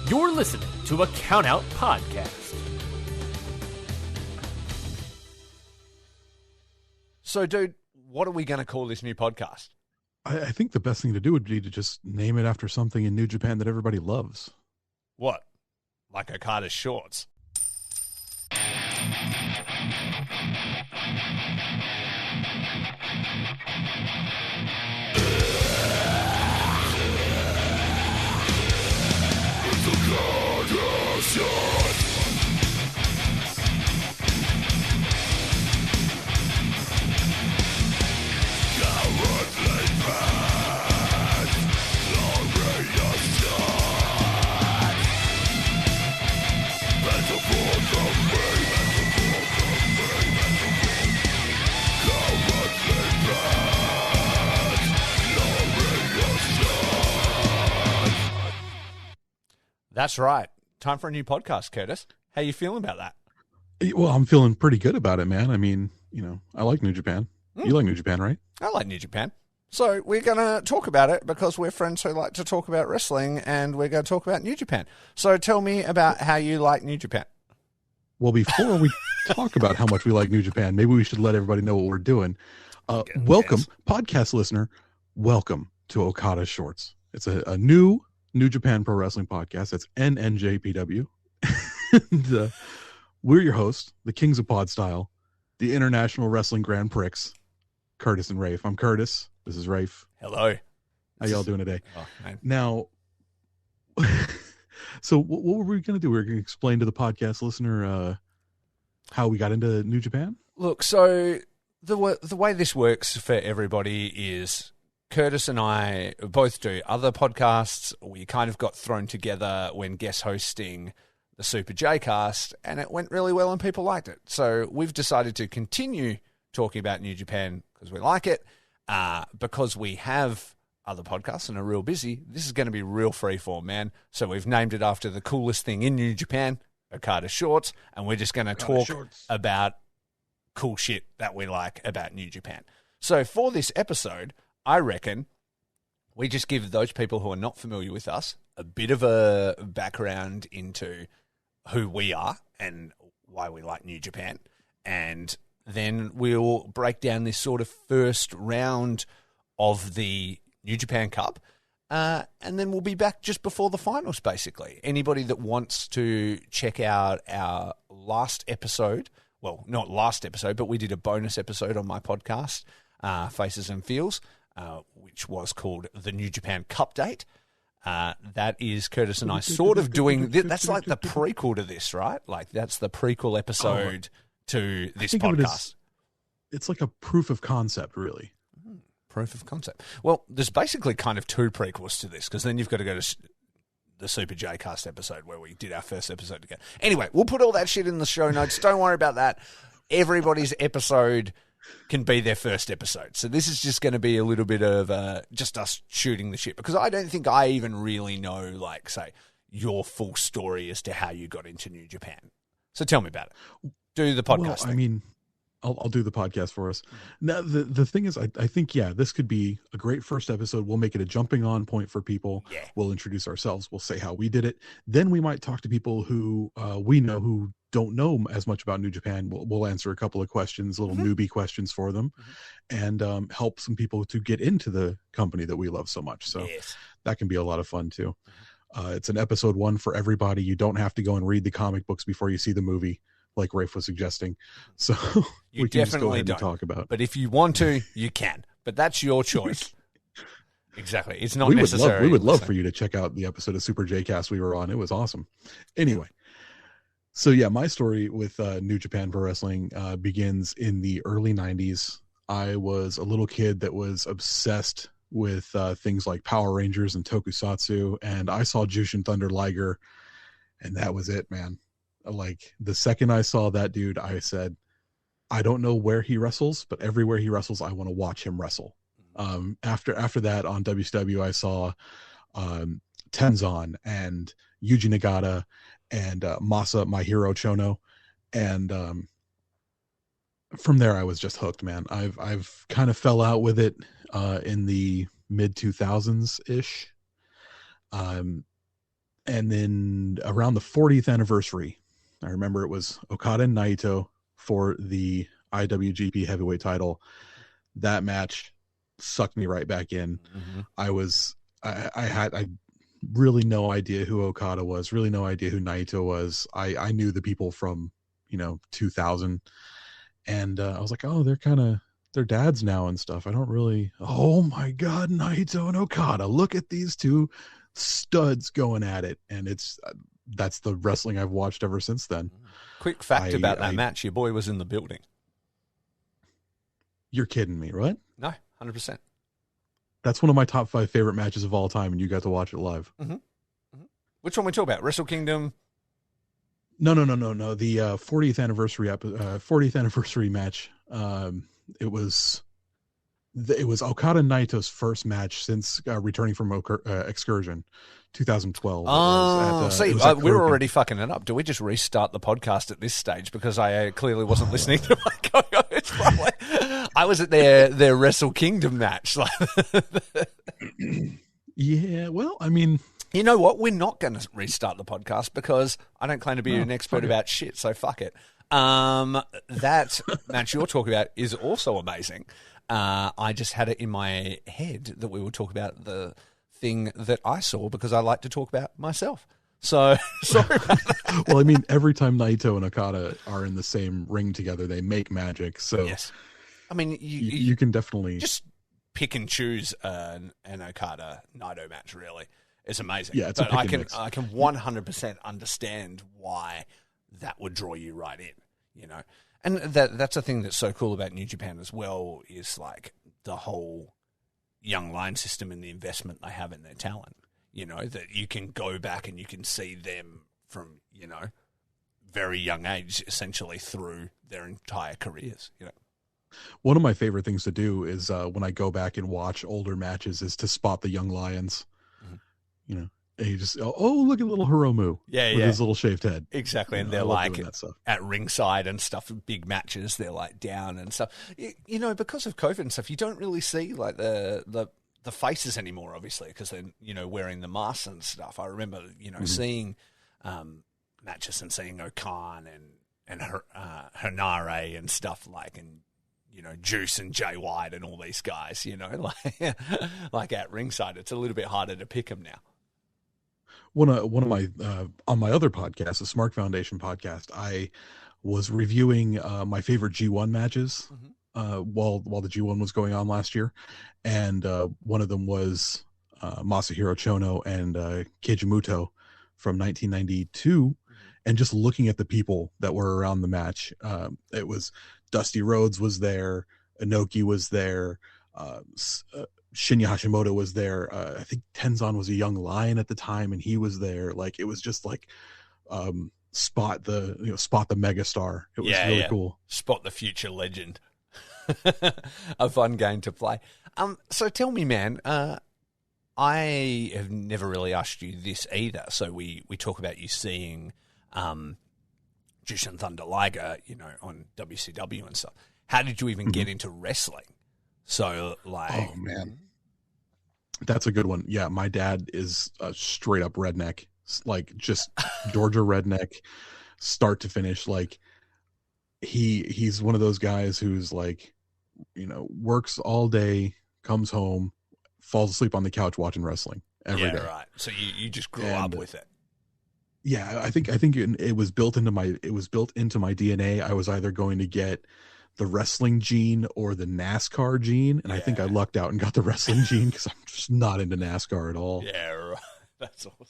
You're listening to a Countout Podcast. So, dude, what are we going to call this new podcast? I think the best thing to do would be to just name it after something in New Japan that everybody loves. What? Like Okada's shorts? That's right. Time for a new podcast, Curtis. How you feeling about that? Well, I'm feeling pretty good about it, man. I mean, I like New Japan. You like New Japan, right? I like New Japan. So we're going to talk about it because we're friends who like to talk about wrestling, and we're going to talk about New Japan. So tell me about how you like New Japan. Well, before we talk about how much we like New Japan, maybe we should let everybody know what we're doing. Welcome, podcast listener. Welcome to Okada Shorts. It's a new New Japan Pro Wrestling podcast. That's Njpw. And, we're your hosts, the Kings of Pod Style, the International Wrestling Grand Prix, Curtis and Rafe. I'm Curtis. This is Rafe. Hello. How y'all doing today? Oh, now, so what were we going to do? We were going to explain to the podcast listener how we got into New Japan? Look, so the way this works for everybody is Curtis and I both do other podcasts. We kind of got thrown together when guest hosting the Super J Cast, and it went really well and people liked it. So we've decided to continue talking about New Japan because we like it. Because we have other podcasts and are real busy, this is going to be real freeform, man. So we've named it after the coolest thing in New Japan, Okada Shorts, and we're just going to talk about cool shit that we like about New Japan. So for this episode, I reckon we just give those people who are not familiar with us a bit of a background into who we are and why we like New Japan. And then we'll break down this sort of first round of the New Japan Cup. And then we'll be back just before the finals, basically. Anybody that wants to check out our last episode, well, not last episode, but we did a bonus episode on my podcast, Faces and Feels, which was called the New Japan Cupdate. That is Curtis and I sort of doing, that's like the prequel to this, right? Like that's the prequel episode to this podcast. It's like a proof of concept, really. Proof of concept. Well, there's basically kind of two prequels to this, because then you've got to go to the Super J Cast episode where we did our first episode together. Anyway, we'll put all that shit in the show notes. Don't worry about that. Everybody's episode can be their first episode. So this is just going to be a little bit of just us shooting the shit, because I don't think I even really know, like, say, your full story as to how you got into New Japan. So tell me about it. Do the podcast thing. I mean, I'll do the podcast for us. Now, the thing is, I think, this could be a great first episode. We'll make it a jumping on point for people. Yeah. We'll introduce ourselves. We'll say how we did it. Then we might talk to people who we know who don't know as much about New Japan. We'll answer a couple of questions, little newbie questions for them, and help some people to get into the company that we love so much. So that can be a lot of fun too. It's an episode 1 for everybody. You don't have to go and read the comic books before you see the movie, like Rafe was suggesting. So you we can definitely just go ahead don't and talk about. But if you want to, you can. But that's your choice. Exactly. It's not necessary. We would love for you to check out the episode of Super J Cast we were on. It was awesome. Anyway. So my story with New Japan Pro Wrestling begins in the early 90s. I was a little kid that was obsessed with things like Power Rangers and Tokusatsu, and I saw Jushin Thunder Liger, and that was it, man. Like, the second I saw that dude, I said, I don't know where he wrestles, but everywhere he wrestles, I want to watch him wrestle. After that, on WCW, I saw Tenzan and Yuji Nagada and Masa, my hero Chono, and from there I was just hooked, man. I've kind of fell out with it in the mid 2000s ish. And then around the 40th anniversary, I remember it was Okada and Naito for the IWGP heavyweight title. That match sucked me right back in. Mm-hmm. I had really no idea who Okada was, really no idea who Naito was. I knew the people from, 2000. And I was like, oh, they're dads now and stuff. I don't really, oh my God, Naito and Okada, look at these two studs going at it. And that's the wrestling I've watched ever since then. Quick fact about that match, your boy was in the building. You're kidding me, right? No, 100%. That's one of my top 5 favorite matches of all time, and you got to watch it live. Mm-hmm. Mm-hmm. Which one we talk about? Wrestle Kingdom? No. The 40th anniversary match. It was Okada Naito's first match since returning from Excursion, 2012. Oh, we were already fucking it up. Do we just restart the podcast at this stage? Because I clearly wasn't listening to my co-host. I was at their Wrestle Kingdom match. Yeah, well, I mean... You know what? We're not going to restart the podcast because I don't claim to be an expert about shit, so fuck it. That match you're talking about is also amazing. I just had it in my head that we would talk about the thing that I saw because I like to talk about myself. So, sorry about that. Well, I mean, every time Naito and Okada are in the same ring together, they make magic. So, yes. I mean, you can definitely... Just pick and choose an Okada Naito match, really. It's amazing. Yeah, it's but I can 100% understand why that would draw you right in, And that's the thing that's so cool about New Japan as well is like the whole young line system and the investment they have in their talent, that you can go back and you can see them from, very young age essentially through their entire careers, One of my favorite things to do is when I go back and watch older matches is to spot the young lions. And you just look at little Hiromu with his little shaved head. Exactly. And they're like at ringside and stuff, big matches, they're like down and stuff. Because of COVID and stuff, you don't really see like the faces anymore, obviously, because they're, wearing the masks and stuff. I remember, seeing matches and seeing Okan and Hanare and stuff and Juice and Jay White and all these guys, like at ringside. It's a little bit harder to pick them now. One of my on my other podcast, the Smart Foundation podcast, I was reviewing my favorite G1 matches while the G1 was going on last year, and one of them was Masahiro Chono and Keiji Muto from 1992, and just looking at the people that were around the match, it was Dusty Rhodes was there, Inoki was there, Shinya Hashimoto was there. I think Tenzan was a young lion at the time, and he was there. Like it was just like spot the megastar. It was really cool. Spot the future legend. A fun game to play. So tell me, man. I have never really asked you this either. So we talk about you seeing Jushin Thunder Liger, on WCW and stuff. How did you even get into wrestling? So, oh man, that's a good one. Yeah, my dad is a straight up redneck, like just Georgia redneck, start to finish. Like he's one of those guys who's like, works all day, comes home, falls asleep on the couch watching wrestling every day. Right. So you just grew up with it. Yeah, I think it was built into my DNA. I was either going to get the wrestling gene or the NASCAR gene, and I think I lucked out and got the wrestling gene because I'm just not into NASCAR at all. Yeah, right. That's awesome.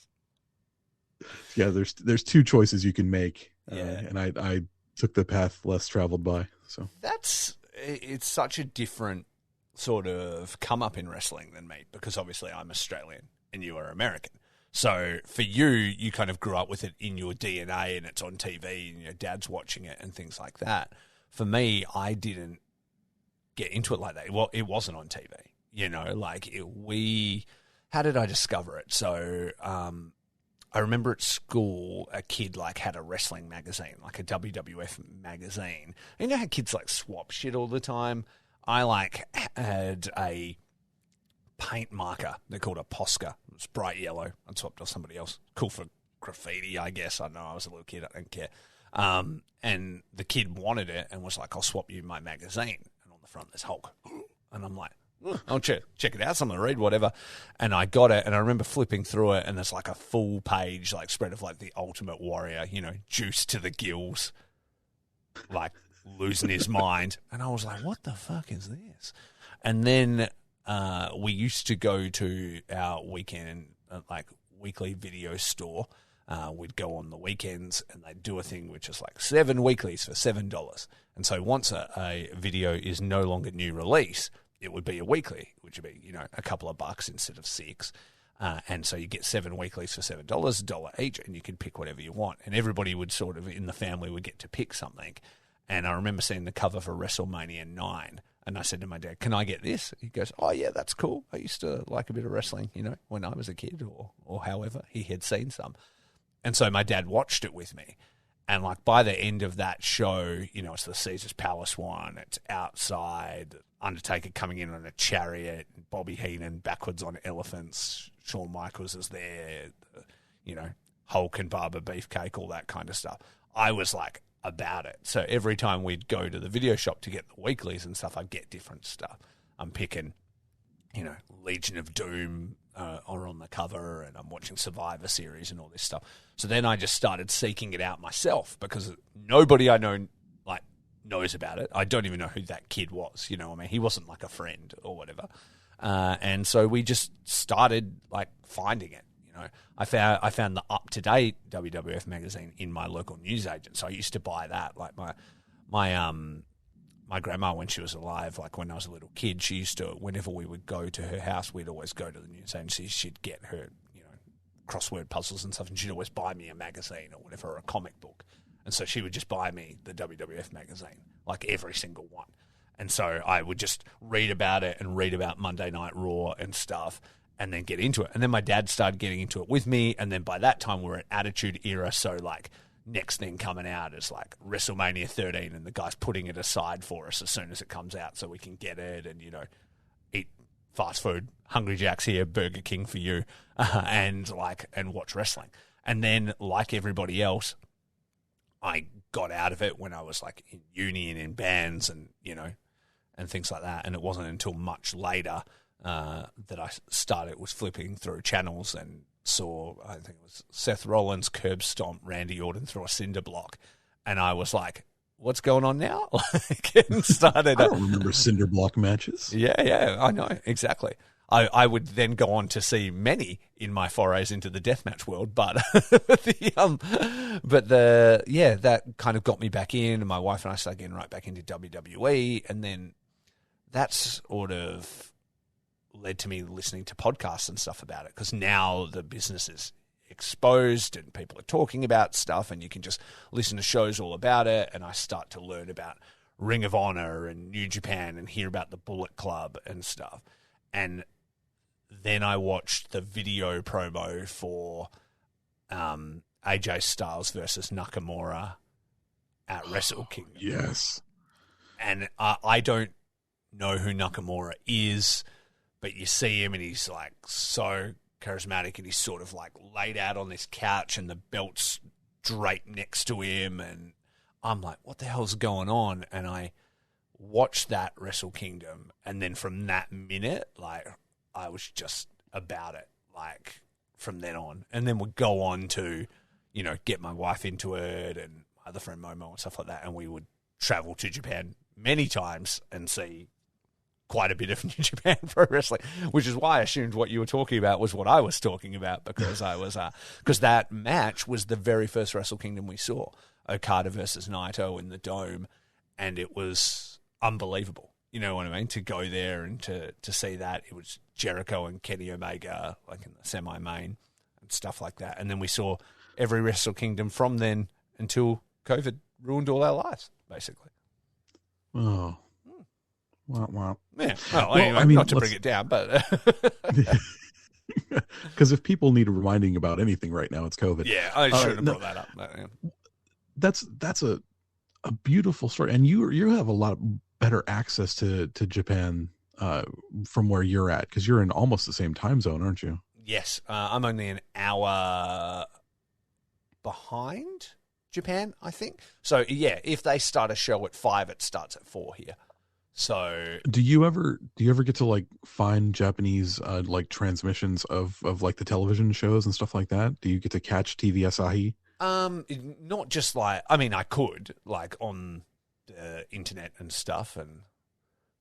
Yeah, there's two choices you can make, and I took the path less traveled by. So it's such a different sort of come up in wrestling than me because obviously I'm Australian and you are American. So for you kind of grew up with it in your DNA and it's on TV and your dad's watching it and things like that. For me, I didn't get into it like that. Well, it wasn't on TV, how did I discover it? So I remember at school, a kid had a wrestling magazine, like a WWF magazine. And you know how kids swap shit all the time? I had a paint marker. They're called a Posca. It's bright yellow. I swapped off somebody else. Cool for graffiti, I guess. I don't know. I was a little kid. I didn't care. And the kid wanted it and was like, I'll swap you my magazine. And on the front, there's Hulk. And I'm like, I'll check it out, something to read, whatever. And I got it, and I remember flipping through it, and there's like a full page like spread of like the Ultimate Warrior, juice to the gills, like losing his mind. And I was like, what the fuck is this? And then we used to go to our weekend, like weekly video store. We'd go on the weekends, and they'd do a thing which is like 7 weeklies for $7. And so once a video is no longer new release, it would be a weekly, which would be, a couple of bucks instead of $6. And so you get 7 weeklies for $7, $1 each, and you can pick whatever you want. And everybody would sort of, in the family, would get to pick something. And I remember seeing the cover for WrestleMania 9. And I said to my dad, can I get this? He goes, oh, yeah, that's cool. I used to like a bit of wrestling, when I was a kid or however. He had seen some. And so my dad watched it with me. And like by the end of that show, it's the Caesar's Palace one. It's outside, Undertaker coming in on a chariot, Bobby Heenan backwards on elephants, Shawn Michaels is there, Hulk and Barber Beefcake, all that kind of stuff. I was like about it. So every time we'd go to the video shop to get the weeklies and stuff, I'd get different stuff. I'm picking, Legion of Doom are on the cover, and I'm watching Survivor Series and all this stuff. So then I just started seeking it out myself because nobody I know knows about it. I don't even know who that kid was. He wasn't like a friend or whatever. And so we just started like finding it. I found the up-to-date WWF magazine in my local newsagent. So I used to buy that. Like my grandma, when she was alive, like when I was a little kid, she used to, whenever we would go to her house, we'd always go to the news agency. She'd get her, crossword puzzles and stuff, and she'd always buy me a magazine or whatever, or a comic book. And so she would just buy me the WWF magazine, like every single one. And so I would just read about it and read about Monday Night Raw and stuff, and then get into it. And then my dad started getting into it with me, and then by that time we're at Attitude Era, so like next thing coming out is like WrestleMania 13, and the guy's putting it aside for us as soon as it comes out so we can get it and, eat fast food, Hungry Jack's here, Burger King for you, and watch wrestling. And then, like everybody else, I got out of it when I was like in uni and in bands and, and things like that. And it wasn't until much later that I was flipping through channels and saw, I think it was Seth Rollins curb stomp Randy Orton through a cinder block. And I was like, what's going on now? And started. I don't remember cinder block matches. Yeah, I know, exactly. I would then go on to see many in my forays into the deathmatch world, but that kind of got me back in, and my wife and I started getting right back into WWE, and then that sort of led to me listening to podcasts and stuff about it, because now the business is exposed and people are talking about stuff, and you can just listen to shows all about it, and I start to learn about Ring of Honor and New Japan and hear about the Bullet Club and stuff. And then I watched the video promo for AJ Styles versus Nakamura at Wrestle Kingdom. Yes. And I don't know who Nakamura is, but you see him and he's like so charismatic, and he's sort of like laid out on this couch and the belt's draped next to him, and I'm like, what the hell's going on? And I watched that Wrestle Kingdom, and then from that minute, like, I was just about it, like, from then on. And then we'd go on to, get my wife into it and my other friend Momo and stuff like that, and we would travel to Japan many times and see quite a bit of New Japan Pro Wrestling, which is why I assumed what you were talking about was what I was talking about, because I was because that match was the very first Wrestle Kingdom we saw, Okada versus Naito in the Dome, and it was unbelievable. You know what I mean? To go there and to see that. It was Jericho and Kenny Omega, like in the semi-main and stuff like that. And then we saw every Wrestle Kingdom from then until COVID ruined all our lives, basically. Oh. Wow. Yeah. Well, anyway, I mean, not to bring it down, but... Because if people need reminding about anything right now, it's COVID. Yeah, I shouldn't have brought that up. But, yeah. That's a beautiful story. And you have a lot better access to Japan from where you're at? Because you're in almost the same time zone, aren't you? Yes, I'm only an hour behind Japan, I think. So yeah, if they start a show at 5, it starts at 4 here. So do you ever get to like find Japanese like transmissions of like the television shows and stuff like that? Do you get to catch TV Asahi? Not just like, I mean, I could like on the internet and stuff, and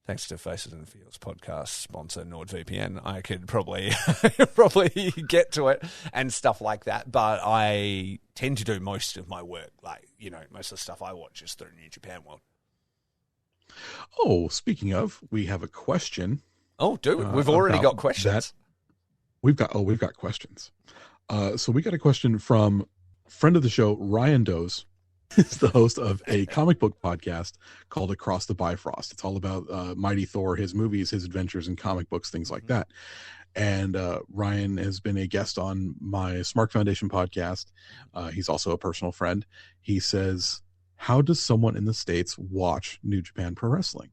thanks to Faces and Feels podcast sponsor NordVPN, I could probably get to it and stuff like that. But I tend to do most of my work, like, you know, most of the stuff I watch is through New Japan World. Oh, speaking of, we have a question. Oh, do we? We've already got questions. We've got questions. So we got a question from friend of the show, Ryan Does. Is the host of a comic book podcast called Across the Bifrost. It's all about Mighty Thor, his movies, his adventures in comic books, things like that. And Ryan has been a guest on my Smart Foundation podcast. He's also a personal friend. He says, how does someone in the States watch New Japan Pro Wrestling?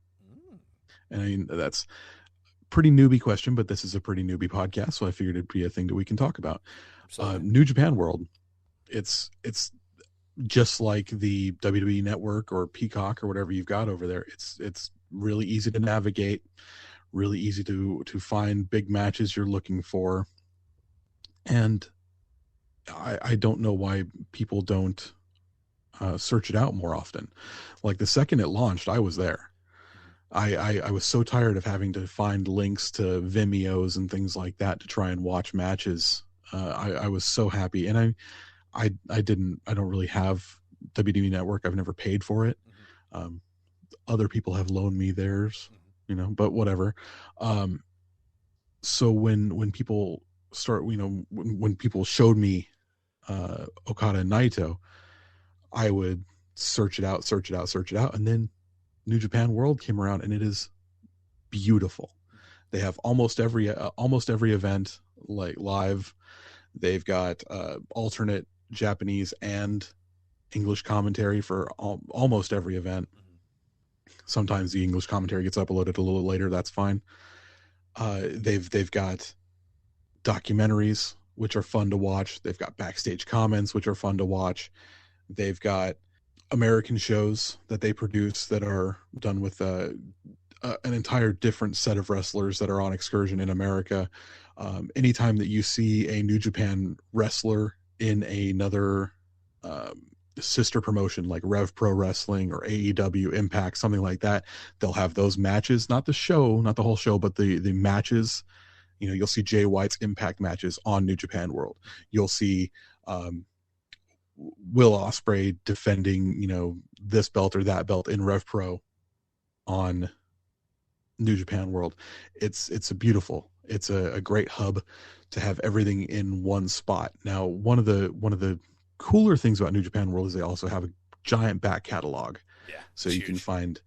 And I mean, that's a pretty newbie question, but this is a pretty newbie podcast, so I figured it'd be a thing that we can talk about. New Japan World, it's just like the WWE Network or Peacock or whatever you've got over there. It's really easy to navigate, really easy to find big matches you're looking for. And I don't know why people don't search it out more often. Like the second it launched, I was there. I was so tired of having to find links to Vimeos and things like that to try and watch matches. I was so happy. And I don't really have WWE Network. I've never paid for it. Other people have loaned me theirs, you know, but whatever. So when people start, you know, when people showed me Okada and Naito, I would search it out. And then New Japan World came around and it is beautiful. They have almost every event like live. They've got alternate Japanese and English commentary for almost every event. Sometimes the English commentary gets uploaded a little later. That's fine. They've got documentaries, which are fun to watch. They've got backstage comments, which are fun to watch. They've got American shows that they produce that are done with an entire different set of wrestlers that are on excursion in America. Anytime that you see a New Japan wrestler in another sister promotion like Rev Pro Wrestling or AEW, Impact, something like that, they'll have those matches, not the show, not the whole show, but the matches. You know, you'll see Jay White's Impact matches on New Japan World. You'll see Will Ospreay defending, you know, this belt or that belt in Rev Pro on New Japan World. It's a beautiful, it's a great hub to have everything in one spot. Now, one of the cooler things about New Japan World is they also have a giant back catalog. Yeah. So you can find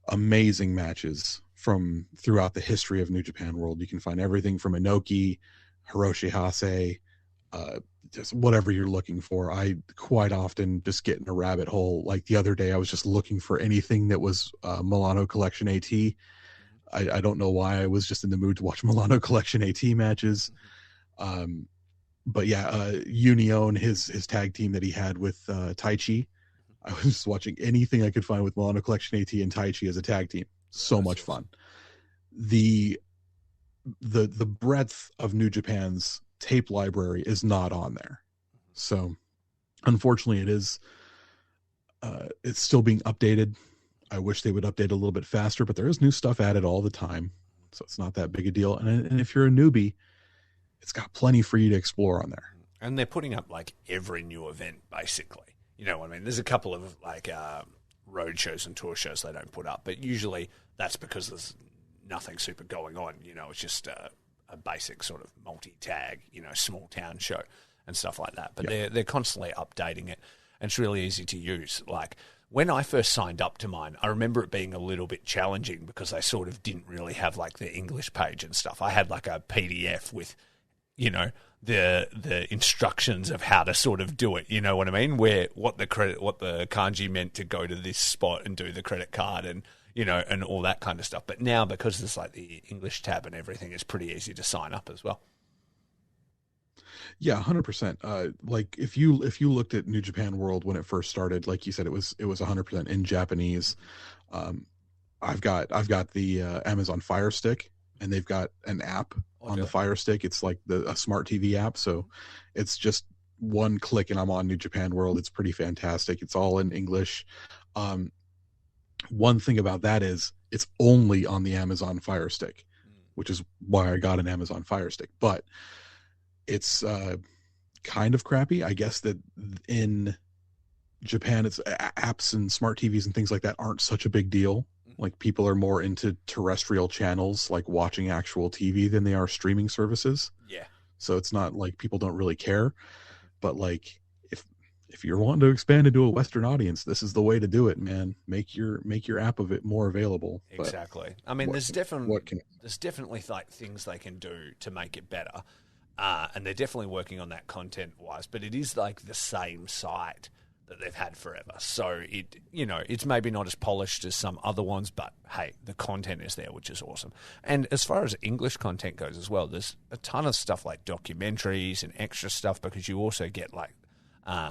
amazing matches from throughout the history of New Japan World. You can find everything from Inoki, Hiroshi Hase, just whatever you're looking for. I quite often just get in a rabbit hole. Like the other day, I was just looking for anything that was Milano Collection AT. I don't know why. I was just in the mood to watch Milano Collection AT matches. But yeah, Union, his tag team that he had with Taichi. I was just watching anything I could find with Milano Collection AT and Taichi as a tag team. So much fun. The breadth of New Japan's tape library is not on there. So unfortunately it is it's still being updated. I wish they would update a little bit faster, but there is new stuff added all the time, so it's not that big a deal. And if you're a newbie, it's got plenty for you to explore on there. And they're putting up like every new event basically, you know what I mean? There's a couple of like road shows and tour shows they don't put up, but usually that's because there's nothing super going on, you know. It's just a basic sort of multi-tag, you know, small town show and stuff like that. But they're constantly updating it, and it's really easy to use. Like when I first signed up to mine, I remember it being a little bit challenging because they sort of didn't really have like the English page and stuff. I had like a PDF with, you know, the instructions of how to sort of do it, you know what I mean? Where what the kanji meant to go to this spot and do the credit card, and and all that kind of stuff. But now, because there's like the English tab and everything, it's pretty easy to sign up as well. Yeah, 100%. Like if you looked at New Japan World when it first started, like you said, it was 100% in Japanese. I've got the Amazon Fire Stick, and they've got an app on the Fire Stick. It's like a smart TV app, so it's just one click and I'm on New Japan World. It's pretty fantastic. It's all in English. One thing about that is it's only on the Amazon Fire Stick, which is why I got an Amazon Fire Stick. But it's kind of crappy. I guess that in Japan, it's apps and smart TVs and things like that aren't such a big deal. Like people are more into terrestrial channels, like watching actual TV, than they are streaming services. Yeah. So it's not like people don't really care. But like if you're wanting to expand into a Western audience, this is the way to do it, man. Make your app of it more available. Exactly. I mean, there's definitely like things they can do to make it better. And they're definitely working on that content-wise, but it is like the same site that they've had forever. So it's maybe not as polished as some other ones, but hey, the content is there, which is awesome. And as far as English content goes as well, there's a ton of stuff like documentaries and extra stuff, because you also get like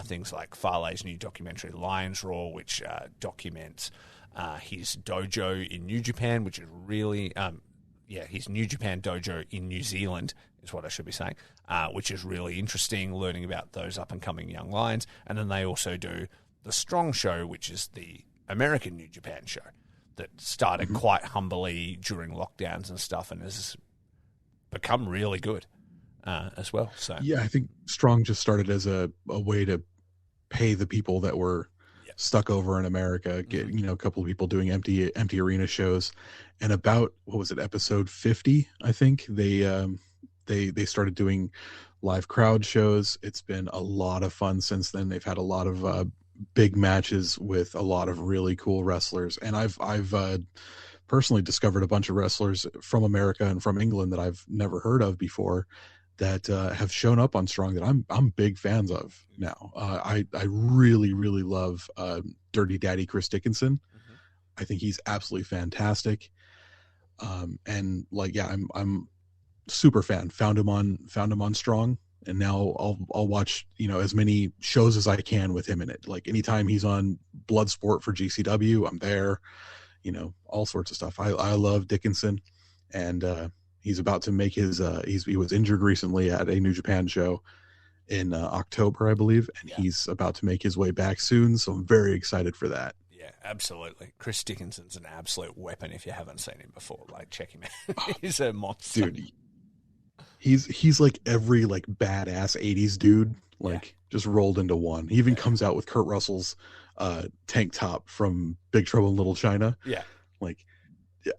things like Farley's new documentary Lions Roar, which documents his dojo in New Japan, which is really his New Japan dojo in New Zealand is what I should be saying, which is really interesting, learning about those up-and-coming young lions. And then they also do the Strong Show, which is the American New Japan show that started quite humbly during lockdowns and stuff and has become really good as well. So yeah, I think Strong just started as a way to pay the people that were stuck over in America, get a couple of people doing empty arena shows. And about, what was it, episode 50, I think, they started doing live crowd shows. It's been a lot of fun since then. They've had a lot of big matches with a lot of really cool wrestlers, and I've personally discovered a bunch of wrestlers from America and from England that I've never heard of before that have shown up on Strong that I'm big fans of now. I really love Dirty Daddy Chris Dickinson. I think he's absolutely fantastic. And like, yeah, I'm super fan. Found him on Strong, and now I'll watch as many shows as I can with him in it. Like anytime he's on Bloodsport for GCW, I'm there. All sorts of stuff. I love Dickinson, and he's about to make his he was injured recently at a New Japan show in October, I believe, and he's about to make his way back soon, so I'm very excited for that. Yeah, absolutely. Chris Dickinson's an absolute weapon. If you haven't seen him before, like, check him out. He's a monster, dude. He's like every like badass 80s dude, like just rolled into one. He even comes out with Kurt Russell's tank top from Big Trouble in Little China. Yeah, like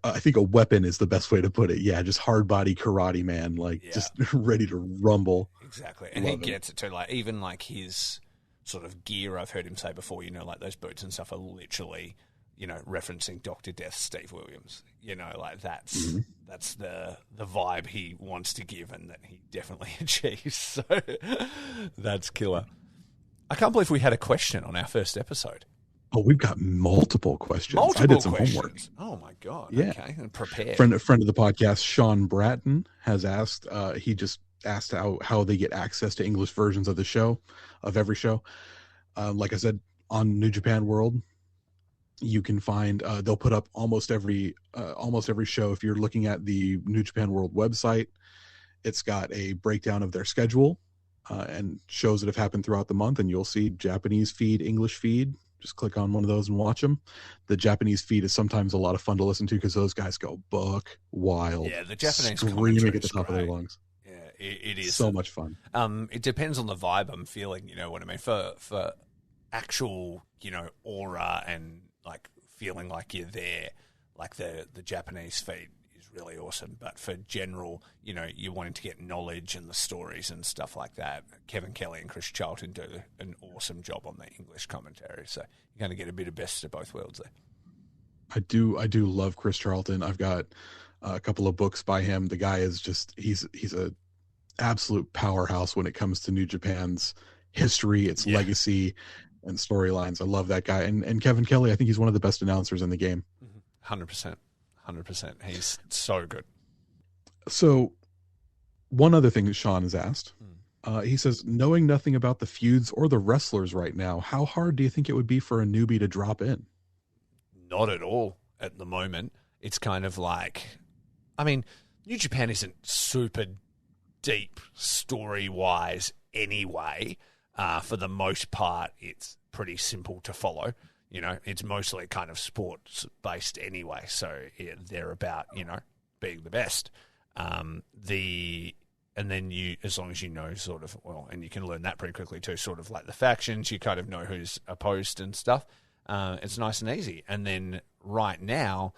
I think a weapon is the best way to put it. Yeah, just hard body karate man, like just ready to rumble. Exactly, and he gets it too. Like even like his sort of gear, I've heard him say before. Like those boots and stuff are literally, referencing Dr. Death Steve Williams. Like that's the vibe he wants to give, and that he definitely achieves. So that's killer. I can't believe we had a question on our first episode. Oh, we've got multiple questions. I did some homework. Oh my god! Yeah, okay, and prepared. Friend of the podcast, Sean Bratton, has asked. He just asked how they get access to English versions of the show, of every show. Like I said, on New Japan World, you can find they'll put up almost every show. If you're looking at the New Japan World website, it's got a breakdown of their schedule and shows that have happened throughout the month, and you'll see Japanese feed, English feed. Just click on one of those and watch them. The Japanese feed is sometimes a lot of fun to listen to because those guys go buck wild. Yeah, the Japanese screaming at the top of their lungs. Yeah, it is so much fun. It depends on the vibe I'm feeling. You know what I mean? For actual, aura and like feeling like you're there, like the Japanese feed is really awesome. But for general, you're wanting to get knowledge and the stories and stuff like that, Kevin Kelly and Chris Charlton do an awesome job on the English commentary. So you're going to get a bit of best of both worlds there. I do love Chris Charlton. I've got a couple of books by him. The guy is just he's a absolute powerhouse when it comes to New Japan's history, its legacy, and storylines. I love that guy. And Kevin Kelly, I think he's one of the best announcers in the game. 100%. 100%. He's so good. So, one other thing that Sean has asked, he says, knowing nothing about the feuds or the wrestlers right now, how hard do you think it would be for a newbie to drop in? Not at all at the moment. It's kind of like, I mean, New Japan isn't super deep story-wise anyway. For the most part, it's pretty simple to follow. You know, it's mostly kind of sports-based anyway, so they're about, you know, being the best. And then you, as long as you know sort of, well, and you can learn that pretty quickly too, sort of like the factions, you kind of know who's opposed and stuff. It's nice and easy. And then right now,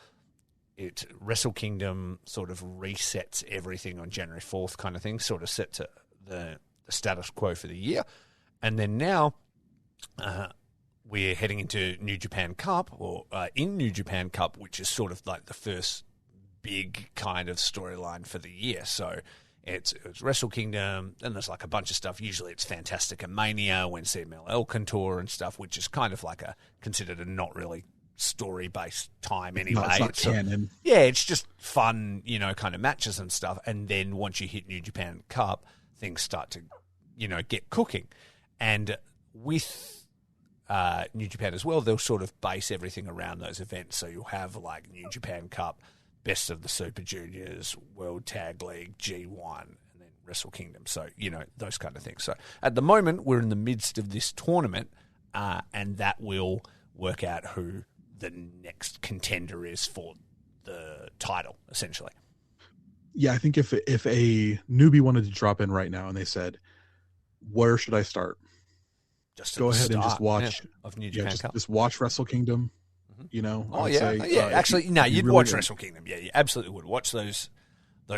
Wrestle Kingdom sort of resets everything on January 4th kind of thing, sort of set to the status quo for the year. And then now we're heading into New Japan Cup, or in New Japan Cup, which is sort of like the first big kind of storyline for the year. So it's Wrestle Kingdom, and there's like a bunch of stuff. Usually it's Fantastic and Mania when CMLL can tour and stuff, which is kind of like considered a not really story-based time anyway. It's not canon. Yeah, it's just fun, you know, kind of matches and stuff. And then once you hit New Japan Cup, things start to, you know, get cooking. And with New Japan as well, they'll sort of base everything around those events. So you'll have like New Japan Cup, Best of the Super Juniors, World Tag League, G1, and then Wrestle Kingdom. So, you know, those kind of things. So at the moment, we're in the midst of this tournament, and that will work out who the next contender is for the title, essentially. Yeah, I think if a newbie wanted to drop in right now and they said, where should I start? Just go ahead and just watch of New Japan Cup. Just watch Wrestle Kingdom. You know, oh yeah. Actually, no, you'd really watch Wrestle Kingdom. Yeah, you absolutely would watch those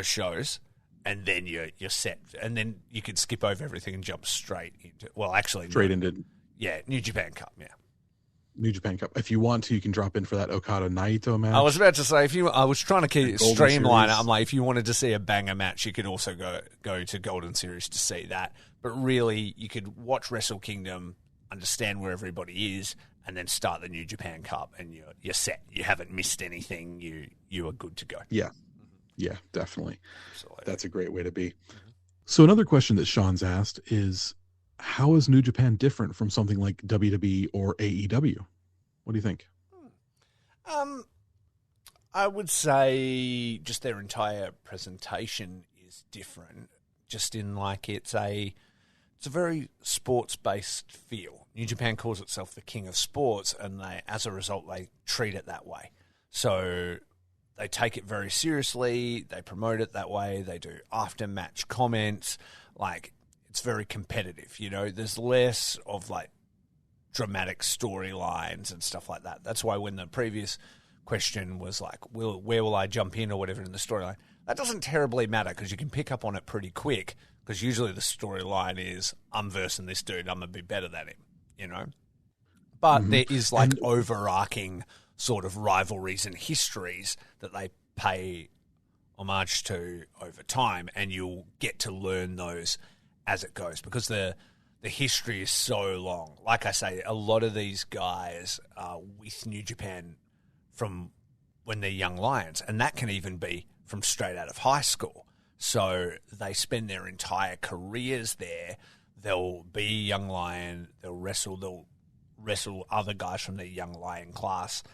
shows, and then you're set, and then you could skip over everything and jump straight into. Well, actually, into New Japan Cup. Yeah, New Japan Cup. If you want to, you can drop in for that Okada Naito match. I was about to say I was trying to streamline it. I'm like, if you wanted to see a banger match, you could also go to Golden Series to see that. But really, you could watch Wrestle Kingdom, understand where everybody is, and then start the New Japan Cup, and you're set. You haven't missed anything. You are good to go. Yeah, yeah, definitely. Absolutely. That's a great way to be. So another question that Sean's asked is, how is New Japan different from something like WWE or AEW? What do you think? I would say just their entire presentation is different. Just in like it's a very sports-based feel. New Japan calls itself the king of sports, and as a result, they treat it that way. So they take it very seriously. They promote it that way. They do after-match comments. Like, it's very competitive, you know. There's less of, like, dramatic storylines and stuff like that. That's why when the previous question was like, where will I jump in or whatever in the storyline, that doesn't terribly matter because you can pick up on it pretty quick, because usually the storyline is, I'm versing this dude, I'm going to be better than him, you know? But there is like overarching sort of rivalries and histories that they pay homage to over time, and you'll get to learn those as it goes, because the history is so long. Like I say, a lot of these guys are with New Japan from when they're young lions, and that can even be from straight out of high school. So they spend their entire careers there. They'll be a young lion. They'll wrestle other guys from their young lion class,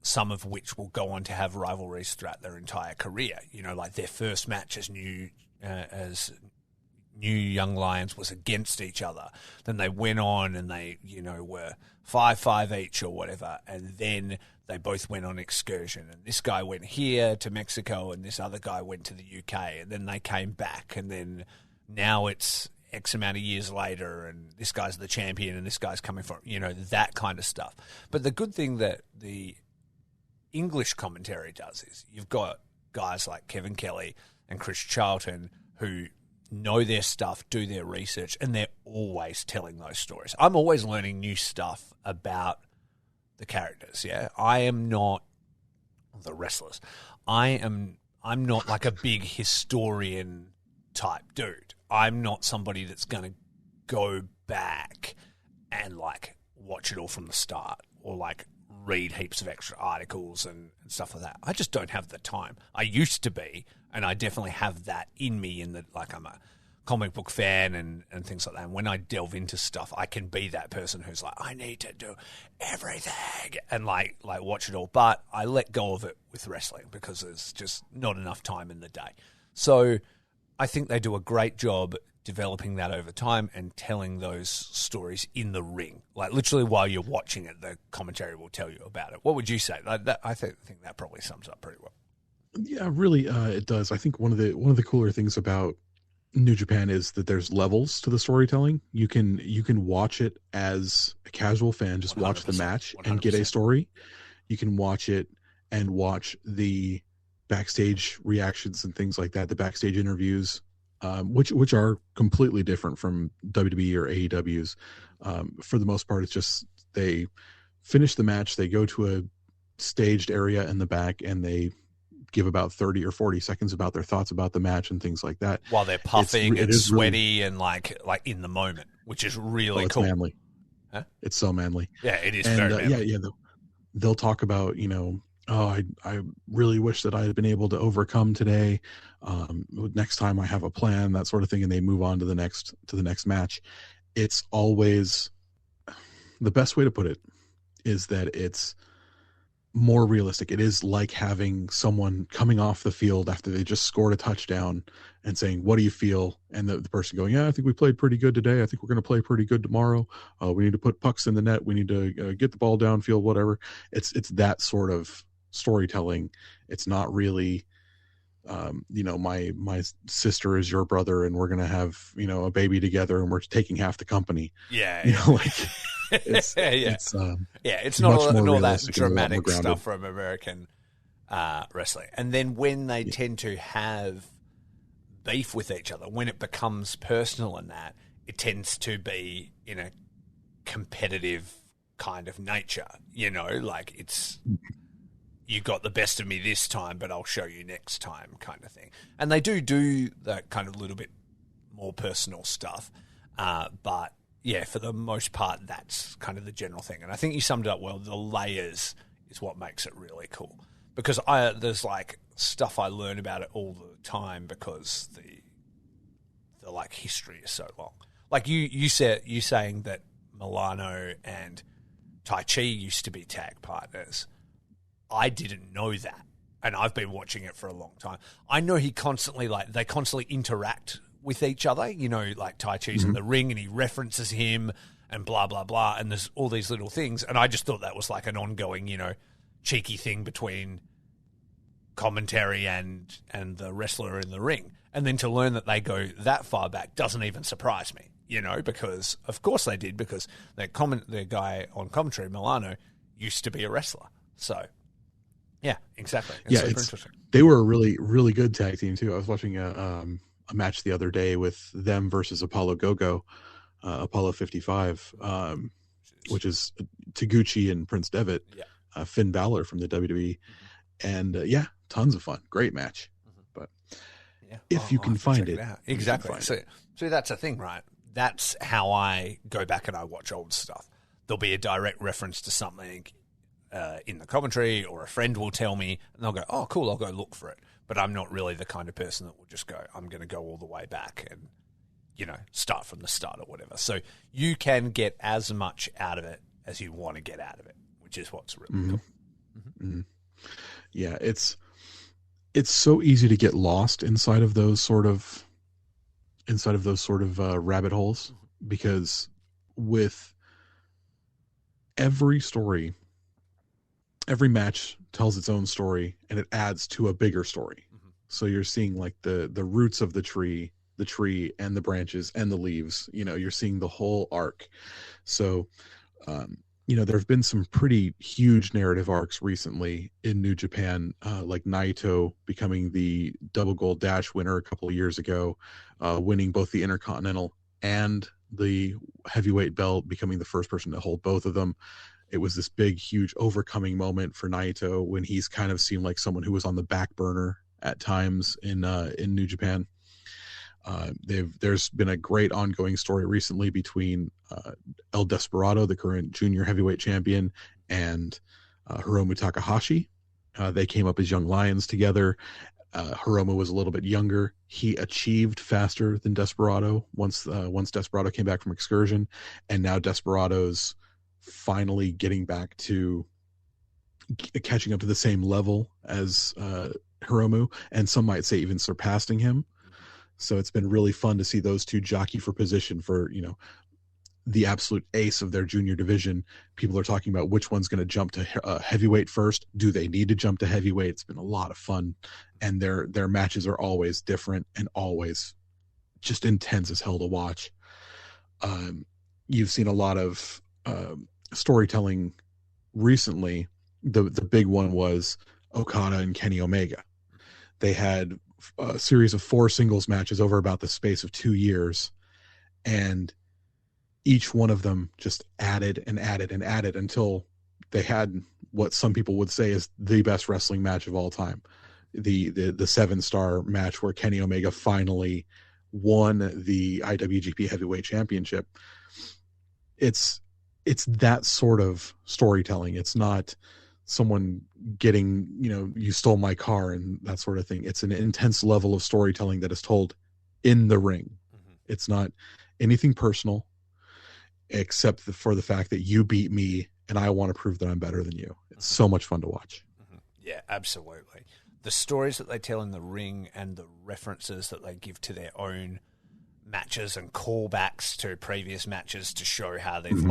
some of which will go on to have rivalries throughout their entire career. You know, like their first match as new young lions was against each other. Then they went on and they, you know, were 5-5 each or whatever. And then they both went on excursion, and this guy went here to Mexico and this other guy went to the UK, and then they came back, and then now it's X amount of years later and this guy's the champion and this guy's coming for, you know, that kind of stuff. But the good thing that the English commentary does is you've got guys like Kevin Kelly and Chris Charlton who know their stuff, do their research, and they're always telling those stories. I'm always learning new stuff about the characters, yeah? I am not the wrestlers. I'm not like a big historian type dude. I'm not somebody that's going to go back and like watch it all from the start or like read heaps of extra articles and stuff like that. I just don't have the time. I used to be, and I definitely have that in me in that, like, I'm a comic book fan and things like that. And when I delve into stuff, I can be that person who's like, I need to do everything and like watch it all. But I let go of it with wrestling because there's just not enough time in the day. So I think they do a great job developing that over time and telling those stories in the ring. Like, literally while you're watching it, the commentary will tell you about it. What would you say? I think that probably sums up pretty well. Yeah, really, it does. I think one of the cooler things about New Japan is that there's levels to the storytelling. You can watch it as a casual fan, just watch the match 100%. And get a story. You can watch it and watch the backstage reactions and things like that, the backstage interviews, which are completely different from WWE or AEW's. For the most part, it's just they finish the match, they go to a staged area in the back, and they give about 30 or 40 seconds about their thoughts about the match and things like that. While they're puffing and sweaty really, and like in the moment, which is really it's cool. Manly. Huh? It's so manly. Yeah, it is very manly. Yeah. They'll talk about, I really wish that I had been able to overcome today. Next time I have a plan, that sort of thing. And they move on to the next match. It's always, the best way to put it is that it's more realistic. It is like having someone coming off the field after they just scored a touchdown and saying, what do you feel? And the person going, yeah, I think we played pretty good today. I think we're going to play pretty good tomorrow. We need to put pucks in the net. We need to get the ball downfield, whatever. It's that sort of storytelling. It's not really, my sister is your brother and we're going to have, a baby together and we're taking half the company. Yeah. It's it's not all that dramatic stuff from American wrestling. And then when they tend to have beef with each other, when it becomes personal and that, it tends to be in a competitive kind of nature, like it's, you got the best of me this time, but I'll show you next time kind of thing. And they do that kind of little bit more personal stuff. But yeah, for the most part, that's kind of the general thing. And I think you summed it up well. The layers is what makes it really cool. Because there's like stuff I learn about it all the time because the like history is so long. Like you saying that Milano and Tai Chi used to be tag partners. I didn't know that. And I've been watching it for a long time. I know they constantly interact with each other, like Tai Chi's in the ring and he references him and blah, blah, blah. And there's all these little things. And I just thought that was like an ongoing, cheeky thing between commentary and the wrestler in the ring. And then to learn that they go that far back doesn't even surprise me, because of course they did, because their guy on commentary, Milano, used to be a wrestler. So yeah, exactly. It's super interesting. They were a really, really good tag team too. I was watching a match the other day with them versus Apollo Go-Go, Apollo 55, which is Taguchi and Prince Devitt, Finn Balor from the WWE. And tons of fun. Great match. But if you can find it. Exactly. So that's the thing, right? That's how I go back and I watch old stuff. There'll be a direct reference to something in the commentary, or a friend will tell me, and I'll go, oh, cool, I'll go look for it. But I'm not really the kind of person that will just go, I'm going to go all the way back and, start from the start or whatever. So you can get as much out of it as you want to get out of it, which is what's really cool. Mm-hmm. Yeah, it's so easy to get lost inside of those sort of rabbit holes, because with every story, every match tells its own story and it adds to a bigger story. So you're seeing like the roots of the tree and the branches and the leaves, you're seeing the whole arc. So, there have been some pretty huge narrative arcs recently in New Japan, like Naito becoming the double gold dash winner a couple of years ago, winning both the Intercontinental and the heavyweight belt, becoming the first person to hold both of them. It was this big, huge overcoming moment for Naito when he's kind of seemed like someone who was on the back burner at times in New Japan. There's been a great ongoing story recently between El Desperado, the current junior heavyweight champion, and Hiromu Takahashi. They came up as young lions together. Hiromu was a little bit younger. He achieved faster than Desperado once Desperado came back from excursion, and now Desperado's finally getting back to catching up to the same level as Hiromu, and some might say even surpassing him. So it's been really fun to see those two jockey for position for, the absolute ace of their junior division. People are talking about which one's going to jump to heavyweight first. Do they need to jump to heavyweight? It's been a lot of fun, and their matches are always different and always just intense as hell to watch. You've seen a lot of storytelling recently. The big one was Okada and Kenny Omega. They had a series of 4 singles matches over about the space of 2 years, and each one of them just added and added and added until they had what some people would say is the best wrestling match of all time. The 7-star match where Kenny Omega finally won the IWGP Heavyweight Championship. It's that sort of storytelling. It's not someone getting, you stole my car and that sort of thing. It's an intense level of storytelling that is told in the ring. Mm-hmm. It's not anything personal, except for the fact that you beat me and I want to prove that I'm better than you. It's so much fun to watch. Mm-hmm. Yeah, absolutely. The stories that they tell in the ring and the references that they give to their own matches and callbacks to previous matches to show how they've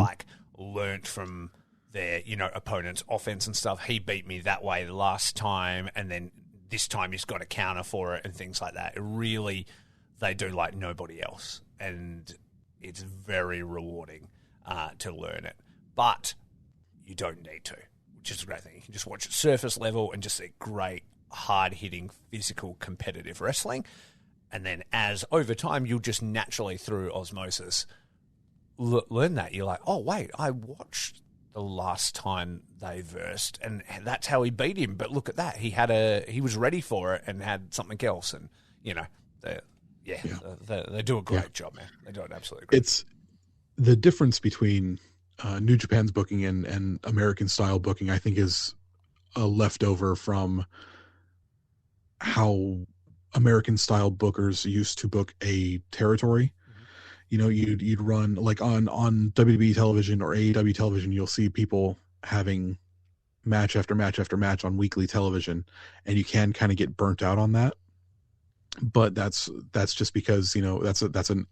learnt from their, opponent's offense and stuff. He beat me that way the last time, and then this time he's got a counter for it and things like that. It really, they do like nobody else. And it's very rewarding to learn it. But you don't need to, which is a great thing. You can just watch it surface level and just see great, hard-hitting, physical, competitive wrestling. And then as over time, you'll just naturally, through osmosis, learn that. You're like, oh, wait, I watched the last time they versed, and that's how he beat him. But look at that. He was ready for it and had something else. And, they do a great job, man. They do an absolutely great job. It's the difference between New Japan's booking and American style booking, I think, is a leftover from how American style bookers used to book a territory. You'd run like on WWE television or AEW television, you'll see people having match after match after match on weekly television, and you can kind of get burnt out on that. But that's just because that's an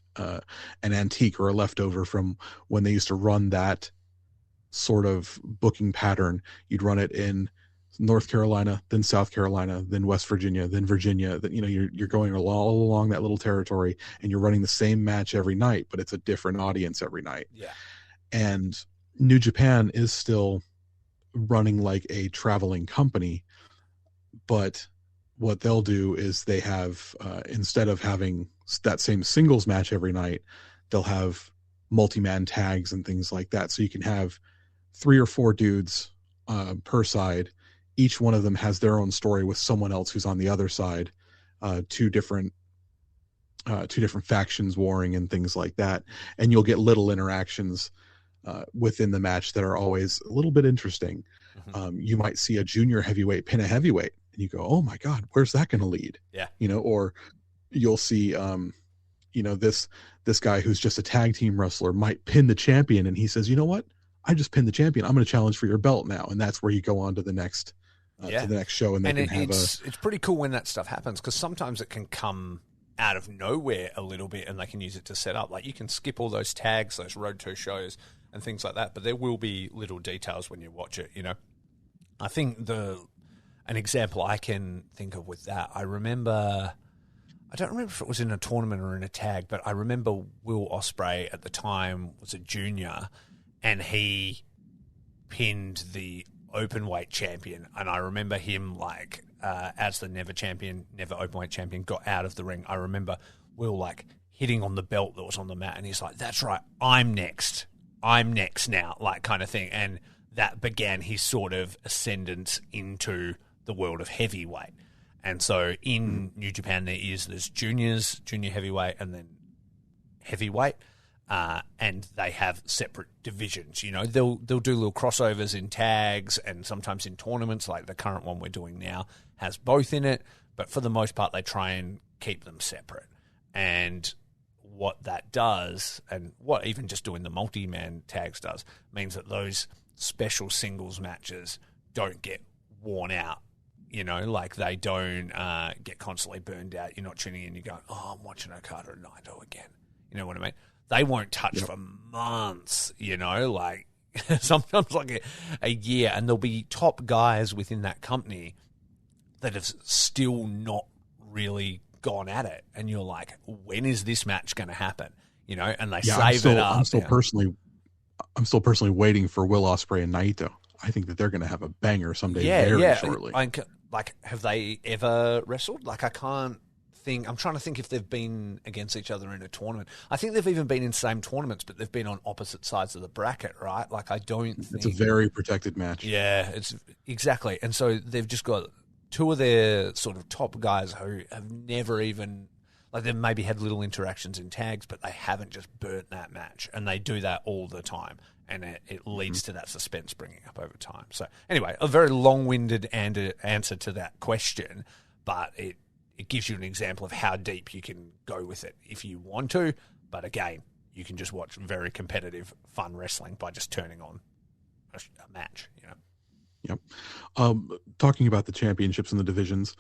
antique or a leftover from when they used to run that sort of booking pattern. You'd run it in North Carolina, then South Carolina, then West Virginia, then Virginia. That you're going all along that little territory, and you're running the same match every night, but it's a different audience every night. Yeah. And New Japan is still running like a traveling company, but what they'll do is they have, instead of having that same singles match every night, they'll have multi-man tags and things like that. So you can have 3 or 4 dudes per side. Each one of them has their own story with someone else who's on the other side, two different factions warring and things like that. And you'll get little interactions within the match that are always a little bit interesting. Mm-hmm. You might see a junior heavyweight pin a heavyweight, and you go, oh my God, where's that going to lead? Yeah. Or you'll see, this guy who's just a tag team wrestler might pin the champion, and he says, you know what? I just pinned the champion. I'm going to challenge for your belt now. And that's where you go on to the next, show. And it's pretty cool when that stuff happens, because sometimes it can come out of nowhere a little bit, and they can use it to set up. Like, you can skip all those tags, those Road to shows and things like that, but there will be little details when you watch it, I think an example I can think of with that, I don't remember if it was in a tournament or in a tag, but I remember Will Ospreay at the time was a junior, and he pinned the openweight champion. And I remember him, as the never openweight champion, got out of the ring. I remember Will, hitting on the belt that was on the mat, and he's like, that's right, I'm next now, kind of thing. And that began his sort of ascendance into the world of heavyweight. And so in New Japan, there's junior heavyweight, and then heavyweight. and they have separate divisions. You know, they'll do little crossovers in tags and sometimes in tournaments, like the current one we're doing now has both in it. But for the most part, they try and keep them separate. And what that does, and what even just doing the multi-man tags does, means that those special singles matches don't get worn out. You know, like they don't get constantly burned out. You're not tuning in, you're going, oh, I'm watching Okada and Naito again. You know what I mean? They won't touch for months, you know, like sometimes like a year. And there'll be top guys within that company that have still not really gone at it. And you're like, when is this match going to happen? You know, and they save it up. I'm still personally waiting for Will Ospreay and Naito. I think that they're going to have a banger someday very shortly. Like, have they ever wrestled? Like, I can't think. I'm trying to think if they've been against each other in a tournament. I think they've even been in same tournaments, but they've been on opposite sides of the bracket, right? Like, I don't think... It's a very protected match. Yeah, it's exactly. And so they've just got two of their sort of top guys who have never even... Like, they've maybe had little interactions in tags, but they haven't just burnt that match. And they do that all the time. And it leads to that suspense bringing up over time. So anyway, a very long-winded answer to that question, but it gives you an example of how deep you can go with it if you want to. But again, you can just watch very competitive, fun wrestling by just turning on a match, you know. Yep. Talking about the championships and the divisions,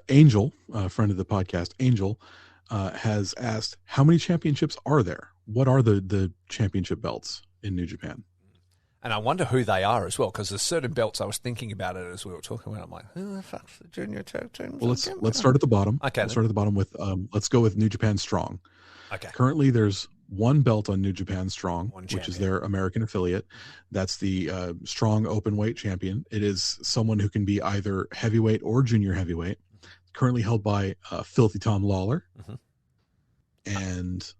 Angel, a friend of the podcast, Angel, has asked, how many championships are there? What are the championship belts in New Japan? And I wonder who they are as well, because there's certain belts. I was thinking about it as we were talking about. I'm like, who the fuck's the junior tag teams? Well, let's start at the bottom. Okay, let's start at the bottom with let's go with New Japan Strong. Okay. Currently, there's one belt on New Japan Strong, which is their American affiliate. That's the Strong Openweight Champion. It is someone who can be either heavyweight or junior heavyweight. Currently held by Filthy Tom Lawler, and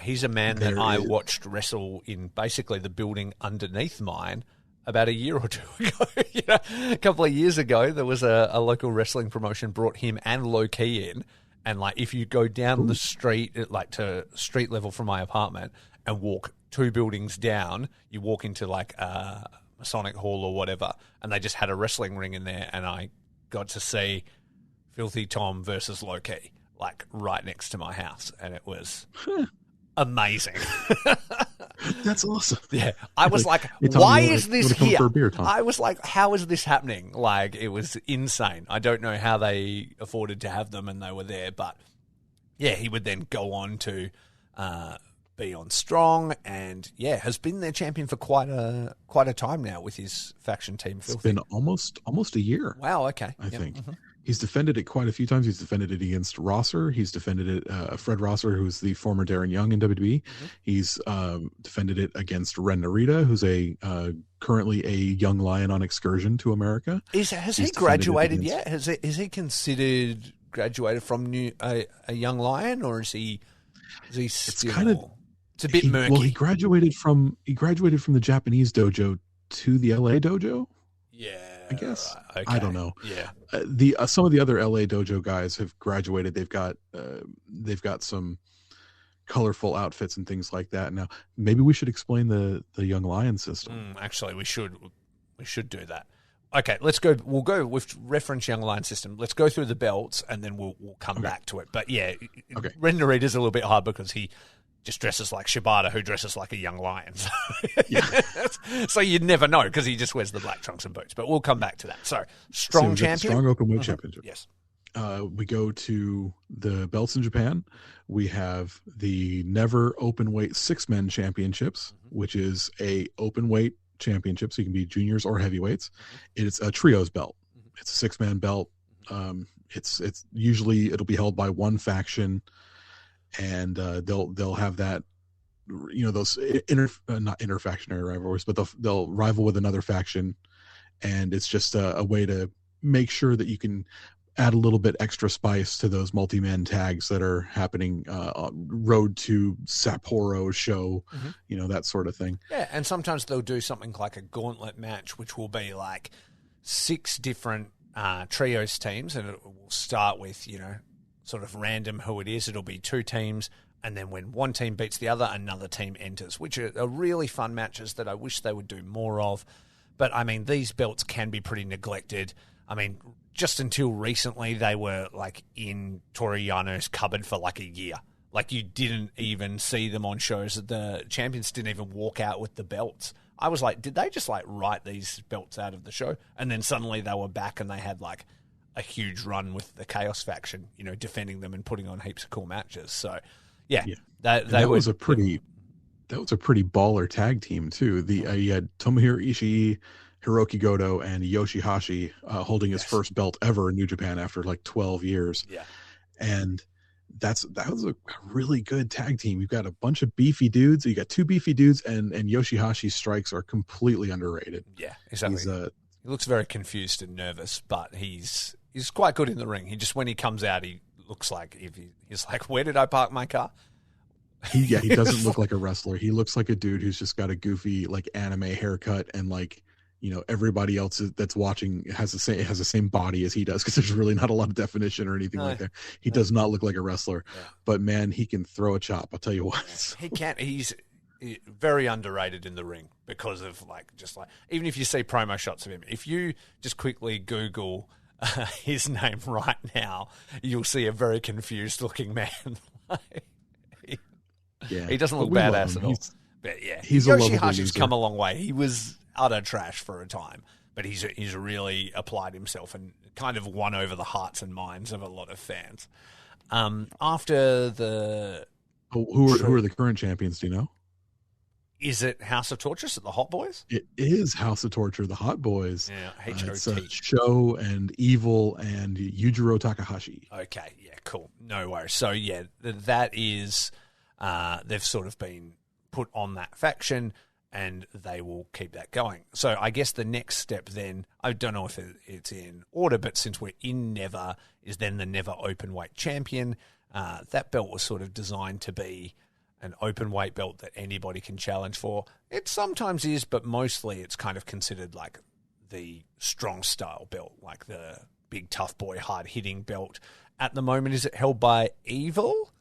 he's a man that I watched wrestle in basically the building underneath mine about a year or two ago. You know, a couple of years ago, there was a local wrestling promotion brought him and Low Key in. And, like, if you go down the street, like to street level from my apartment and walk 2 buildings down, you walk into, like, a Masonic Hall or whatever, and they just had a wrestling ring in there, and I got to see Filthy Tom versus Low Key, like, right next to my house. And it was... amazing. That's awesome. Yeah. I was like, why is this here? I was like, how is this happening? Like, it was insane. I don't know how they afforded to have them and they were there, but yeah, he would then go on to be on Strong and has been their champion for quite a time now with his faction team. It's been almost a year. Wow. Okay. I think. Mm-hmm. He's defended it quite a few times. He's defended it against Rosser. He's defended it, Fred Rosser, who's the former Darren Young in WWE. Mm-hmm. He's defended it against Ren Narita, who's currently a young lion on excursion to America. Has he graduated yet? Is he considered graduated from a young lion, or is he still? It's a bit murky. Well, he graduated from the Japanese dojo to the LA dojo. Yeah, I guess. Right. Okay. I don't know. Yeah. Some of the other LA dojo guys have graduated. They've got some colorful outfits and things like that. Now, maybe we should explain the Young Lion system. Actually, we should do that. Okay, let's go. We'll go with reference Young Lion system. Let's go through the belts and then we'll come back to it. But yeah, Ren Narita's a little bit hard because he just dresses like Shibata, who dresses like a young lion. So you'd never know because he just wears the black trunks and boots. But we'll come back to that. So, Strong champion? Strong Openweight Championship. Yes. We go to the belts in Japan. We have the Never Openweight 6-Men Championships, which is a openweight championship, so you can be juniors or heavyweights. It's a trios belt. It's a 6-man belt. It's usually it'll be held by one faction. And they'll have that, those not interfactionary rivalries, but they'll rival with another faction, and it's just a way to make sure that you can add a little bit extra spice to those multi-man tags that are happening on Road to Sapporo show, that sort of thing. Yeah, and sometimes they'll do something like a gauntlet match, which will be like 6 different trios teams, and it will start with sort of random who it is. It'll be 2 teams, And then when one team beats the other, another team enters, which are really fun matches that I wish they would do more of. But, I mean, these belts can be pretty neglected. I mean, just until recently, they were, like, in Toriano's cupboard for, like, a year. Like, you didn't even see them on shows. The champions didn't even walk out with the belts. I was like, did they just, like, write these belts out of the show? And then suddenly they were back and they had, like, a huge run with the Chaos faction, you know, defending them and putting on heaps of cool matches. So... Yeah, that was a pretty baller tag team too. You had Tomohiro Ishii, Hiroki Goto, and Yoshihashi holding his first belt ever in New Japan after like 12 years. Yeah, and that was a really good tag team. You've got a bunch of beefy dudes. You got two beefy dudes, and Yoshihashi's strikes are completely underrated. Yeah, exactly. He looks very confused and nervous, but he's quite good in the ring. He just when he comes out, he looks like he's like, where did I park my car? He doesn't look like a wrestler. He looks like a dude who's just got a goofy like anime haircut, and like, you know, everybody else that's watching has the same body as he does, because there's really not a lot of definition or anything like that. He does not look like a wrestler, but man, he can throw a chop. I'll tell you what. He can. He's very underrated in the ring because of even if you see promo shots of him, if you just quickly Google his name right now, you'll see a very confused looking man. He doesn't look badass at all. But yeah, Yoshihashi's come a long way. He was utter trash for a time, but he's really applied himself and kind of won over the hearts and minds of a lot of fans. After the who are the current champions? Do you know? Is it House of Torture? Is it the Hot Boys? It is House of Torture, the Hot Boys. Yeah, HOT. It's Sho and Evil and Yujiro Takahashi. Okay, yeah, cool. No worries. So, yeah, that is... they've sort of been put on that faction, and they will keep that going. So I guess the next step then, I don't know if it's in order, but since we're in Never, is then the Never Openweight Champion. That belt was sort of designed to be an open weight belt that anybody can challenge for. It sometimes is, but mostly it's kind of considered like the strong style belt, like the big tough boy hard hitting belt. At the moment, is it held by Evil?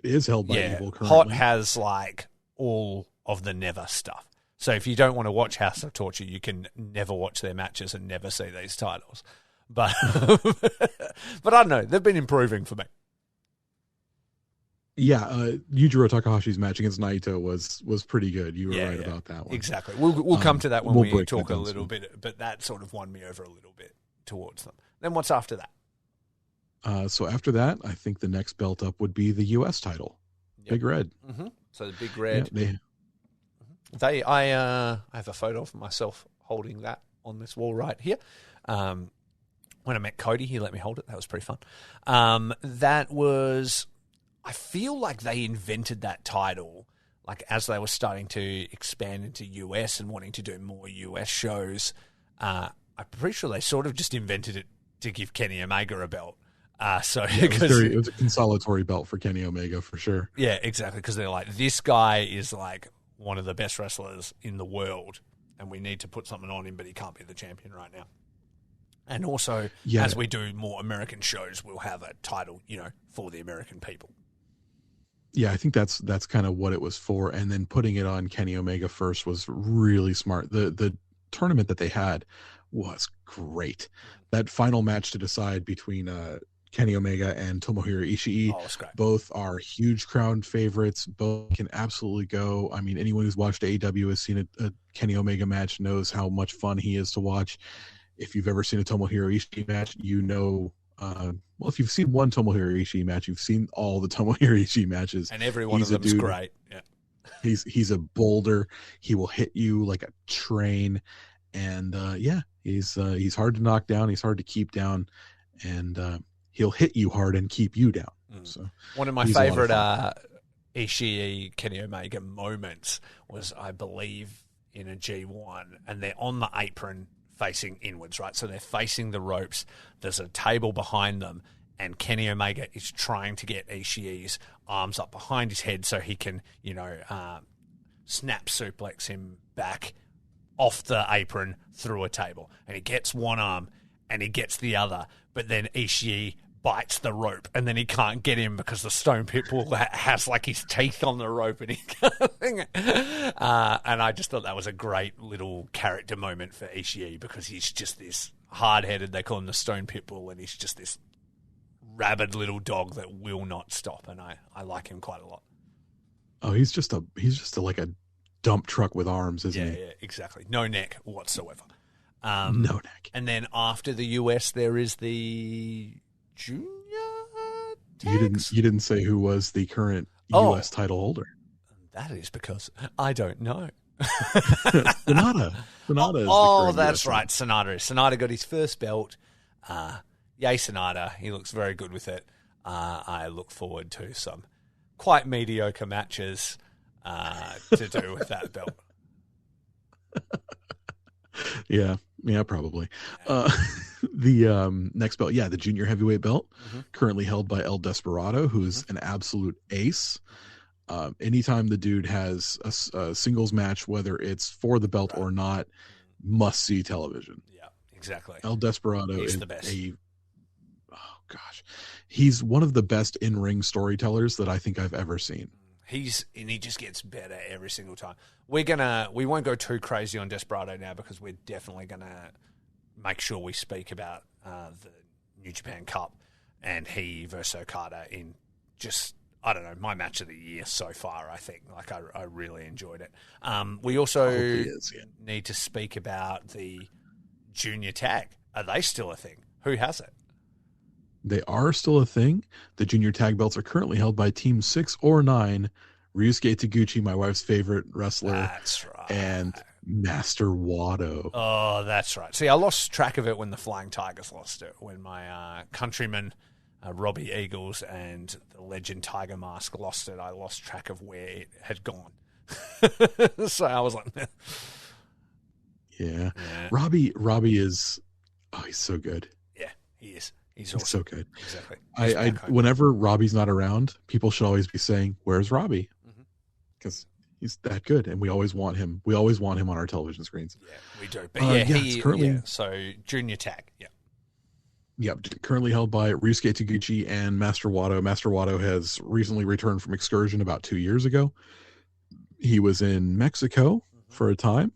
It is held by Evil currently. Hot has like all of the Never stuff. So if you don't want to watch House of Torture, you can never watch their matches and never see these titles. But but I don't know, they've been improving for me. Yeah, Yujiro Takahashi's match against Naito was pretty good. You were right about that one. Exactly. We'll come to that when we talk a little bit, but that sort of won me over a little bit towards them. Then what's after that? So after that, I think the next belt up would be the U.S. title, Big Red. Mm-hmm. So the Big Red. Yeah, I have a photo of myself holding that on this wall right here. When I met Cody, he let me hold it. That was pretty fun. That was... I feel like they invented that title, like as they were starting to expand into US and wanting to do more US shows. I'm pretty sure they sort of just invented it to give Kenny Omega a belt. It was a consolatory belt for Kenny Omega for sure. Yeah, exactly. Because they're like, this guy is like one of the best wrestlers in the world, and we need to put something on him, but he can't be the champion right now. And also, as we do more American shows, we'll have a title, for the American people. Yeah, I think that's kind of what it was for. And then putting it on Kenny Omega first was really smart. The tournament that they had was great. That final match to decide between Kenny Omega and Tomohiro Ishii, both are huge crowd favorites. Both can absolutely go. I mean, anyone who's watched AEW has seen a Kenny Omega match, knows how much fun he is to watch. If you've ever seen a Tomohiro Ishii match, if you've seen one Tomohiro Ishii match, you've seen all the Tomohiro Ishii matches. And every one of them is great. Yeah. He's a boulder. He will hit you like a train. And he's hard to knock down. He's hard to keep down. And he'll hit you hard and keep you down. So one of my favorite Ishii Kenny Omega moments was, I believe, in a G1, and they're on the apron facing inwards, right? So they're facing the ropes. There's a table behind them, and Kenny Omega is trying to get Ishii's arms up behind his head so he can, snap suplex him back off the apron through a table. And he gets one arm and he gets the other, but then Ishii bites the rope, and then he can't get in because the stone pitbull has like his teeth on the rope, and he can't. And I just thought that was a great little character moment for Ishii, because he's just this hard-headed. They call him the stone pitbull, and he's just this rabid little dog that will not stop, and I like him quite a lot. Oh, he's just like a dump truck with arms, isn't he? Yeah, exactly. No neck whatsoever. No neck. And then after the US, there is the junior tags? You didn't say who was the current US title holder. That is because I don't know. Sonata is the current that's US right. Sonata got his first belt. Yay, Sonata. He looks very good with it. I look forward to some quite mediocre matches to do with that belt. Yeah, probably. The next belt, the junior heavyweight belt, currently held by El Desperado, who's an absolute ace. Anytime the dude has a singles match, whether it's for the belt or not, must see television. Yeah, exactly. El Desperado is the best. He's one of the best in-ring storytellers that I think I've ever seen. He just gets better every single time. We won't go too crazy on Desperado now, because we're definitely gonna make sure we speak about the New Japan Cup and he versus Okada in just, I don't know, my match of the year so far. I think I really enjoyed it. We also need to speak about the junior tag. Are they still a thing? Who has it? They are still a thing. The junior tag belts are currently held by Team 6 or 9, Ryusuke Taguchi, my wife's favorite wrestler. That's right. And Master Wato. Oh, that's right. See, I lost track of it when the Flying Tigers lost it, when my countrymen, Robbie Eagles and the legend Tiger Mask lost it. I lost track of where it had gone. So I was like... Yeah. Robbie is... Oh, he's so good. Yeah, he is. He's awesome. So good. Exactly. I whenever Robbie's not around, people should always be saying, "Where's Robbie?" Because he's that good, and we always want him. We always want him on our television screens. Yeah, we do. But he's currently so junior tag. Yeah. Yep, currently held by Ryusuke Taguchi and Master Wato. Master Wato has recently returned from excursion about 2 years ago. He was in Mexico for a time.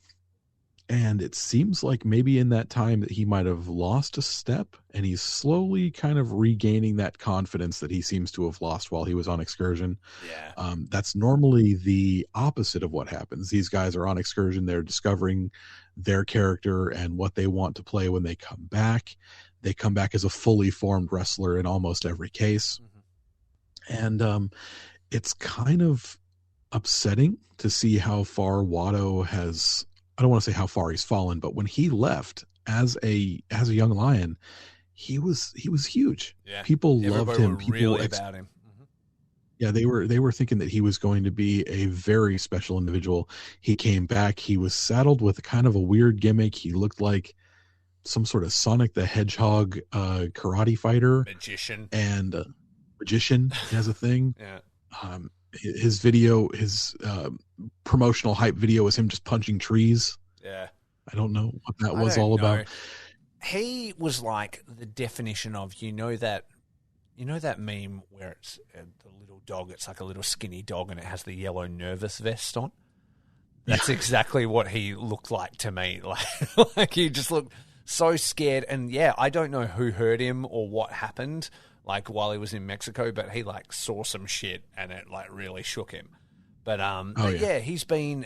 And it seems like maybe in that time that he might have lost a step, and he's slowly kind of regaining that confidence that he seems to have lost while he was on excursion. Yeah. That's normally the opposite of what happens. These guys are on excursion. They're discovering their character and what they want to play when they come back. They come back as a fully formed wrestler in almost every case. And it's kind of upsetting to see how far Wato has... I don't want to say how far he's fallen, but when he left as a young lion, he was huge. Yeah. People loved him. People really about him. Yeah, they were thinking that he was going to be a very special individual. He came back. He was saddled with kind of a weird gimmick. He looked like some sort of Sonic the Hedgehog karate fighter. Magician. And magician has a thing. Yeah. His promotional hype video was him just punching trees. Yeah. I don't know what that was all about. He was like the definition of, you know that meme where it's the little dog, it's like a little skinny dog and it has the yellow nervous vest on? That's exactly what he looked like to me. Like he just looked so scared. And yeah, I don't know who hurt him or what happened while he was in Mexico, but he saw some shit and it really shook him. But he's been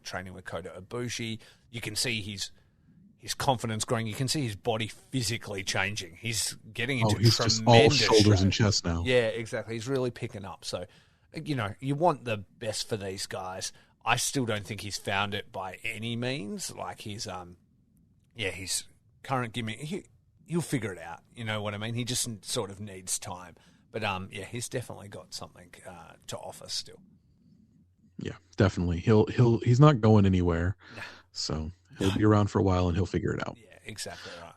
training with Kota Ibushi. You can see his confidence growing. You can see his body physically changing. He's getting into he's tremendous just all shoulders and chest now. Yeah, exactly. He's really picking up. So, you want the best for these guys. I still don't think he's found it by any means. Like his current gimmick, he'll figure it out. You know what I mean? He just sort of needs time. But he's definitely got something to offer still. Yeah, definitely. He's not going anywhere. Nah. So he'll be around for a while and he'll figure it out. Yeah, exactly right.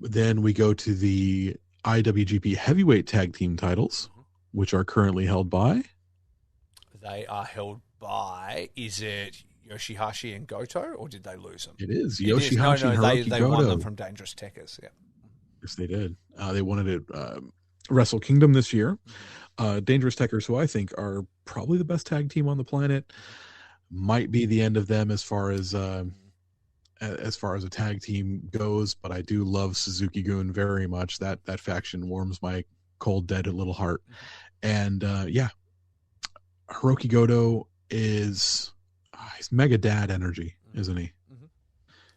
Then we go to the IWGP Heavyweight Tag Team titles, which are currently held by? They are held by, is it Yoshihashi and Goto, or did they lose them? It is Yoshihashi and Hiroki they Goto. won them from Dangerous Tekkers, yeah. Yes, they did. They won it at Wrestle Kingdom this year. Dangerous Tekkers, who I think are probably the best tag team on the planet, might be the end of them as far as a tag team goes. But I do love Suzuki-gun very much. That faction warms my cold, dead little heart. And Hiroki Goto is he's mega dad energy, isn't he?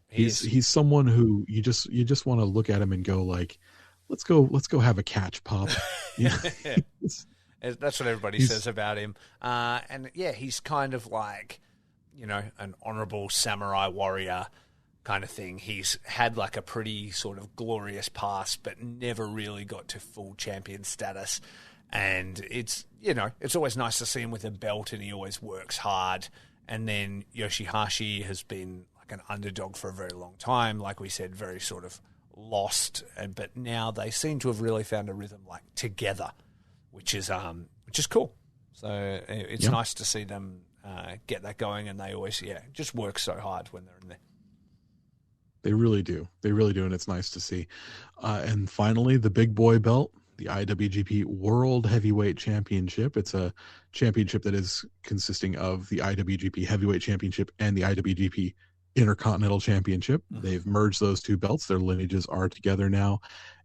He's someone who you just want to look at him and go like, let's go have a catch, pop. Yeah. That's what everybody says about him. And yeah, he's kind of like, an honorable samurai warrior kind of thing. He's had like a pretty sort of glorious past, but never really got to full champion status. And it's always nice to see him with a belt, and he always works hard. And then Yoshihashi has been like an underdog for a very long time. Like we said, very sort of lost, but now they seem to have really found a rhythm like together, which is cool. So it's nice to see them get that going, and they always just work so hard when they're in there. They really do, and it's nice to see. And finally, the big boy belt, the IWGP World Heavyweight Championship. It's a championship that is consisting of the IWGP Heavyweight Championship and the IWGP Intercontinental Championship. They've merged those two belts. Their lineages are together now.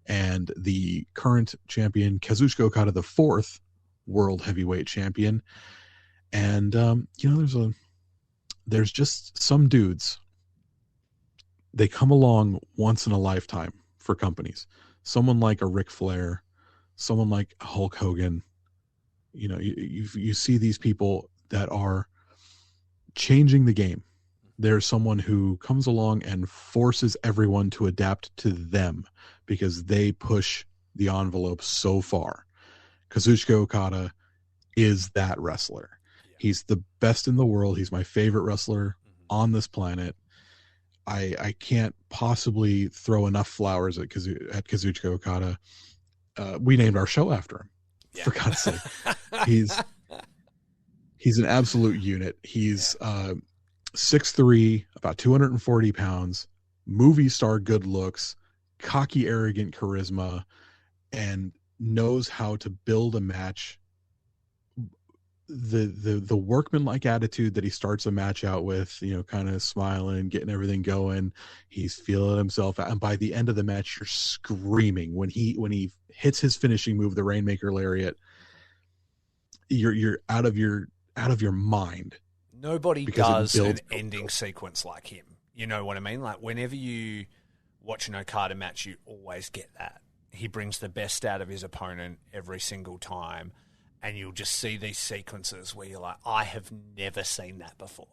And the current champion, Kazuchika Okada, the fourth World Heavyweight Champion. And, there's just some dudes. They come along once in a lifetime for companies. Someone like a Ric Flair, someone like Hulk Hogan. You see these people that are changing the game. There's someone who comes along and forces everyone to adapt to them because they push the envelope so far. Kazuchika Okada is that wrestler. Yeah. He's the best in the world. He's my favorite wrestler on this planet. I can't possibly throw enough flowers at Kazuchika Okada. We named our show after him. Yeah. For God's sake. He's an absolute unit. He's 6'3", about 240 pounds, movie star good looks, cocky, arrogant charisma, and knows how to build a match. The workmanlike attitude that he starts a match out with, kind of smiling, getting everything going. He's feeling himself out, and by the end of the match, you're screaming when he hits his finishing move, the Rainmaker Lariat. You're out of your mind. Nobody does an ending sequence like him. You know what I mean? Like whenever you watch an Okada match, you always get that. He brings the best out of his opponent every single time. And you'll just see these sequences where you're like, I have never seen that before.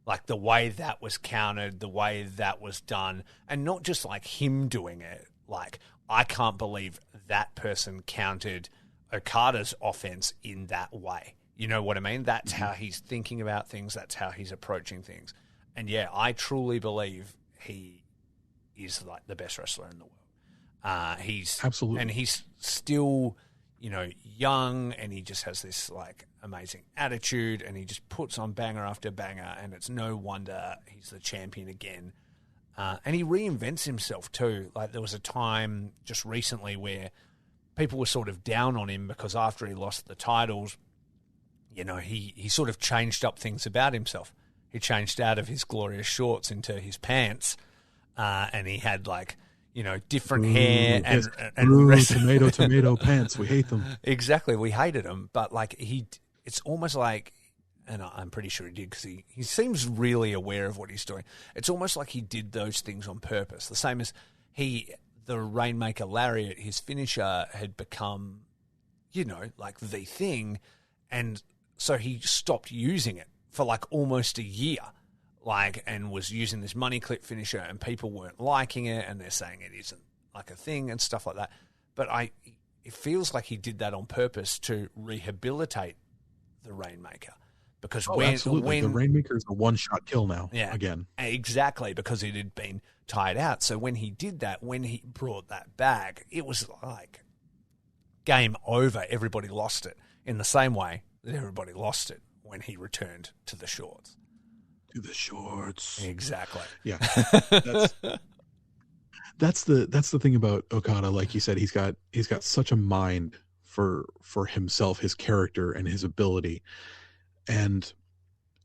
Like the way that was countered, the way that was done, and not just like him doing it. Like, I can't believe that person countered Okada's offense in that way. You know what I mean? That's how he's thinking about things. That's how he's approaching things. And yeah, I truly believe he is like the best wrestler in the world. He's absolutely, and he's still, young, and he just has this like amazing attitude, and he just puts on banger after banger, and it's no wonder he's the champion again. And he reinvents himself too. Like there was a time just recently where people were sort of down on him because after he lost the titles, he sort of changed up things about himself. He changed out of his glorious shorts into his pants, and he had like, different hair and tomato pants. We hate them. Exactly. We hated him. But like it's almost like, and I'm pretty sure he did because he seems really aware of what he's doing. It's almost like he did those things on purpose. The same as the Rainmaker Lariat, his finisher had become, like the thing. And so he stopped using it for like almost a year. And was using this money clip finisher, and people weren't liking it, and they're saying it isn't like a thing and stuff like that. But it feels like he did that on purpose to rehabilitate the Rainmaker, because when the Rainmaker is a one-shot kill now. Yeah, again, exactly, because it had been tied out. So when he did that, when he brought that back, it was like game over. Everybody lost it in the same way that everybody lost it when he returned to the shorts. To the shorts. Exactly. Yeah. that's the thing about Okada. Like you said, he's got such a mind for himself, his character, and his ability. And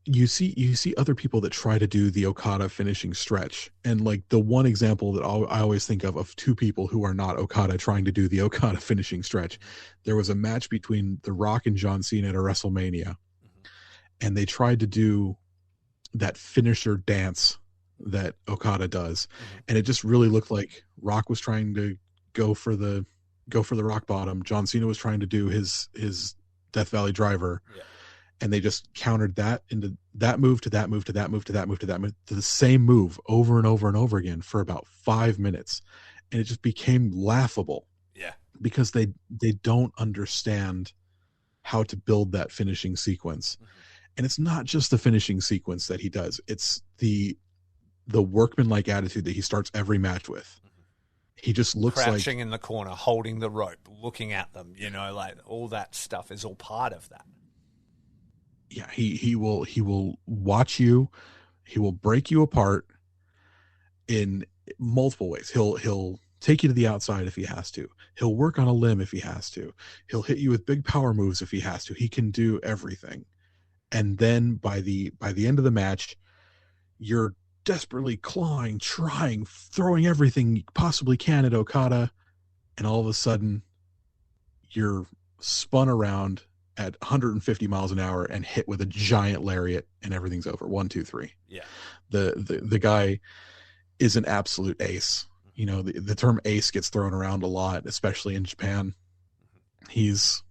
you see other people that try to do the Okada finishing stretch, and like the one example that I always think of two people who are not Okada trying to do the Okada finishing stretch. There was a match between The Rock and John Cena at a WrestleMania, and they tried to do that finisher dance that Okada does, and it just really looked like Rock was trying to go for the rock bottom. John Cena was trying to do his Death Valley Driver. Yeah. And they just countered that into that move to that move to that move to that move to that move to the same move over and over and over again for about 5 minutes. And it just became laughable. Yeah. Because they don't understand how to build that finishing sequence. Mm-hmm. And it's not just the finishing sequence that he does. It's the workmanlike attitude that he starts every match with. Mm-hmm. He just looks crouching in the corner, holding the rope, looking at them, like all that stuff is all part of that. Yeah, he will watch you. He will break you apart in multiple ways. He'll take you to the outside if he has to. He'll work on a limb if he has to. He'll hit you with big power moves if he has to. He can do everything. And then by the end of the match, you're desperately clawing, trying, throwing everything you possibly can at Okada, and all of a sudden you're spun around at 150 miles an hour and hit with a giant lariat, and everything's over. 1, 2, 3. Yeah. The guy is an absolute ace. The term ace gets thrown around a lot, especially in Japan. He's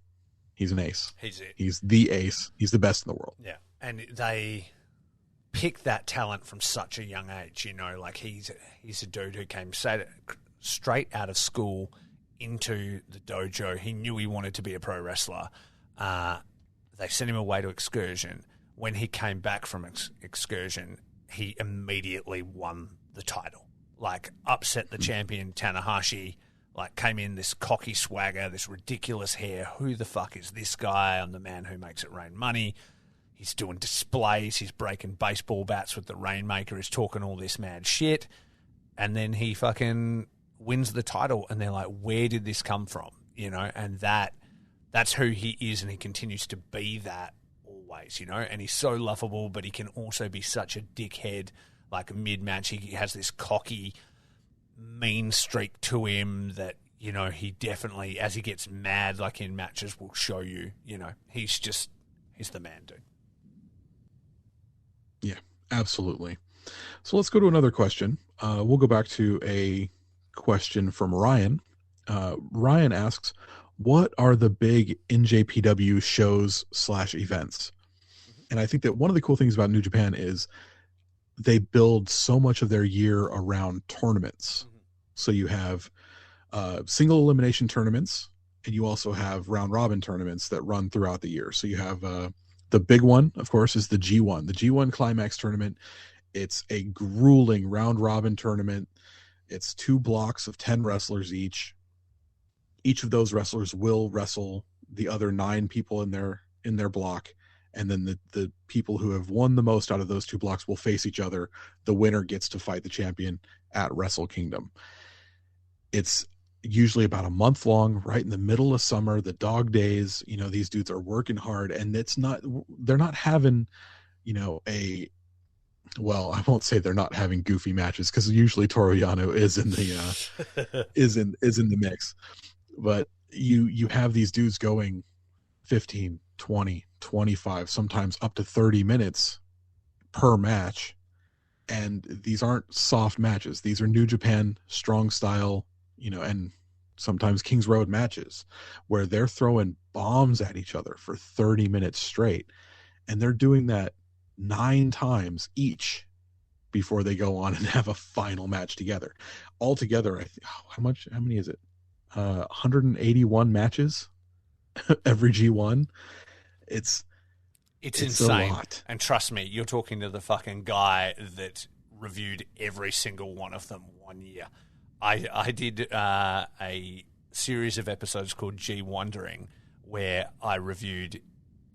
an ace. He's the ace. He's the best in the world. Yeah. And they pick that talent from such a young age, like he's a dude who came straight out of school into the dojo. He knew he wanted to be a pro wrestler. They sent him away to excursion. When he came back from excursion, he immediately won the title. Like, upset the champion Tanahashi, like came in this cocky swagger, this ridiculous hair. Who the fuck is this guy? I'm the man who makes it rain money. He's doing displays. He's breaking baseball bats with the Rainmaker. He's talking all this mad shit. And then he fucking wins the title. And they're like, where did this come from? And that's who he is, and he continues to be that always, and he's so lovable, but he can also be such a dickhead. Like, mid-match, he has this cocky, mean streak to him that, he definitely, as he gets mad, like in matches, will show you, he's the man, dude. Yeah, absolutely. So let's go to another question. We'll go back to a question from Ryan. Ryan asks, what are the big NJPW shows / events? And I think that one of the cool things about New Japan is they build so much of their year around tournaments. Mm-hmm. So you have single elimination tournaments, and you also have round robin tournaments that run throughout the year. So you have the big one, of course, is the G1. The G1 Climax tournament. It's a grueling round robin tournament. It's 2 blocks of 10 wrestlers each. Each of those wrestlers will wrestle the other 9 people in their block, and then the people who have won the most out of those 2 blocks will face each other. The winner gets to fight the champion at Wrestle Kingdom. It's usually about a month long, right in the middle of summer, the dog days. These dudes are working hard, and they're not having, well, I won't say they're not having goofy matches, because usually Toriano is in the is in the mix. But you have these dudes going 15, 20, 25, sometimes up to 30 minutes per match. And these aren't soft matches. These are New Japan strong style, and sometimes Kings Road matches where they're throwing bombs at each other for 30 minutes straight. And they're doing that 9 times each before they go on and have a final match together. Altogether, I think, how many is it? 181 matches every G1. It's insane. A lot. And trust me, you're talking to the fucking guy that reviewed every single one of them one year. I did a series of episodes called G Wondering, where I reviewed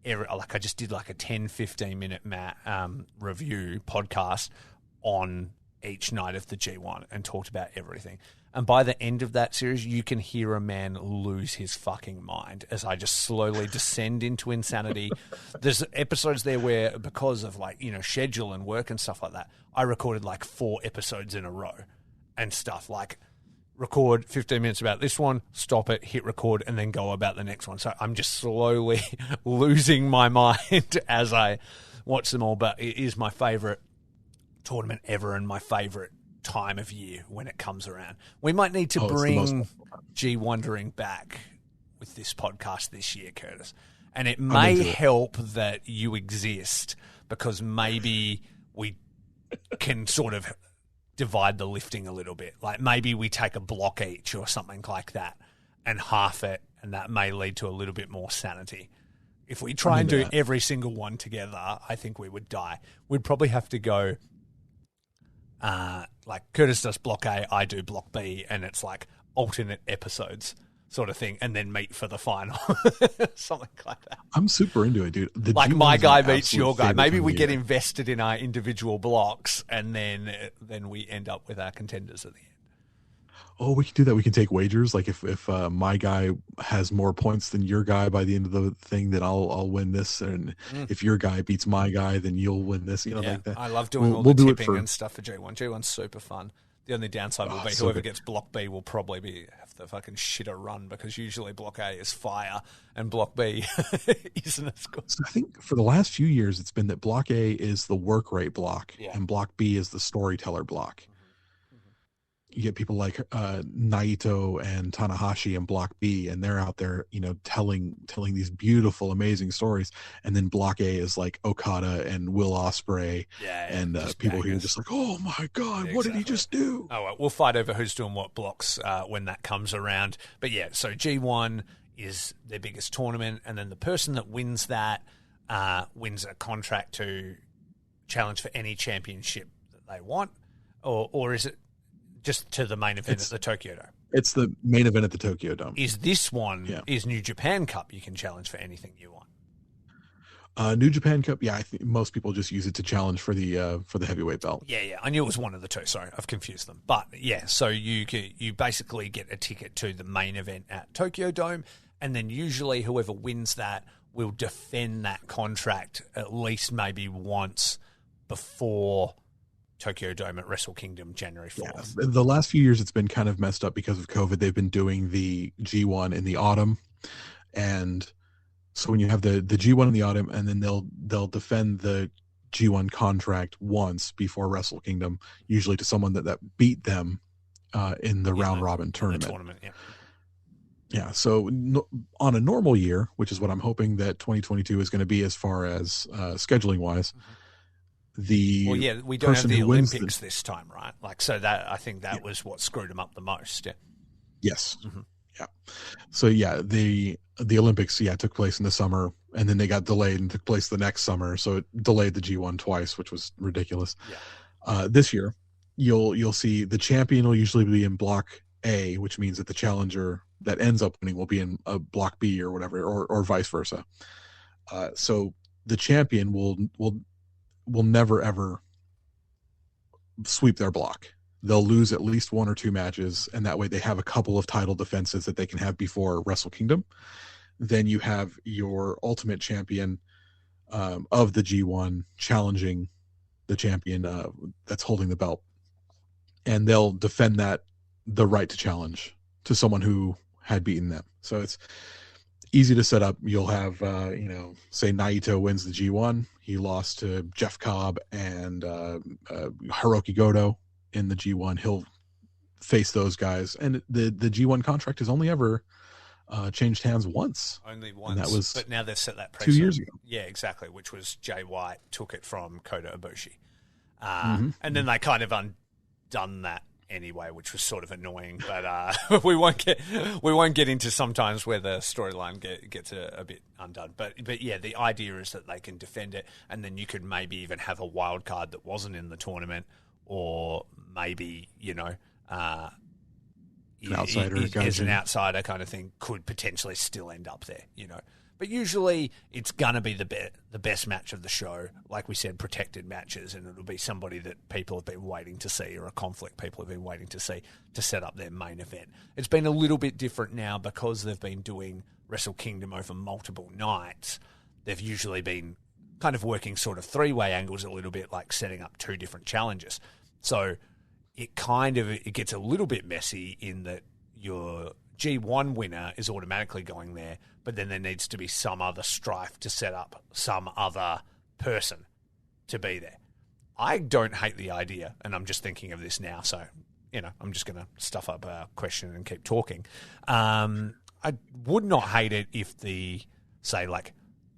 I just did like a 10-15 minute review podcast on each night of the G1 and talked about everything. And by the end of that series, you can hear a man lose his fucking mind as I just slowly descend into insanity. There's episodes there where, because of schedule and work and stuff like that, I recorded 4 episodes in a row and stuff. Record 15 minutes about this one, stop it, hit record, and then go about the next one. So I'm just slowly losing my mind as I watch them all. But it is my favourite tournament ever and my favourite time of year when it comes around. We might need to bring G1 back with this podcast this year, Curtis. And it may help that you exist, because maybe we can sort of divide the lifting a little bit. Maybe we take a block each or something like that and half it, and that may lead to a little bit more sanity. If we try and do every single one together, I think we would die. We'd probably have to go Curtis does block A, I do block B, and it's alternate episodes sort of thing, and then meet for the final. Something like that. I'm super into it, dude. My guy meets your guy. Maybe we get invested in our individual blocks, and then we end up with our contenders at the end. Oh, we can do that. We can take wagers. If my guy has more points than your guy by the end of the thing, then I'll win this. And if your guy beats my guy, then you'll win this. Like that. I love doing all the tipping and stuff for G1. G1's super fun. The only downside will be whoever gets block B will probably have to fucking shit a run, because usually block A is fire and block B isn't as good. So I think for the last few years, it's been that block A is the work rate block and block B is the storyteller block. You get people like Naito and Tanahashi in block B, and they're out there, telling these beautiful, amazing stories. And then block A is like Okada and Will Ospreay, and people who are just oh my God, what did he just do? Oh, well, we'll fight over who's doing what blocks when that comes around. But so G1 is their biggest tournament, and then the person that wins that wins a contract to challenge for any championship that they want, or is it just to the main event at the Tokyo Dome? It's the main event at the Tokyo Dome. Is this one, is New Japan Cup, you can challenge for anything you want? New Japan Cup, I think most people just use it to challenge for the heavyweight belt. Yeah, I knew it was one of the two. Sorry, I've confused them. But so you basically get a ticket to the main event at Tokyo Dome, and then usually whoever wins that will defend that contract at least maybe once before Tokyo Dome at Wrestle Kingdom January 4th. Yeah. The last few years it's been kind of messed up because of COVID. They've been doing the G1 in the autumn, and so when you have the G1 in the autumn, and then they'll defend the G1 contract once before Wrestle Kingdom, usually to someone that beat them in the round robin tournament. Yeah. So on a normal year, which is what I'm hoping that 2022 is going to be as far as scheduling wise. We don't have the Olympics this time, right? So that, I think that was what screwed them up the most. Yeah. Yes. Mm-hmm. Yeah. So the Olympics took place in the summer, and then they got delayed and took place the next summer. So it delayed the G1 twice, which was ridiculous. Yeah. This year, you'll see the champion will usually be in block A, which means that the challenger that ends up winning will be in a block B or whatever, or vice versa. So the champion will never ever sweep their block. They'll lose at least one or two matches, and that way they have a couple of title defenses that they can have before Wrestle Kingdom. Then you have your ultimate champion of the G1 challenging the champion that's holding the belt, and they'll defend the right to challenge to someone who had beaten them. So it's easy to set up. You'll have, say Naito wins the G1. He lost to Jeff Cobb and Hiroki Goto in the G1. He'll face those guys. And the G1 contract has only ever changed hands once. Only once. And that was but now they've set that precedent. 2 years ago. Yeah, exactly, which was Jay White took it from Kota Ibushi. And then they kind of undone that anyway, which was sort of annoying, but we won't get into sometimes where the storyline gets a bit undone. But yeah, the idea is that they can defend it, and then you could maybe even have a wild card that wasn't in the tournament, or maybe an outsider as an outsider kind of thing could potentially still end up there, But usually it's going to be the best match of the show. Like we said, protected matches, and it'll be somebody that people have been waiting to see, or a conflict people have been waiting to see to set up their main event. It's been a little bit different now because they've been doing Wrestle Kingdom over multiple nights. They've usually been kind of working sort of three-way angles a little bit, like setting up two different challenges. So it gets a little bit messy in that your G1 winner is automatically going there, but then there needs to be some other strife to set up some other person to be there. I don't hate the idea, and I'm just thinking of this now, so, I'm just going to stuff up a question and keep talking. I would not hate it if the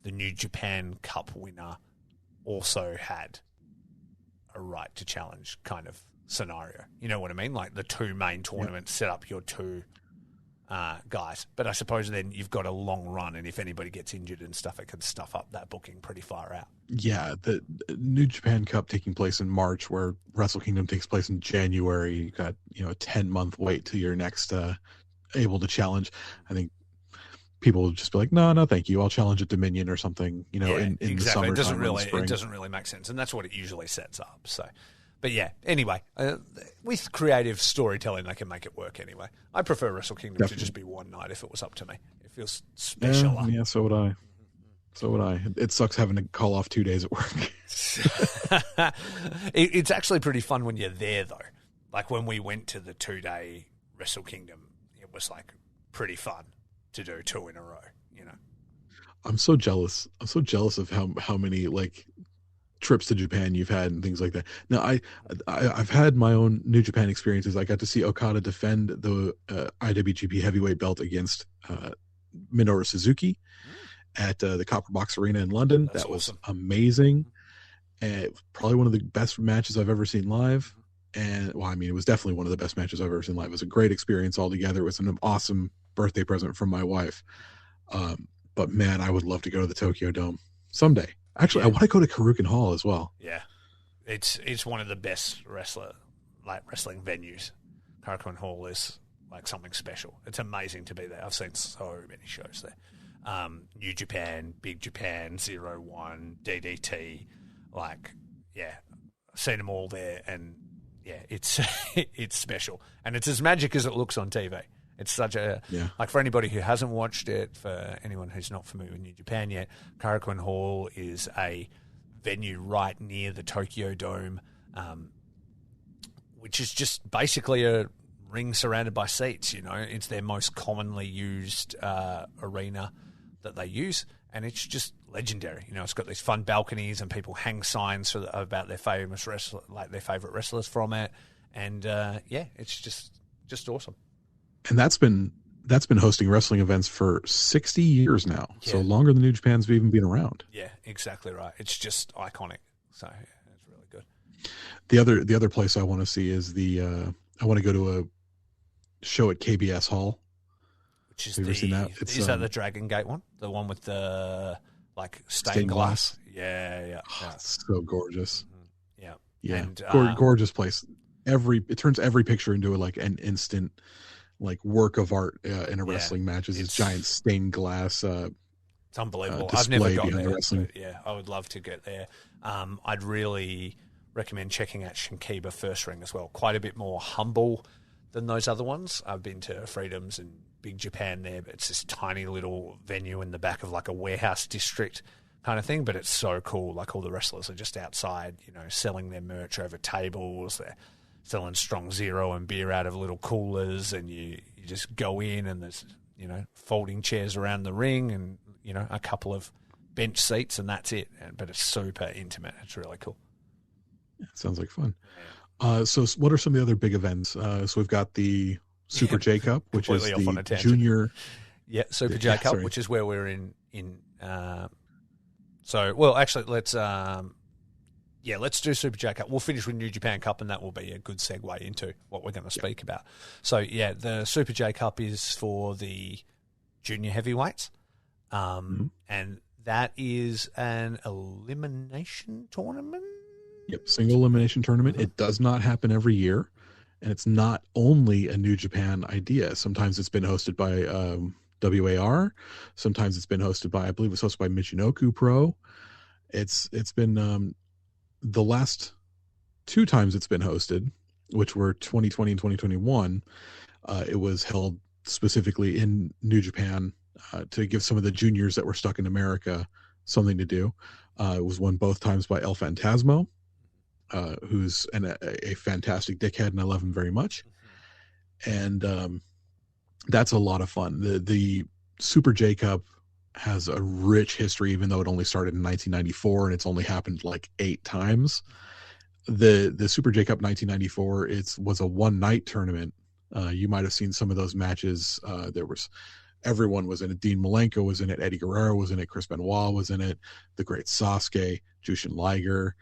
New Japan Cup winner also had a right to challenge kind of scenario. You know what I mean? Like the two main tournaments, set up your two guys. But I suppose then you've got a long run, and if anybody gets injured and stuff, it can stuff up that booking pretty far out. Yeah, the New Japan Cup taking place in March, where Wrestle Kingdom takes place in January. You got a 10-month wait till your next able to challenge. I think people will just be like, no, thank you. I'll challenge at Dominion or something. In exactly. The summer. It doesn't really make sense, and that's what it usually sets up. So. But yeah, anyway, with creative storytelling, they can make it work anyway. I prefer Wrestle Kingdom to just be one night if it was up to me. It feels special. Yeah, so would I. It sucks having to call off 2 days at work. It's actually pretty fun when you're there, though. Like when we went to the 2-day Wrestle Kingdom, it was like pretty fun to do 2 in a row, I'm so jealous. I'm so jealous of how many, trips to Japan you've had and things like that. Now, I've had my own New Japan experiences. I got to see Okada defend the IWGP Heavyweight belt against Minoru Suzuki at the Copper Box Arena in London. That was amazing. And probably one of the best matches I've ever seen live. And it was definitely one of the best matches I've ever seen live. It was a great experience altogether. It was an awesome birthday present from my wife. But man, I would love to go to the Tokyo Dome someday. Actually, I want to go to Karuken Hall as well. Yeah, it's one of the best wrestling venues. Karuken Hall is like something special. It's amazing to be there. I've seen so many shows there. New Japan, Big Japan, 01, DDT. I've seen them all there, and it's it's special, and it's as magic as it looks on TV. It's such a for anybody who hasn't watched it, for anyone who's not familiar with New Japan yet, Karuken Hall is a venue right near the Tokyo Dome, which is just basically a ring surrounded by seats. It's their most commonly used arena that they use, and it's just legendary. It's got these fun balconies, and people hang signs about their famous their favorite wrestlers from it, and it's just awesome. And that's been hosting wrestling events for 60 years now. Yeah. So longer than New Japan's even been around. Yeah, exactly right. It's just iconic. So it's really good. The other place I want to see is I want to go to a show at KBS Hall. Which is seen that? Is that the Dragon Gate one? The one with the stained glass? Yeah. Oh, it's so gorgeous. Mm-hmm. Yeah. And, gorgeous place. It turns every picture into an instant work of art in a wrestling match. Is this giant stained glass it's unbelievable. I've never gone there, but I would love to get there. I'd really recommend checking out Shinkiba First Ring as well. Quite a bit more humble than those other ones. I've been to Freedoms and Big Japan there, but it's this tiny little venue in the back of a warehouse district kind of thing, but it's so cool. All the wrestlers are just outside, selling their merch over tables. They're selling Strong Zero and beer out of little coolers, and you just go in, and there's folding chairs around the ring, and a couple of bench seats, and that's it. But it's super intimate. It's really cool. Yeah, sounds like fun. So what are some of the other big events? So we've got the Super J Cup, which is the junior. Yeah, Super J Cup, which is where we're in. Actually, let's do Super J Cup. We'll finish with New Japan Cup, and that will be a good segue into what we're going to speak about. So, the Super J Cup is for the junior heavyweights, and that is an elimination tournament. Yep, single elimination tournament. It does not happen every year, and it's not only a New Japan idea. Sometimes it's been hosted by WAR. Sometimes it's been hosted by, I believe it was hosted by Michinoku Pro. It's been the last 2 times it's been hosted, which were 2020 and 2021. It was held specifically in New Japan to give some of the juniors that were stuck in America something to do. It was won both times by El Phantasmo, who's a fantastic dickhead, and I love him very much. And that's a lot of fun. The Super J Cup has a rich history, even though it only started in 1994 and it's only happened like 8 times. The Super J Cup 1994, was a one-night tournament. You might have seen some of those matches. Everyone was in it. Dean Malenko was in it. Eddie Guerrero was in it. Chris Benoit was in it. The Great Sasuke, Jushin Liger.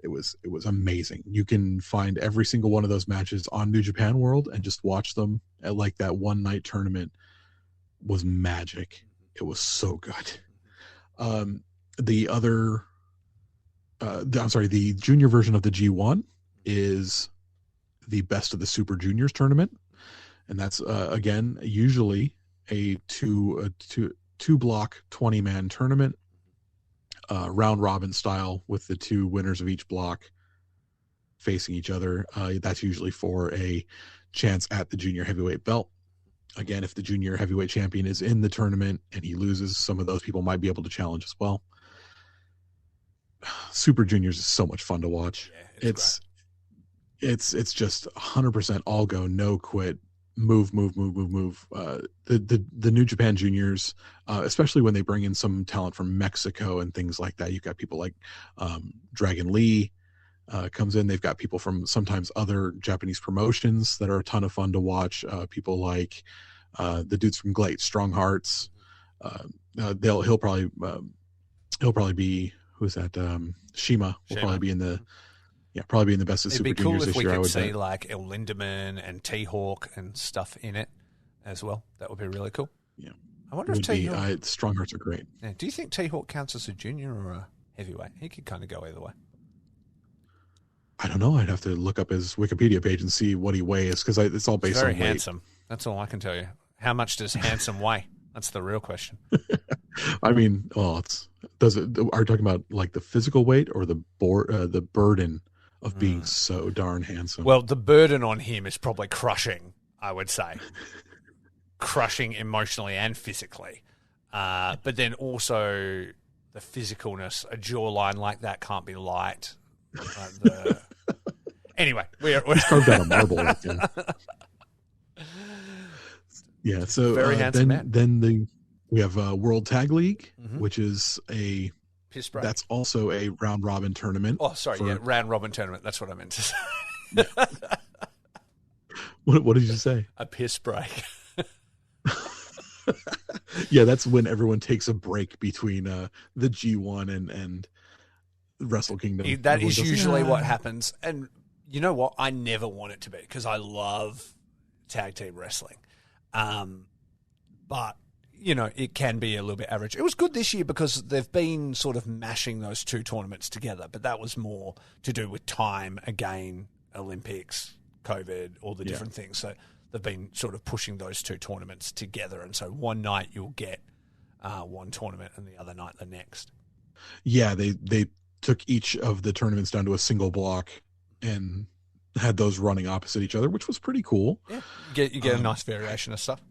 It was amazing. You can find every single one of those matches on New Japan World and just watch them. At like that one night tournament was magic. It was so good. The junior version of the G1 is the best of the Super Juniors tournament, and that's again usually a two block 20-man tournament, round robin style, with the 2 winners of each block facing each other. That's usually for a chance at the junior heavyweight belt. Again, if the junior heavyweight champion is in the tournament and he loses, some of those people might be able to challenge as well. Super Juniors is so much fun to watch. Yeah, it's just 100% all go, no quit, move. The New Japan Juniors, especially when they bring in some talent from Mexico and things like that. You've got people like Dragon Lee comes in. They've got people from sometimes other Japanese promotions that are a ton of fun to watch. People like the dudes from Glate, Strong Hearts. He'll probably be, who's that? Shima will probably be in the best of Super Juniors this year. It'd be cool if we could see like El Lindemann and T-Hawk and stuff in it as well. That would be really cool. Yeah, I wonder if T-Hawk... Strong Hearts are great. Yeah. Do you think T-Hawk counts as a junior or a heavyweight? He could kind of go either way. I don't know. I'd have to look up his Wikipedia page and see what he weighs, because it's all based on weight. Very handsome. That's all I can tell you. How much does handsome weigh? That's the real question. I mean, well, are you talking about like the physical weight or the burden of being so darn handsome? Well, the burden on him is probably crushing, I would say. Crushing emotionally and physically. But then also the physicalness, a jawline like that can't be light. Anyway, we're carved out of marble. Yeah, so very handsome man. Then we have World Tag League, which is piss break. That's also a round robin tournament. Oh, sorry, round robin tournament. That's what I meant to say. What did you say? A piss break. Yeah, that's when everyone takes a break between the G1 and Wrestle Kingdom. That is usually what happens. And you know what? I never want it to be, because I love tag team wrestling. But, you know, it can be a little bit average. It was good this year because they've been sort of mashing those 2 tournaments together, but that was more to do with time, again, Olympics, COVID, all the different things. So they've been sort of pushing those 2 tournaments together. And so one night you'll get one tournament and the other night the next. Yeah, they took each of the tournaments down to a single block and had those running opposite each other, which was pretty cool. Yeah, you get a nice variation of stuff.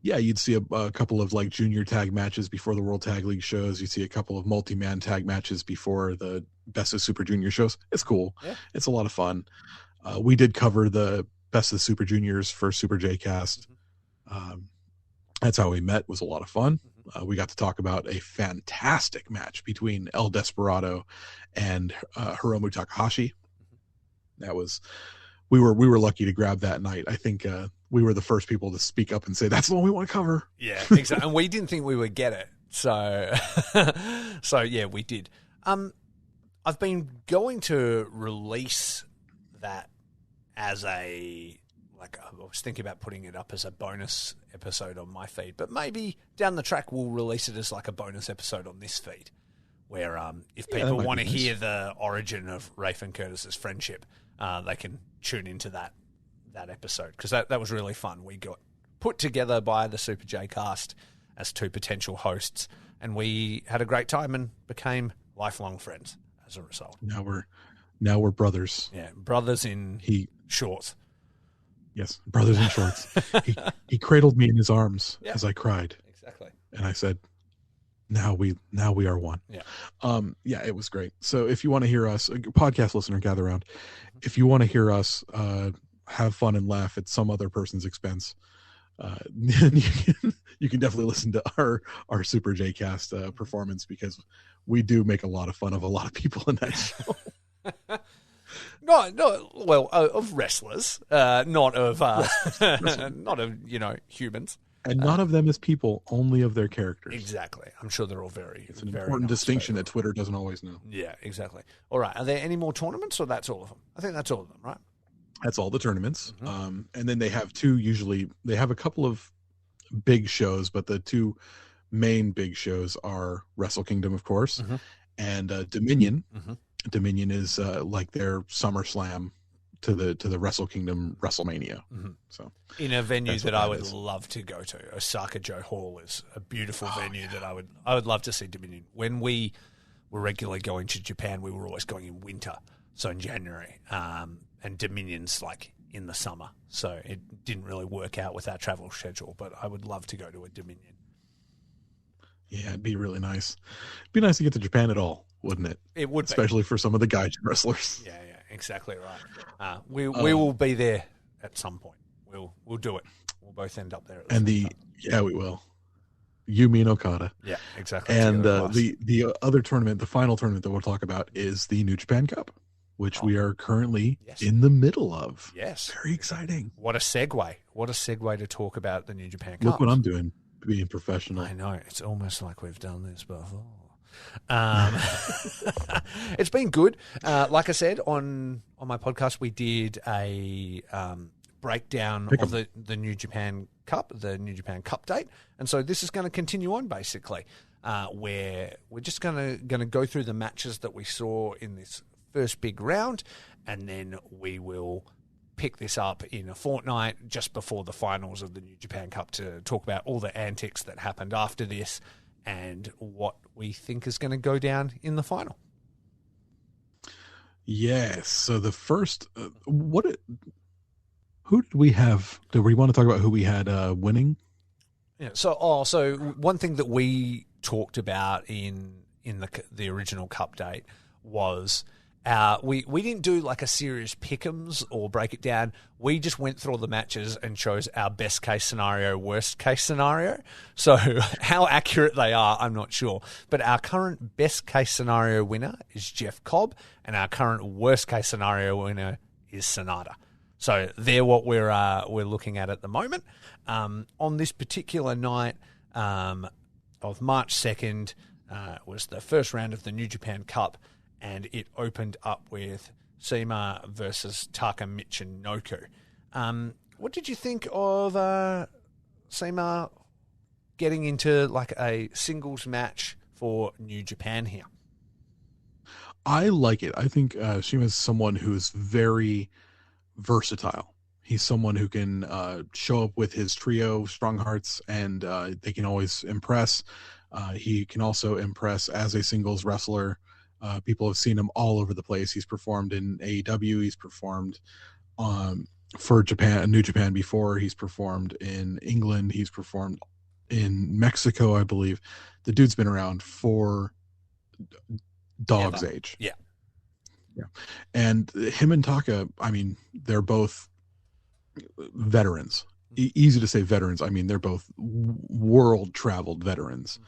Yeah, you'd see a couple of like junior tag matches before the World Tag League shows. You'd see a couple of multi-man tag matches before the Best of Super Junior shows. It's cool. Yeah. It's a lot of fun. We did cover the Best of Super Juniors for Super J-Cast. That's how we met. It was a lot of fun. We got to talk about a fantastic match between El Desperado and Hiromu Takahashi. That was, we were lucky to grab that night. I think we were the first people to speak up and say, that's the one we want to cover. Yeah, exactly. And we didn't think we would get it. So yeah, we did. I've been going to release that as I was thinking about putting it up as a bonus episode on my feed, but maybe down the track we'll release it as like a bonus episode on this feed, where if people want to hear the origin of Raffe and Curtis's friendship, they can tune into that episode, because that was really fun. We got put together by the Super J Cast as two potential hosts, and we had a great time and became lifelong friends as a result. Now we're brothers. Yeah, brothers in shorts. Yes, brothers in shorts. He cradled me in his arms as I cried. Exactly. And I said, now we are one. Yeah. It was great. So if you want to hear us, a podcast listener, gather around. If you want to hear us have fun and laugh at some other person's expense, you can definitely listen to our Super J Cast performance, because we do make a lot of fun of a lot of people in that show. Of wrestlers, not of not of humans, and none of them as people, only of their characters. Exactly. I'm sure they're all It's an important distinction that Twitter doesn't always know. Yeah, exactly. All right. Are there any more tournaments, or that's all of them? I think that's all of them, right? That's all the tournaments. And then they have they have a couple of big shows, but the two main big shows are Wrestle Kingdom, of course, and Dominion. Dominion is like their SummerSlam to the Wrestle Kingdom WrestleMania. So in a venue that I would love to go to, Osaka Joe Hall is a beautiful venue that I would love to see Dominion. When we were regularly going to Japan, we were always going in winter, so in January, and Dominion's like in the summer, so it didn't really work out with our travel schedule. But I would love to go to a Dominion. Yeah, it'd be really nice. It'd be nice to get to Japan at all, wouldn't it? It would, especially for some of the gaijin wrestlers. Yeah, exactly right. We will be there at some point. We'll do it. We'll both end up there. At the same time. We will. You, me, and Okada. Yeah, exactly. And the other tournament, the final tournament that we'll talk about, is the New Japan Cup, which we are currently in the middle of. Yes, very exciting. What a segue! What a segue to talk about the New Japan Cup. Look what I'm doing. Being professional. I know. It's almost like we've done this before. It's been good. Like I said, on my podcast, we did a breakdown of the New Japan Cup, the New Japan Cupdate. And so this is going to continue on, basically, where we're just going to go through the matches that we saw in this first big round, and then we will pick this up in a fortnight just before the finals of the New Japan Cup to talk about all the antics that happened after this and what we think is going to go down in the final. Yes. So the first, who did we have? Do we want to talk about who we had winning? Yeah. So one thing that we talked about in the original Cup date was we didn't do like a serious pick'ems or break it down. We just went through all the matches and chose our best case scenario, worst case scenario. So how accurate they are, I'm not sure. But our current best case scenario winner is Jeff Cobb, and our current worst case scenario winner is Sonata. So they're what we're looking at the moment. On this particular night of March 2nd was the first round of the New Japan Cup, and it opened up with Seema versus Taka Michinoku. What did you think of Seema getting into like a singles match for New Japan here? I like it. I think Seema's someone who's very versatile. He's someone who can show up with his trio, Strong Hearts, and they can always impress. He can also impress as a singles wrestler. People have seen him all over the place. He's performed in AEW. He's performed for New Japan before. He's performed in England. He's performed in Mexico, I believe. The dude's been around for dog's age. Yeah. And him and Taka, I mean, they're both veterans. Easy to say veterans. I mean, they're both world-traveled veterans.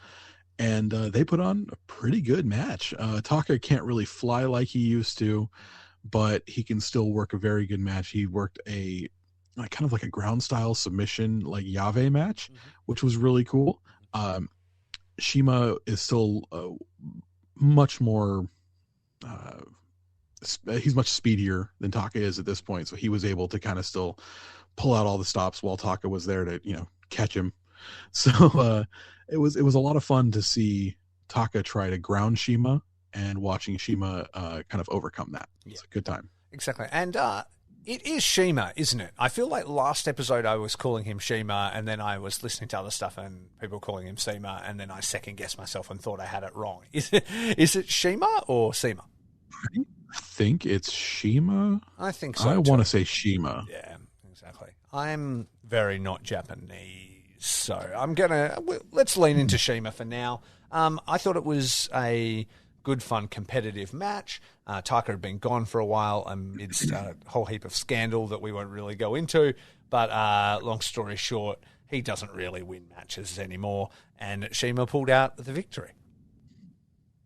And they put on a pretty good match. Taka can't really fly like he used to, but he can still work a very good match. He worked a kind of like a ground style submission, like Yave match, which was really cool. Shima is still much more. He's much speedier than Taka is at this point, so he was able to kind of still pull out all the stops while Taka was there to catch him. So it was a lot of fun to see Taka try to ground Shima and watching Shima kind of overcome that. It's a good time. Exactly. And It is Shima, isn't it? I feel like last episode I was calling him Shima, and then I was listening to other stuff and people calling him Seema, and then I second-guessed myself and thought I had it wrong. Is it Shima or Seema? I think it's Shima. I think so, I want to say Shima. Yeah, exactly. I'm very not Japanese, so let's lean into Shima for now. I thought it was a good, fun, competitive match. Taka had been gone for a while amidst a whole heap of scandal that we won't really go into. But long story short, he doesn't really win matches anymore, and Shima pulled out the victory.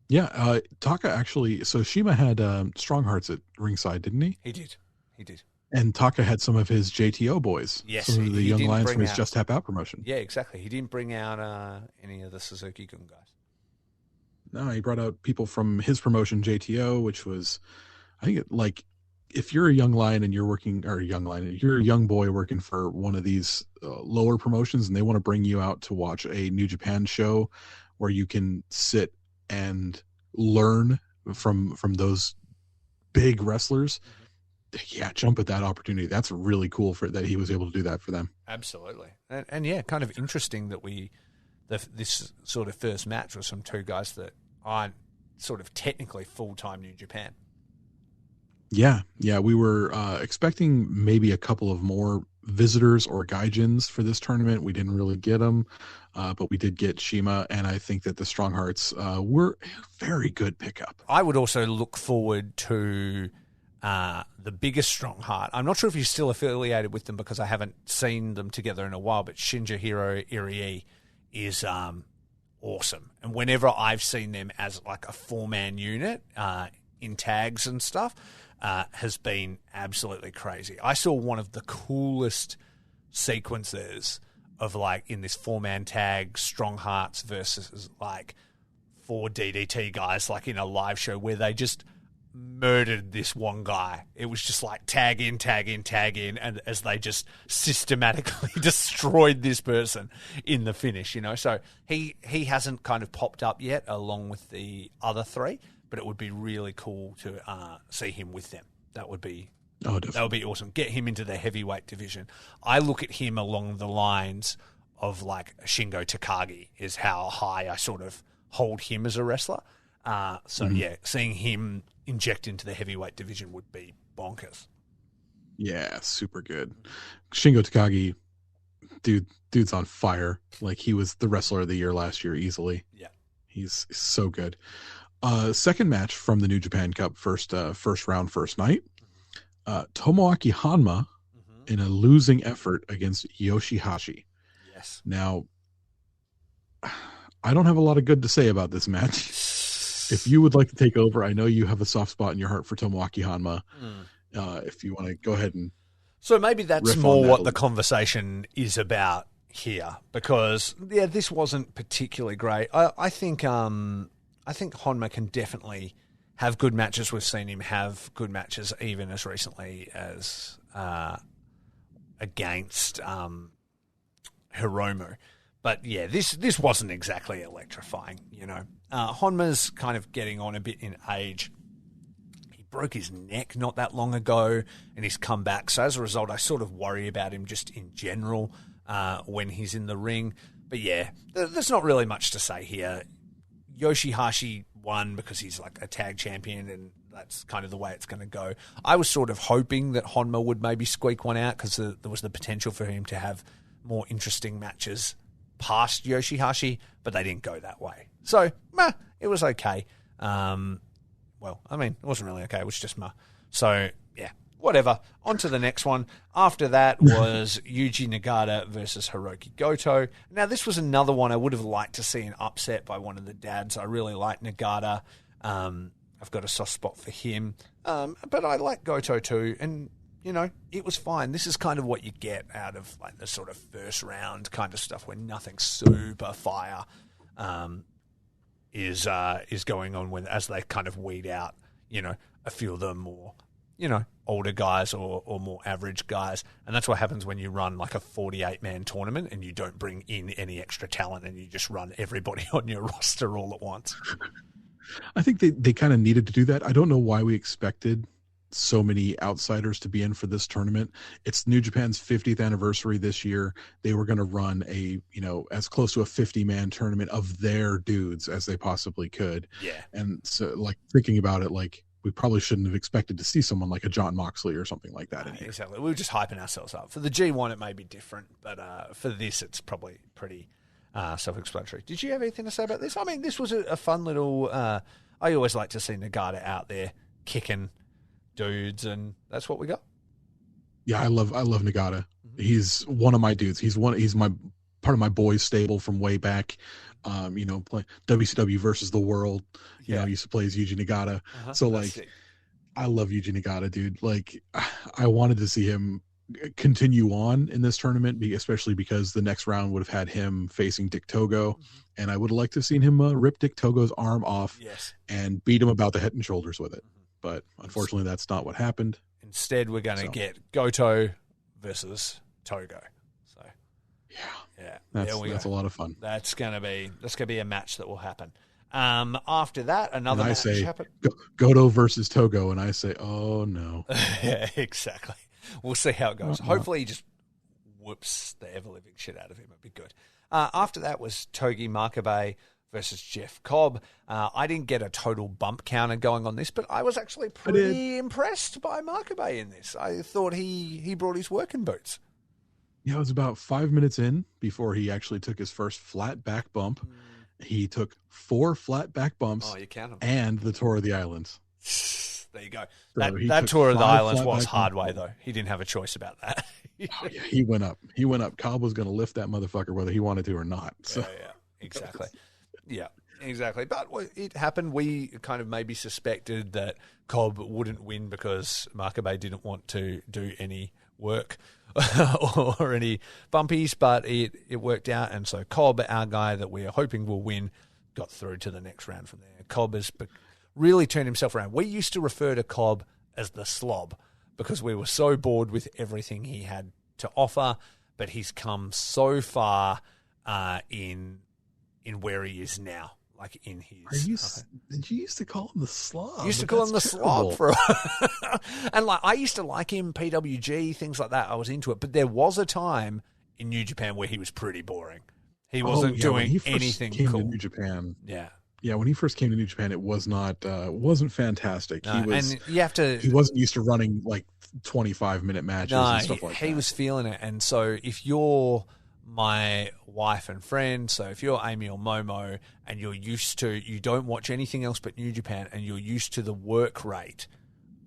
Yeah, Taka actually. So Shima had Strong Hearts at ringside, didn't he? He did. And Taka had some of his JTO boys. Yes, some of the young lions from his out, Just Tap Out promotion. Yeah, exactly. He didn't bring out any of the Suzuki-gun guys. No, he brought out people from his promotion, JTO, which was, I think, if you're a young lion and you're a young boy working for one of these lower promotions, and they want to bring you out to watch a New Japan show where you can sit and learn from those big wrestlers, yeah, jump at that opportunity. That's really cool that he was able to do that for them. Absolutely, and yeah, kind of interesting that this sort of first match was from two guys that aren't sort of technically full-time New Japan. Yeah, we were expecting maybe a couple of more visitors or gaijins for this tournament. We didn't really get them, but we did get Shima, and I think that the Strong Hearts were a very good pickup. I would also look forward to the biggest Strong Heart. I'm not sure if he's still affiliated with them because I haven't seen them together in a while, but Shinjihiro Irie is awesome. And whenever I've seen them as like a four-man unit in tags and stuff, has been absolutely crazy. I saw one of the coolest sequences of like in this four-man tag, Strong Hearts versus like four DDT guys, like in a live show where they just murdered this one guy. It was just like tag in, and as they just systematically destroyed this person in the finish, So he hasn't kind of popped up yet along with the other three, but it would be really cool to see him with them. That would be awesome. Get him into the heavyweight division. I look at him along the lines of like Shingo Takagi is how high I sort of hold him as a wrestler. Yeah, seeing him inject into the heavyweight division would be bonkers. Yeah, super good. Shingo Takagi, dude's on fire. Like he was the wrestler of the year last year easily. Yeah, he's so good. Second match from the New Japan Cup, first round, first night. Tomoaki Hanma in a losing effort against Yoshihashi. Yes. Now, I don't have a lot of good to say about this match. If you would like to take over, I know you have a soft spot in your heart for Tomoaki Hanma. If you want to go ahead and... So maybe that's more what the conversation is about here, because, yeah, this wasn't particularly great. I think Honma can definitely have good matches. We've seen him have good matches even as recently as against Hiromu. But yeah, this wasn't exactly electrifying, Honma's kind of getting on a bit in age. He broke his neck not that long ago, and he's come back. So as a result, I sort of worry about him just in general when he's in the ring. But yeah, there's not really much to say here. Yoshihashi won because he's like a tag champion, and that's kind of the way it's going to go. I was sort of hoping that Honma would maybe squeak one out because there was the potential for him to have more interesting matches past Yoshihashi, but they didn't go that way. So, it was okay. It wasn't really okay. It was just So, yeah, whatever. On to the next one. After that was Yuji Nagada versus Hiroki Goto. Now, this was another one I would have liked to see an upset by one of the dads. I really like Nagada. I've got a soft spot for him. But I like Goto too, and it was fine. This is kind of what you get out of like the sort of first round kind of stuff when nothing super fire is going on as they kind of weed out, a few of the more, older guys or more average guys. And that's what happens when you run like a 48-man tournament and you don't bring in any extra talent and you just run everybody on your roster all at once. I think they kind of needed to do that. I don't know why we expected so many outsiders to be in for this tournament. It's New Japan's 50th anniversary this year. They were going to run a, as close to a 50-man tournament of their dudes as they possibly could. Yeah. And so, like, thinking about it, like, we probably shouldn't have expected to see someone like a John Moxley or something like that in here. Exactly. We were just hyping ourselves up. For the G1, it may be different, but for this, it's probably pretty self-explanatory. Did you have anything to say about this? I mean, this was a fun little... I always like to see Nagada out there kicking dudes, and that's what we got. Yeah, I love Nagada. He's one of my dudes. He's my part of my boys stable from way back. Play WCW versus the World. I used to play as Yuji Nagata. So like, I love Yuji Nagata, dude. Like, I wanted to see him continue on in this tournament, especially because the next round would have had him facing Dick Togo, and I would have liked to have seen him rip Dick Togo's arm off and beat him about the head and shoulders with it. But unfortunately, that's not what happened. Instead, we're going to get Goto versus Togo. So, yeah, that's a lot of fun. That's going to be a match that will happen. After that, another match happened. Goto versus Togo, and I say, oh no. Yeah, exactly. We'll see how it goes. Hopefully, he just whoops the ever-living shit out of him. It'd be good. After that was Toggy Marcobay versus Jeff Cobb. I didn't get a total bump counter going on this, but I was actually pretty impressed by Marcobay in this. I thought he brought his working boots. Yeah, it was about 5 minutes in before he actually took his first flat back bump. He took 4 flat back bumps. Oh, you count them. And the Tour of the Islands. There you go. So that Tour of the Islands was hard way, though. He didn't have a choice about that. Oh, yeah, he went up. Cobb was going to lift that motherfucker whether he wanted to or not. So. Yeah, exactly. Yeah, exactly. But it happened. We kind of maybe suspected that Cobb wouldn't win because Marcobay didn't want to do any work or any bumpies, but it worked out. And so Cobb, our guy that we are hoping will win, got through to the next round from there. Cobb has really turned himself around. We used to refer to Cobb as the slob because we were so bored with everything he had to offer, but he's come so far in where he is now, like in his. Did you used to call him the slob? Used to call him the slob for, and like I used to like him, PWG, things like that. I was into it, but there was a time in New Japan where he was pretty boring. He wasn't doing anything cool. To New Japan, yeah. When he first came to New Japan, it was not wasn't fantastic. No, he wasn't used to running like 25-minute matches and stuff like that. He was feeling it, and so if you're my wife and friend, so if you're Amy or Momo and you don't watch anything else but New Japan and you're used to the work rate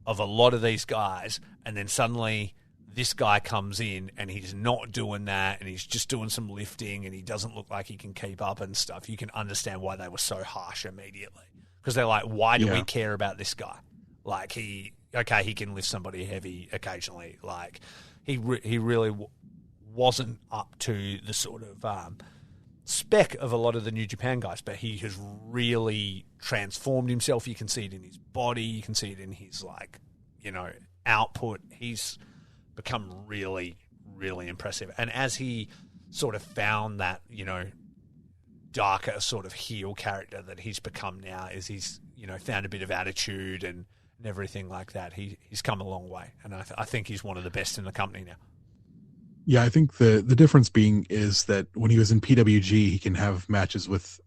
of a lot of these guys, and then suddenly this guy comes in and he's not doing that and he's just doing some lifting and he doesn't look like he can keep up and stuff, you can understand why they were so harsh immediately. Because they're like, why do we care about this guy? Like, he can lift somebody heavy occasionally. Like, he really wasn't up to the sort of spec of a lot of the New Japan guys, but he has really transformed himself. You can see it in his body. You can see it in his, output. He's become really, really impressive. And as he sort of found that, darker sort of heel character that he's become now, as he's, found a bit of attitude and everything like that, he's come a long way. And I think he's one of the best in the company now. Yeah, I think the difference being is that when he was in PWG, he can have matches with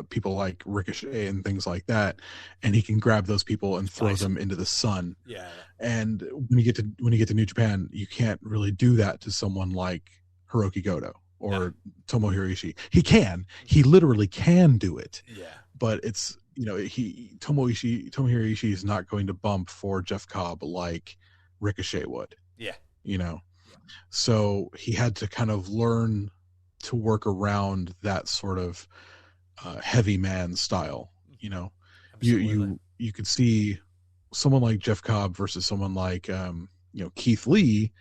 people like Ricochet and things like that, and he can grab those people and throw them into the sun. Yeah. And when you get to New Japan, you can't really do that to someone like Hiroki Goto or Tomohiro Ishii. He literally can do it. Yeah. But it's Tomohiro Ishii is not going to bump for Jeff Cobb like Ricochet would. Yeah. So he had to kind of learn to work around that sort of heavy man style. You could see someone like Jeff Cobb versus someone like Keith Lee.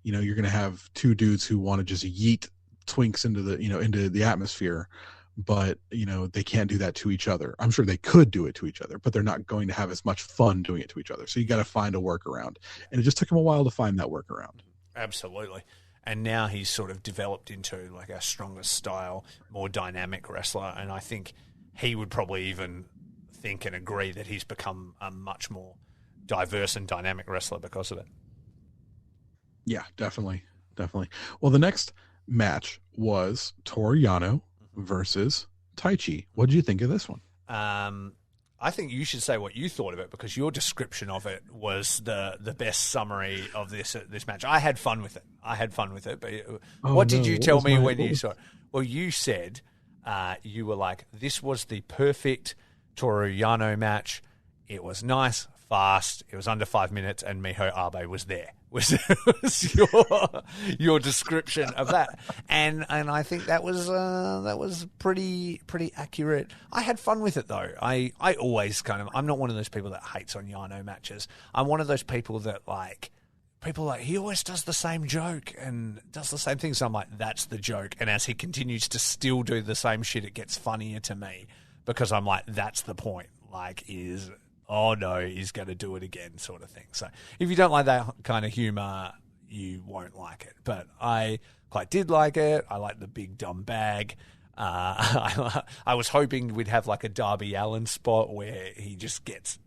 You're going to have two dudes who want to just yeet twinks into the atmosphere, but they can't do that to each other. I'm sure they could do it to each other, but they're not going to have as much fun doing it to each other. So you got to find a workaround, and it just took him a while to find that workaround. Absolutely. And now he's sort of developed into like a stronger style, more dynamic wrestler. And I think he would probably even think and agree that he's become a much more diverse and dynamic wrestler because of it. Yeah, definitely. Well, the next match was Toriano versus Taichi. What did you think of this one? I think you should say what you thought of it, because your description of it was the best summary of this match. I had fun with it. But what did you tell me when you saw it? Well, you said you were like, this was the perfect Toriano match. It was nice, fast. It was under 5 minutes, and Miho Abe was there. Was your description of that, and I think that was pretty accurate. I had fun with it though. I always I'm not one of those people that hates on Yano matches. I'm one of those people that he always does the same joke and does the same thing. So I'm like, that's the joke. And as he continues to still do the same shit, it gets funnier to me, because I'm like, that's the point. Oh no, he's going to do it again, sort of thing. So if you don't like that kind of humor, you won't like it. But I quite did like it. I like the big dumb bag. I was hoping we'd have like a Darby Allin spot where he just gets,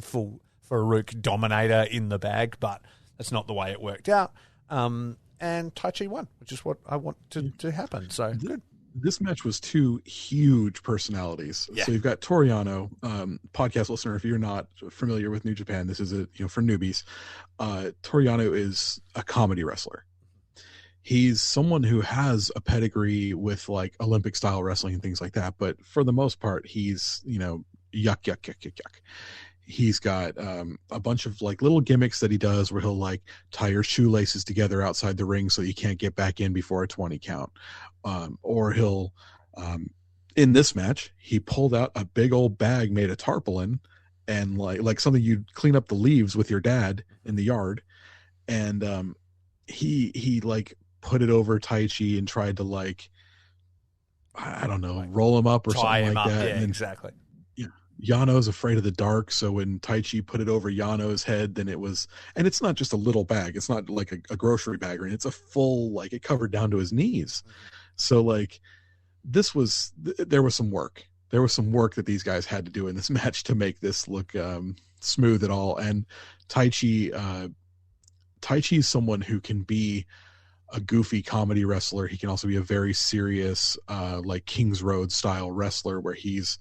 full Farouk Dominator in the bag, but that's not the way it worked out. And Taichi won, which is what I want to happen. So good. This match was two huge personalities. Yeah. So you've got Toriano, podcast listener. If you're not familiar with New Japan, this is for newbies. Toriano is a comedy wrestler. He's someone who has a pedigree with like Olympic style wrestling and things like that. But for the most part, he's, yuck. He's got a bunch of like little gimmicks that he does where he'll like tie your shoelaces together outside the ring so you can't get back in before a 20 count. Or he'll, in this match, he pulled out a big old bag made of tarpaulin and like something you'd clean up the leaves with your dad in the yard. And he like put it over Taichi and tried to like, I don't know, roll him up or something like that. Yeah, and then, exactly. Yano's afraid of the dark, so when Taichi put it over Yano's head, then and it's not just a little bag, it's not like a grocery bag, or it's a full, like it covered down to his knees. So like there was some work that these guys had to do in this match to make this look smooth at all. And Taichi is someone who can be a goofy comedy wrestler. He can also be a very serious like Kings Road style wrestler where he's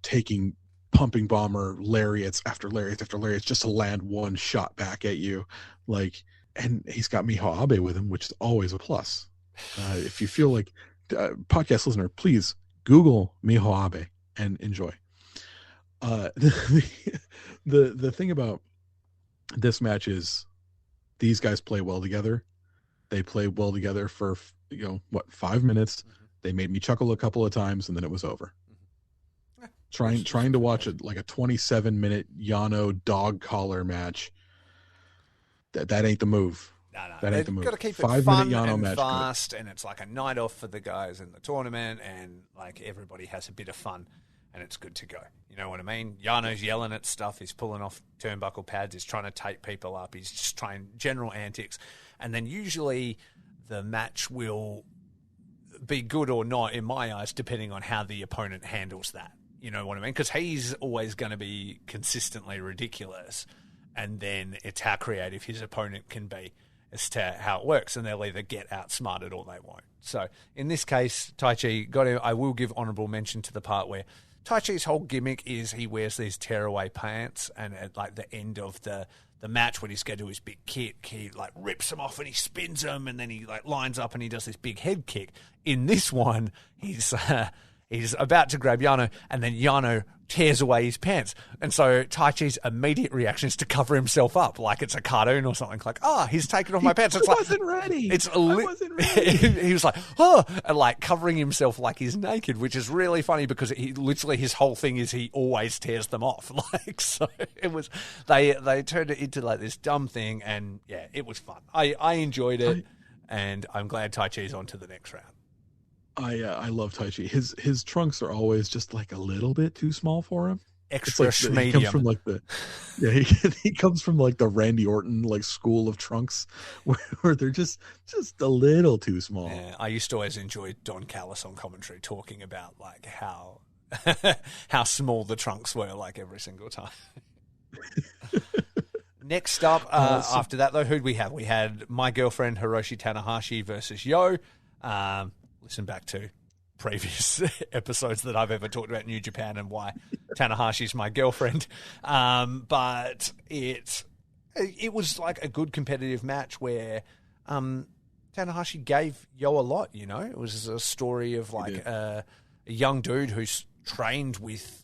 taking pumping bomber lariats after lariats after lariats just to land one shot back at you, and he's got Miho Abe with him, which is always a plus. If you feel like podcast listener, please Google Miho Abe and enjoy. The thing about this match is these guys play well together. They played well together for 5 minutes. They made me chuckle a couple of times, and then it was over. Trying to watch a 27-minute Yano dog collar match. That ain't the move. No. That ain't the move. Got to keep it 5 fun minute Yano and match. fast, and it's like a night off for the guys in the tournament, and like everybody has a bit of fun, and it's good to go. You know what I mean? Yano's yelling at stuff. He's pulling off turnbuckle pads. He's trying to tape people up. He's just trying general antics, and then usually the match will be good or not in my eyes, depending on how the opponent handles that. You know what I mean? Because he's always going to be consistently ridiculous, and then it's how creative his opponent can be as to how it works, and they'll either get outsmarted or they won't. So in this case, Taichi I will give honourable mention to the part where Taichi's whole gimmick is he wears these tearaway pants, and at like the end of the match when he's going to do his big kick, he like rips them off and he spins them, and then he like lines up and he does this big head kick. In this one, he's about to grab Yano, and then Yano tears away his pants. And so Taichi's immediate reaction is to cover himself up like it's a cartoon or something. Like, he's taken off my pants. It's I wasn't ready. I wasn't ready. He was like, and like covering himself like he's naked, which is really funny because his whole thing is he always tears them off. Like, so it was, they turned it into like this dumb thing, and yeah, it was fun. I enjoyed it, and I'm glad Taichi's on to the next round. I love Taichi. His trunks are always just like a little bit too small for him. Extra He comes from like he comes from like the Randy Orton like school of trunks where they're just a little too small. Yeah, I used to always enjoy Don Callis on commentary talking about like how small the trunks were like every single time. Next up, after that, though, who'd we have? We had my girlfriend, Hiroshi Tanahashi versus Yo. Listen back to previous episodes that I've ever talked about New Japan and why Tanahashi's my girlfriend. But it was like a good competitive match where Tanahashi gave Yo a lot, you know? It was a story of like a young dude who's trained with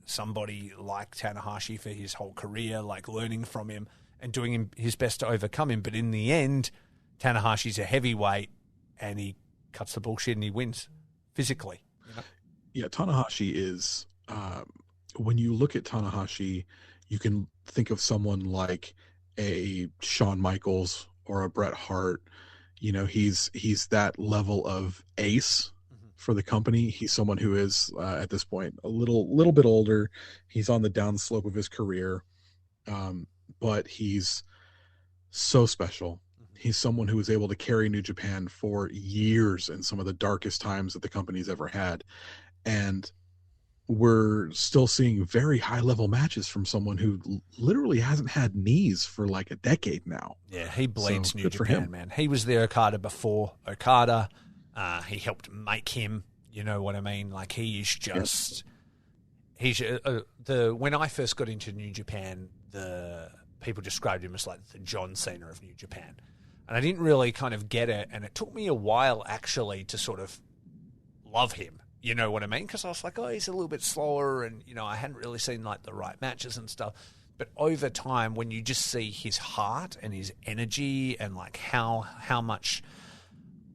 somebody like Tanahashi for his whole career, like learning from him and doing his best to overcome him. But in the end, Tanahashi's a heavyweight and he cuts the bullshit and he wins physically. You know? Yeah, Tanahashi is, when you look at Tanahashi, you can think of someone like a Shawn Michaels or a Bret Hart. You know, he's that level of ace for the company. He's someone who is at this point a little bit older. He's on the downslope of his career, but he's so special. He's someone who was able to carry New Japan for years in some of the darkest times that the company's ever had, and we're still seeing very high level matches from someone who literally hasn't had knees for like a decade now. Yeah, he bleeds New Japan, man. He was the Okada before Okada. He helped make him, you know what I mean? Like he is just, he's when I first got into New Japan, the people described him as like the John Cena of New Japan. And I didn't really kind of get it. And it took me a while actually to sort of love him. You know what I mean? Because I was like, oh, he's a little bit slower. And, you know, I hadn't really seen like the right matches and stuff. But over time, when you just see his heart and his energy and like how much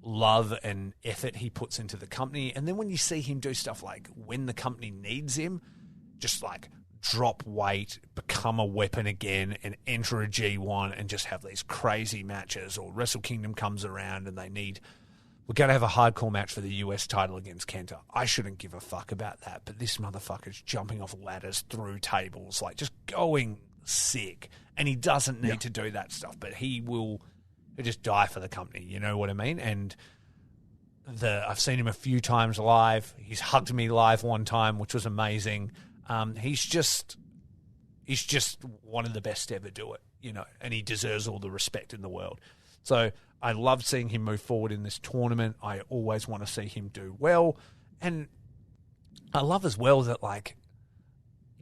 love and effort he puts into the company. And then when you see him do stuff like when the company needs him, just like drop weight, become a weapon again and enter a G1 and just have these crazy matches, or Wrestle Kingdom comes around and we're going to have a hardcore match for the US title against Kenta. I shouldn't give a fuck about that, but this motherfucker's jumping off ladders through tables, like just going sick. And he doesn't need to do that stuff, but he'll just die for the company. You know what I mean? And I've seen him a few times live. He's hugged me live one time, which was amazing. He's just one of the best to ever do it, you know, and he deserves all the respect in the world. So I love seeing him move forward in this tournament. I always want to see him do well. And I love as well that, like,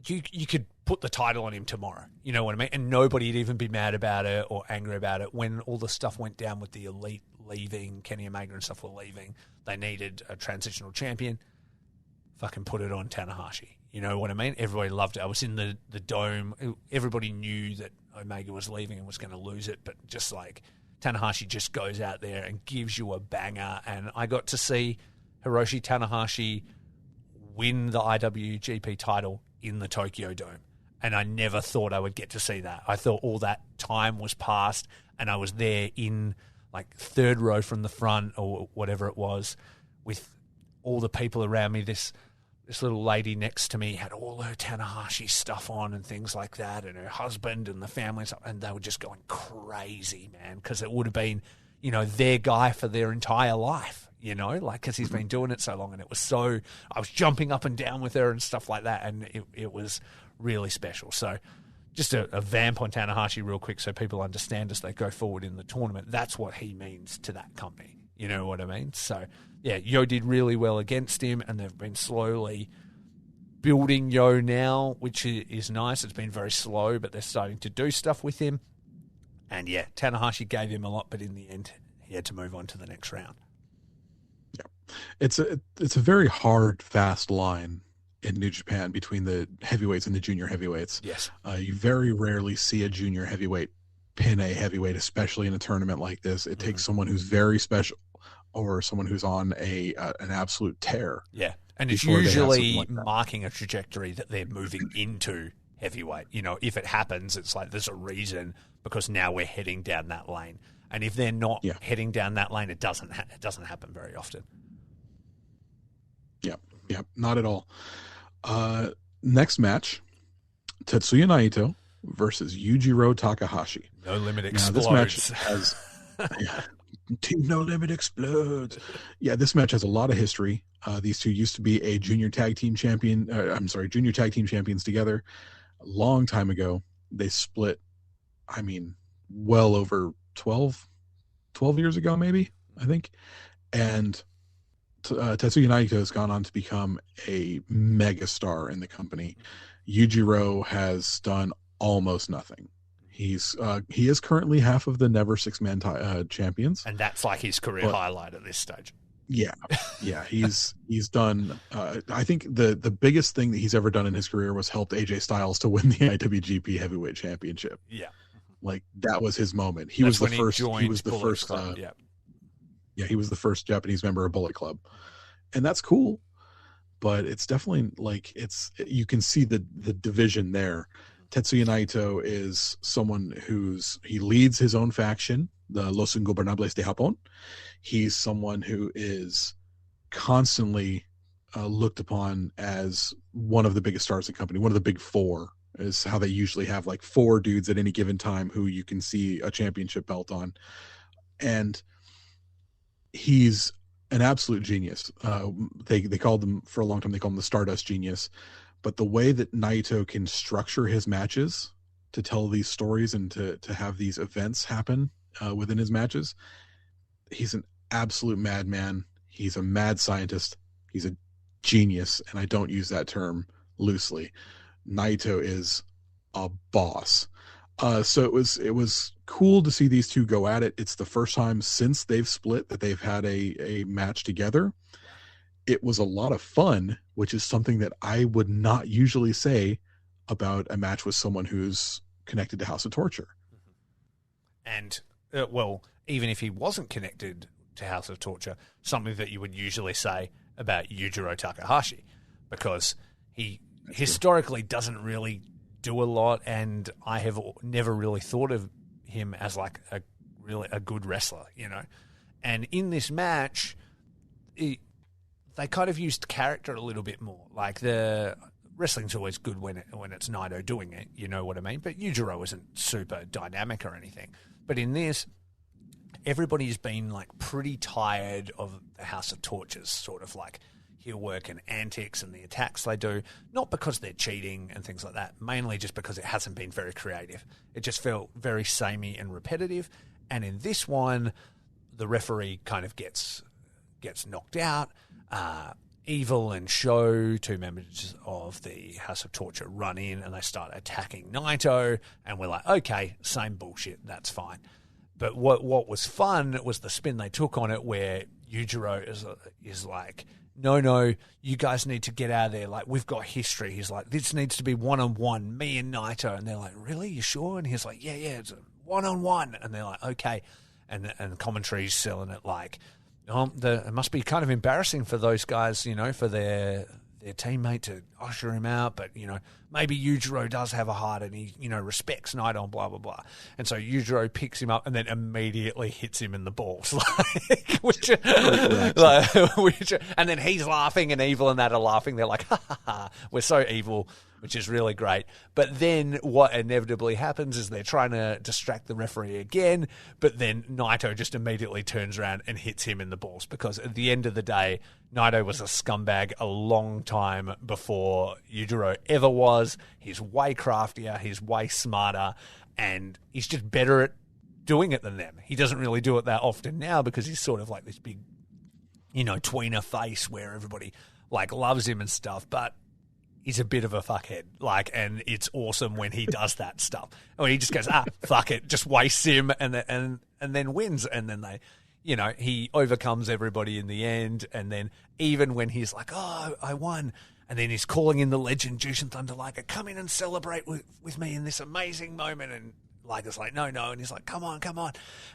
you could put the title on him tomorrow, you know what I mean? And nobody'd even be mad about it or angry about it. When all the stuff went down with the Elite leaving, Kenny Omega and stuff were leaving, they needed a transitional champion. Fucking put it on Tanahashi. You know what I mean? Everybody loved it. I was in the dome. Everybody knew that Omega was leaving and was going to lose it, but just like Tanahashi just goes out there and gives you a banger. And I got to see Hiroshi Tanahashi win the IWGP title in the Tokyo Dome. And I never thought I would get to see that. I thought all that time was past and I was there in like third row from the front or whatever it was with all the people around me. This little lady next to me had all her Tanahashi stuff on and things like that, and her husband and the family and stuff, and they were just going crazy, man, because it would have been, you know, their guy for their entire life, you know, like, because he's been doing it so long. And it was so, I was jumping up and down with her and stuff like that, and it was really special. So just a vamp on Tanahashi real quick so people understand as they go forward in the tournament. That's what he means to that company. You know what I mean? So, yeah, Yo did really well against him, and they've been slowly building Yo now, which is nice. It's been very slow, but they're starting to do stuff with him. And, yeah, Tanahashi gave him a lot, but in the end, he had to move on to the next round. Yeah. It's a very hard, fast line in New Japan between the heavyweights and the junior heavyweights. Yes. You very rarely see a junior heavyweight pin a heavyweight, especially in a tournament like this. It takes someone who's very special or someone who's on an absolute tear. Yeah. And it's usually like marking a trajectory that they're moving into heavyweight. You know, if it happens, it's like there's a reason, because now we're heading down that lane. And if they're not heading down that lane, it doesn't happen very often. Yeah, not at all. Next match, Tetsuya Naito versus Yujiro Takahashi. No Limit explodes. This match has Team No Limit explodes. Yeah, this match has a lot of history. These two used to be a junior tag team champions together a long time ago. They split, I mean, well over 12 years ago, maybe, I think. And Tetsuya Naito has gone on to become a megastar in the company. Yujiro has done almost nothing. He is currently half of the Never Six-Man champions, and that's like his career highlight at this stage. Yeah, he's done. I think the biggest thing that he's ever done in his career was helped AJ Styles to win the IWGP Heavyweight Championship. Yeah, like that was his moment. He was the first. He was the first. He was the first Japanese member of Bullet Club, and that's cool. But it's definitely like you can see the division there. Tetsuya Naito is someone he leads his own faction, the Los Ingobernables de Japón. He's someone who is constantly looked upon as one of the biggest stars in the company. One of the big four is how they usually have like four dudes at any given time who you can see a championship belt on. And he's an absolute genius. They called them for a long time, they called him the Stardust Genius. But the way that Naito can structure his matches to tell these stories and to have these events happen within his matches, he's an absolute madman. He's a mad scientist. He's a genius, and I don't use that term loosely. Naito is a boss. So it was cool to see these two go at it. It's the first time since they've split that they've had a match together. It was a lot of fun, which is something that I would not usually say about a match with someone who's connected to House of Torture. And, well, even if he wasn't connected to House of Torture, something that you would usually say about Yujiro Takahashi, because he historically doesn't really do a lot, and I have never really thought of him as like a good wrestler, you know. And in this match, they kind of used character a little bit more. Like, the wrestling's always good when it's Naito doing it, you know what I mean? But Yujiro isn't super dynamic or anything. But in this, everybody's been like pretty tired of the House of Torture's sort of like heel work and antics and the attacks they do. Not because they're cheating and things like that, mainly just because it hasn't been very creative. It just felt very samey and repetitive. And in this one, the referee kind of gets knocked out. Evil and Sho, two members of the House of Torture, run in and they start attacking Naito, and we're like, okay, same bullshit, that's fine. But what was fun was the spin they took on it, where Yujiro is like, no, you guys need to get out of there. Like, we've got history. He's like, this needs to be one-on-one, me and Naito. And they're like, really? You sure? And he's like, yeah, it's a one-on-one. And they're like, okay. And commentary's selling it like, it must be kind of embarrassing for those guys, you know, for their teammate to usher him out. But, you know, maybe Yujiro does have a heart and he, you know, respects Naito and blah, blah, blah. And so Yujiro picks him up and then immediately hits him in the balls. And then he's laughing and Evil and that are laughing. They're like, ha, ha, ha, we're so evil, which is really great. But then what inevitably happens is they're trying to distract the referee again, but then Naito just immediately turns around and hits him in the balls, because at the end of the day, Naito was a scumbag a long time before Yujiro ever was. He's way craftier, he's way smarter, and he's just better at doing it than them. He doesn't really do it that often now because he's sort of like this big, you know, tweener face where everybody like loves him and stuff, but he's a bit of a fuckhead, like, and it's awesome when he does that stuff. When he just goes, fuck it, just wastes him and then wins, and then they, you know, he overcomes everybody in the end. And then even when he's like, oh, I won, and then he's calling in the legend Jushin Thunder Liger, come in and celebrate with me in this amazing moment, and Liger's like, no, and he's like, come on.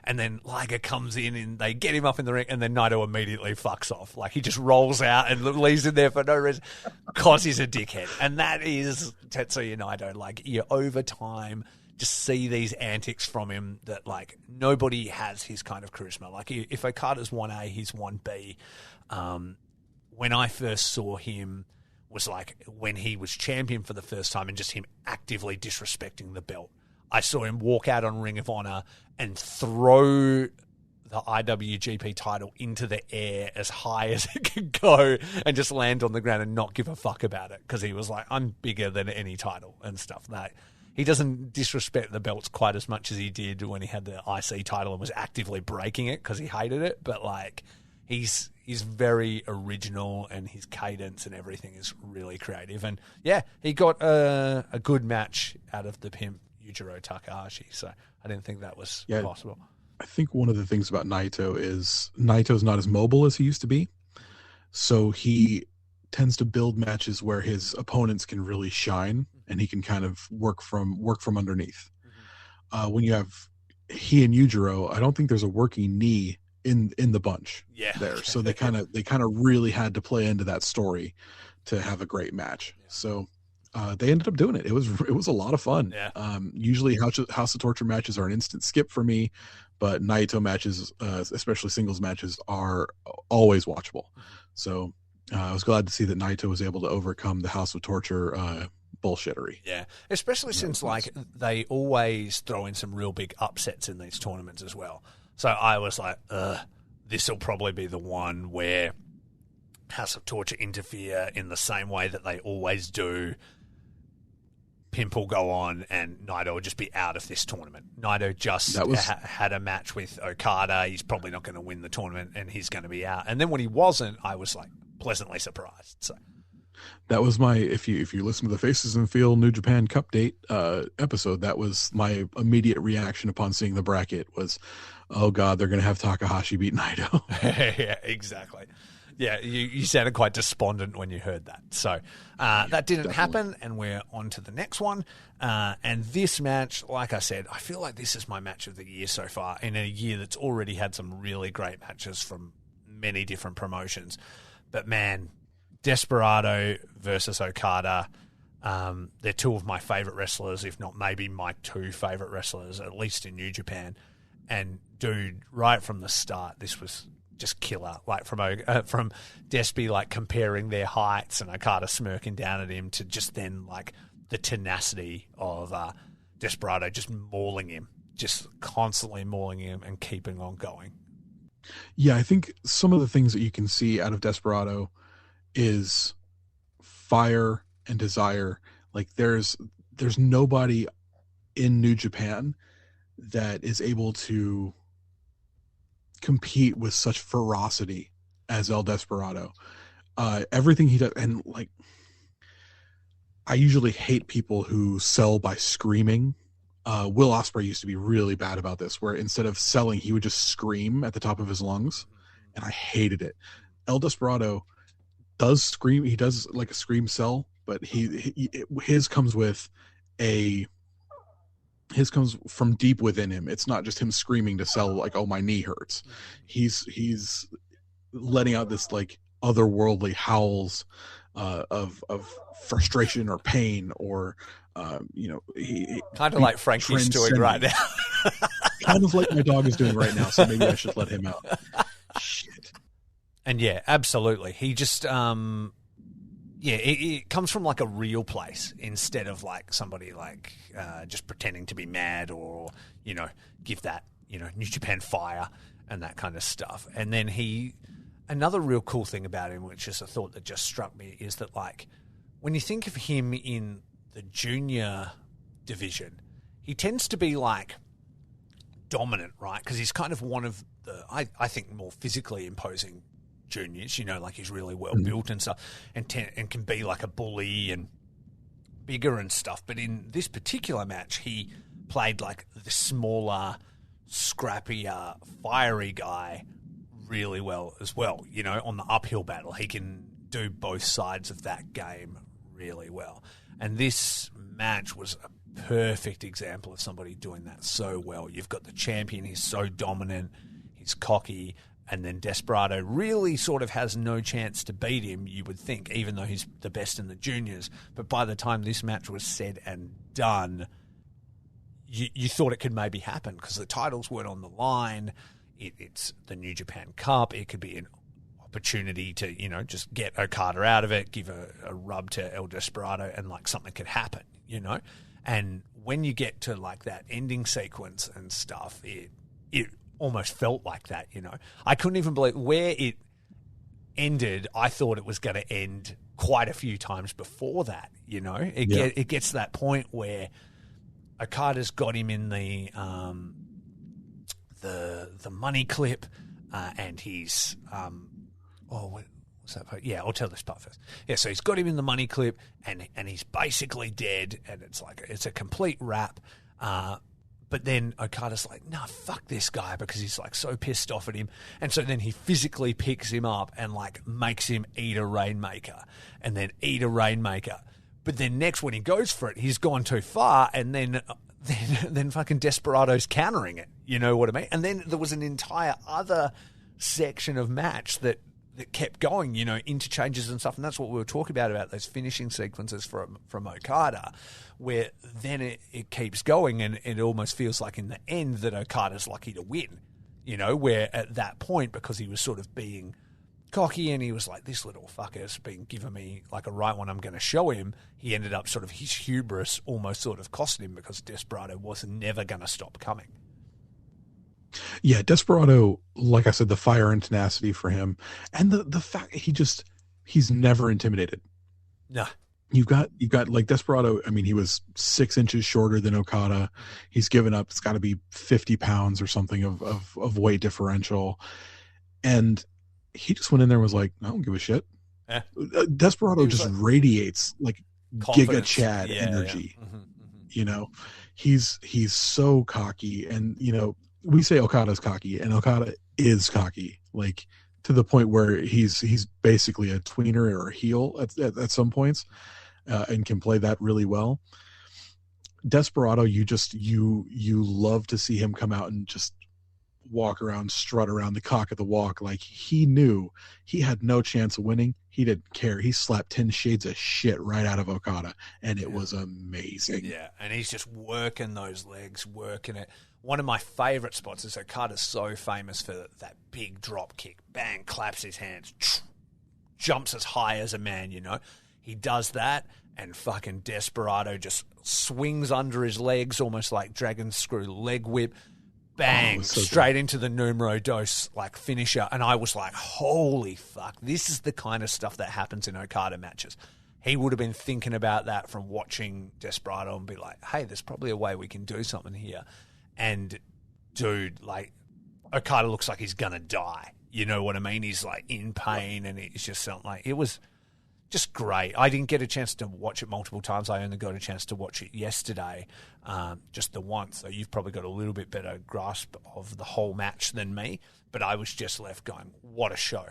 And then Liger comes in and they get him up in the ring, and then Naito immediately fucks off. Like, he just rolls out and leaves him there for no reason because he's a dickhead. And that is Tetsuya Naito. Like, you over time just see these antics from him that, like, nobody has his kind of charisma. Like, if Okada's 1A, he's 1B. When I first saw him was like when he was champion for the first time and just him actively disrespecting the belt. I saw him walk out on Ring of Honor and throw the IWGP title into the air as high as it could go and just land on the ground and not give a fuck about it, because he was like, I'm bigger than any title and stuff. That he doesn't disrespect the belts quite as much as he did when he had the IC title and was actively breaking it because he hated it. But like, he's very original, and his cadence and everything is really creative. And yeah, he got a good match out of the pimp Yujiro Takahashi. So I didn't think that was possible. I think one of the things about Naito is Naito's not as mobile as he used to be. So he tends to build matches where his opponents can really shine, and he can kind of work from underneath. When you have he and Yujiro, I don't think there's a working knee in the bunch there. So they kind of really had to play into that story to have a great match. So they ended up doing it. It was a lot of fun. Usually House of Torture matches are an instant skip for me, but Naito matches, especially singles matches, are always watchable. So I was glad to see that Naito was able to overcome the House of Torture bullshittery. Yeah, especially since like they always throw in some real big upsets in these tournaments as well. So I was like, this will probably be the one where House of Torture interfere in the same way that they always do. Pimp will go on and Naito will just be out of this tournament. Naito just had a match with Okada. He's probably not going to win the tournament and he's going to be out. And then when he wasn't, I was like pleasantly surprised. So that was my, if you listen to the Faces and Feel New Japan Cupdate episode, that was my immediate reaction upon seeing the bracket was, oh God, they're going to have Takahashi beat Naito. Yeah, exactly. Yeah, you sounded quite despondent when you heard that. So that didn't happen, and we're on to the next one. And this match, like I said, I feel like this is my match of the year so far, in a year that's already had some really great matches from many different promotions. But man, Desperado versus Okada, they're two of my favorite wrestlers, if not maybe my two favorite wrestlers, at least in New Japan. And dude, right from the start, this was just killer. Like from Despy, like comparing their heights and Okada smirking down at him, to just then like the tenacity of Desperado just mauling him, just constantly mauling him and keeping on going. Yeah, I think some of the things that you can see out of Desperado is fire and desire. Like there's nobody in New Japan that is able to compete with such ferocity as El Desperado. Everything he does, and like, I usually hate people who sell by screaming. Will Ospreay used to be really bad about this, where instead of selling, he would just scream at the top of his lungs, and I hated it. El Desperado does scream. He does like a scream sell, but his comes from deep within him. It's not just him screaming to sell like, oh, my knee hurts. He's letting out this like otherworldly howls of frustration or pain, or he kind of like Frankie's doing right now. Kind of like my dog is doing right now, so maybe I should let him out. Shit. And yeah, absolutely. He just it comes from like a real place instead of like somebody like just pretending to be mad, or give that New Japan fire and that kind of stuff. And then another real cool thing about him, which is a thought that just struck me, is that like when you think of him in the junior division, he tends to be like dominant, right? Because he's kind of one of the I think more physically imposing juniors, like he's really well built and stuff, and can be like a bully and bigger and stuff. But in this particular match, he played like the smaller, scrappier, fiery guy really well as well. On the uphill battle, he can do both sides of that game really well. And this match was a perfect example of somebody doing that so well. You've got the champion, he's so dominant, he's cocky, and then Desperado really sort of has no chance to beat him, you would think, even though he's the best in the juniors. But by the time this match was said and done, you thought it could maybe happen because the titles weren't on the line. It's the New Japan Cup. It could be an opportunity to, just get Okada out of it, give a rub to El Desperado, and like something could happen, And when you get to like that ending sequence and stuff, it almost felt like that, I couldn't even believe where it ended. I thought it was going to end quite a few times before that, It gets to that point where Okada's got him in the money clip, and he's what's that part? Yeah, I'll tell this part first. Yeah, so he's got him in the money clip, and he's basically dead, and it's a complete wrap. But then Okada's like, nah, fuck this guy, because he's like so pissed off at him. And so then he physically picks him up and like makes him eat a Rainmaker and then eat a Rainmaker. But then next, when he goes for it, he's gone too far, and then fucking Desperado's countering it. You know what I mean? And then there was an entire other section of match that kept going, you know, interchanges and stuff. And that's what we were talking about those finishing sequences from Okada, where then it keeps going, and it almost feels like in the end that Okada's lucky to win, you know, where at that point, because he was sort of being cocky and he was like, this little fucker's been giving me like a right one, I'm going to show him, he ended up sort of, his hubris almost sort of cost him, because Desperado was never going to stop coming. Yeah, Desperado, like I said, the fire and tenacity for him, and the fact he's never intimidated. No. You've got like Desperado. I mean, he was 6 inches shorter than Okada. He's given up. It's got to be 50 pounds or something of weight differential, and he just went in there and was like, I don't give a shit. Eh. Desperado just like, radiates like confidence. Giga Chad energy. Yeah. Mm-hmm. You know, he's so cocky, and you know, we say Okada's cocky, and Okada is cocky, like to the point where he's basically a tweener or a heel at some points, and can play that really well. Desperado, you love to see him come out and just walk around, strut around the cock of the walk, like he knew he had no chance of winning. He didn't care. He slapped 10 shades of shit right out of Okada, and it was amazing. Yeah, and he's just working those legs, working it. One of my favorite spots is Okada's so famous for that big drop kick. Bang, claps his hands, jumps as high as a man, you know. He does that, and fucking Desperado just swings under his legs, almost like dragon screw leg whip. Bang, so straight into the numero dos, like finisher. And I was like, holy fuck, this is the kind of stuff that happens in Okada matches. He would have been thinking about that from watching Desperado and be like, hey, there's probably a way we can do something here. And dude, like, Okada looks like he's going to die. You know what I mean? He's like in pain, and it's just something like, it was just great. I didn't get a chance to watch it multiple times. I only got a chance to watch it yesterday, just the once. So you've probably got a little bit better grasp of the whole match than me. But I was just left going, what a show.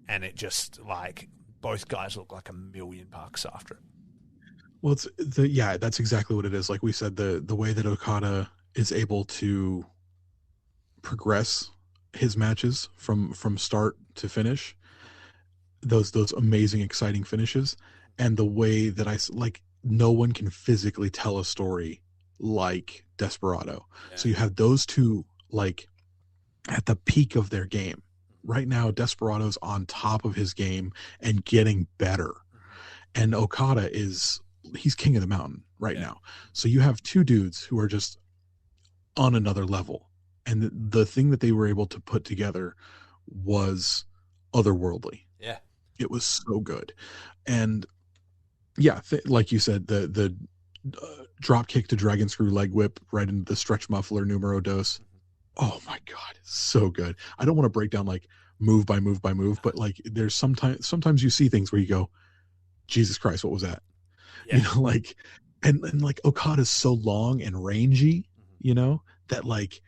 And it just, like, both guys look like $1,000,000 after it. Well, that's exactly what it is. Like we said, the way that Okada is able to progress his matches from start to finish, those amazing, exciting finishes, and the way that no one can physically tell a story like Desperado. Yeah. So you have those two like at the peak of their game. Right now, Desperado's on top of his game and getting better. And Okada he's king of the mountain right now. So you have two dudes who are just on another level. And the thing that they were able to put together was otherworldly. Yeah. It was so good. And yeah, like you said, the drop kick to dragon screw leg whip right into the stretch muffler numero dos. Oh my God, so good. I don't want to break down like move by move by move, but like there's sometimes you see things where you go, Jesus Christ, what was that? Yeah. You know, like, and like Okada's so long and rangy, you know, that like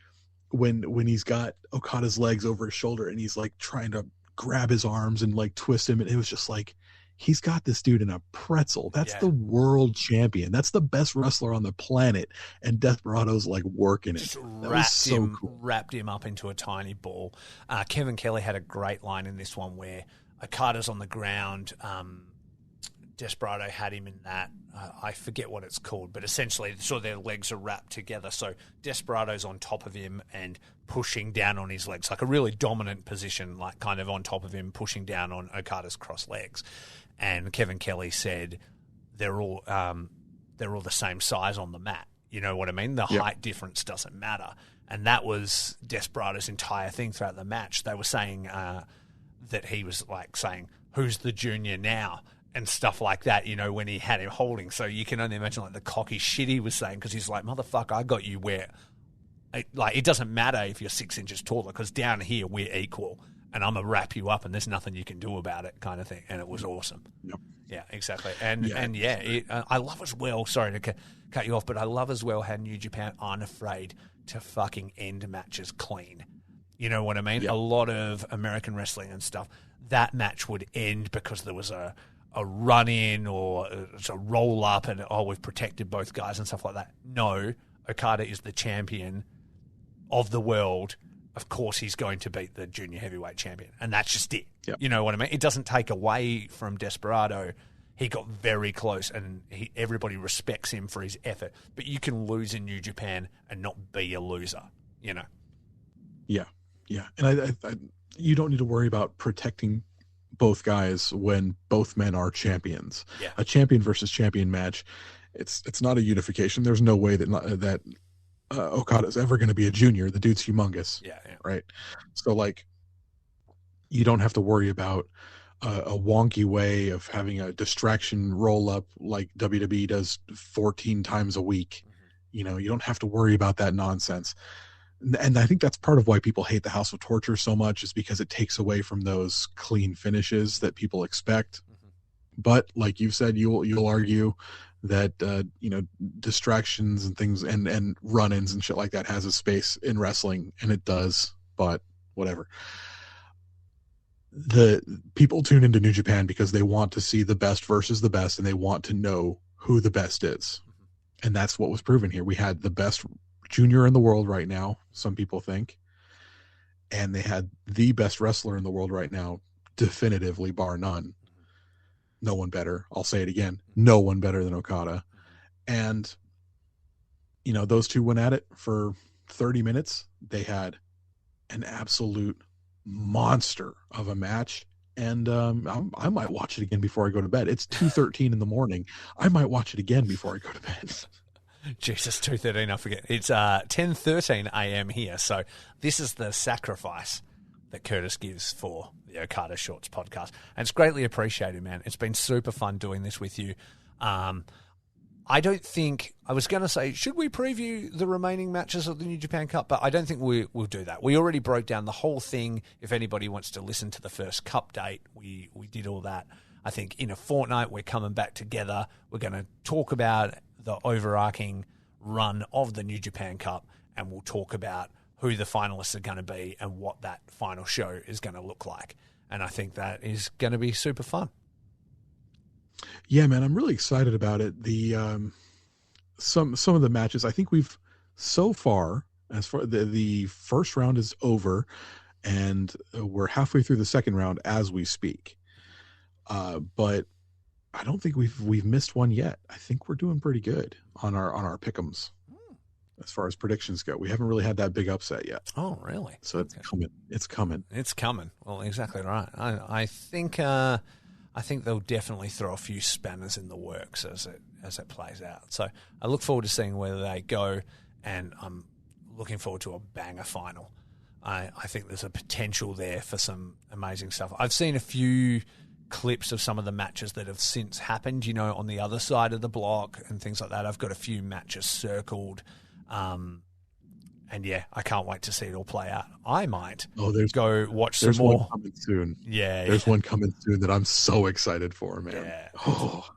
when he's got Okada's legs over his shoulder and he's like trying to grab his arms and like twist him, and it was just like, he's got this dude in a pretzel. That's the world champion. That's the best wrestler on the planet. And Desperado's like working it. Wrapped him up into a tiny ball. Kevin Kelly had a great line in this one where Okada's on the ground. Desperado had him in that. I forget what it's called, but essentially their legs are wrapped together. So Desperado's on top of him and pushing down on his legs, like a really dominant position, like kind of on top of him, pushing down on Okada's crossed legs. And Kevin Kelly said they're all the same size on the mat. You know what I mean? The height difference doesn't matter. And that was Desperado's entire thing throughout the match. They were saying that he was like saying, who's the junior now? and stuff like that, when he had him holding. So you can only imagine like the cocky shit he was saying, because he's like, motherfucker, I got you where, it doesn't matter if you're 6 inches taller, because down here we're equal, and I'm going to wrap you up and there's nothing you can do about it, kind of thing. And it was awesome. Yep. Yeah, exactly. I love as well, sorry to cut you off, but I love as well how New Japan aren't afraid to fucking end matches clean. You know what I mean? Yep. A lot of American wrestling and stuff, that match would end because there was a run-in or it's a roll-up and, we've protected both guys and stuff like that. No, Okada is the champion of the world. Of course he's going to beat the junior heavyweight champion, and that's just it. Yep. You know what I mean? It doesn't take away from Desperado. He got very close, and everybody respects him for his effort. But you can lose in New Japan and not be a loser, Yeah. Yeah. And I you don't need to worry about protecting both guys when both men are champions. Yeah. A champion versus champion match, it's not a unification. There's no way that Okada's ever going to be a junior. The dude's humongous. Yeah. Right. So like, you don't have to worry about a wonky way of having a distraction roll up like WWE does 14 times a week. Mm-hmm. You don't have to worry about that nonsense. And I think that's part of why people hate the House of Torture so much, is because it takes away from those clean finishes that people expect. Mm-hmm. But like you've said, you'll argue that distractions and things and run-ins and shit like that has a space in wrestling, and it does. But whatever. The people tune into New Japan because they want to see the best versus the best, and they want to know who the best is. Mm-hmm. And that's what was proven here. We had the best junior in the world right now, some people think, and they had the best wrestler in the world right now, definitively, bar none. No one better. I'll say it again. No one better than Okada. And, those two went at it for 30 minutes. They had an absolute monster of a match. And I might watch it again before I go to bed. It's 2:13 in the morning. I might watch it again before I go to bed. Jesus, 2:13, I forget. It's 10:13 a.m. here, so this is the sacrifice that Curtis gives for the Okada Shorts podcast. And it's greatly appreciated, man. It's been super fun doing this with you. I don't think, I was going to say, should we preview the remaining matches of the New Japan Cup? But I don't think we'll do that. We already broke down the whole thing. If anybody wants to listen to the first Cupdate, we did all that. I think in a fortnight, we're coming back together. We're going to talk about the overarching run of the New Japan Cup, and we'll talk about who the finalists are going to be and what that final show is going to look like. And I think that is going to be super fun. Yeah, man, I'm really excited about it. The some of the matches, I think we've so far, as far the first round is over, and we're halfway through the second round as we speak. But I don't think we've missed one yet. I think we're doing pretty good on our pick'ems as far as predictions go. We haven't really had that big upset yet. Oh, really? So it's coming. It's coming. It's coming. Well, exactly right. I think they'll definitely throw a few spanners in the works as it plays out. So I look forward to seeing where they go, and I'm looking forward to a banger final. I think there's a potential there for some amazing stuff. I've seen a few clips of some of the matches that have since happened, on the other side of the block and things like that. I've got a few matches circled. And yeah, I can't wait to see it all play out. I might go watch some more. There's one coming soon. Yeah. There's one coming soon that I'm so excited for, man. Yeah.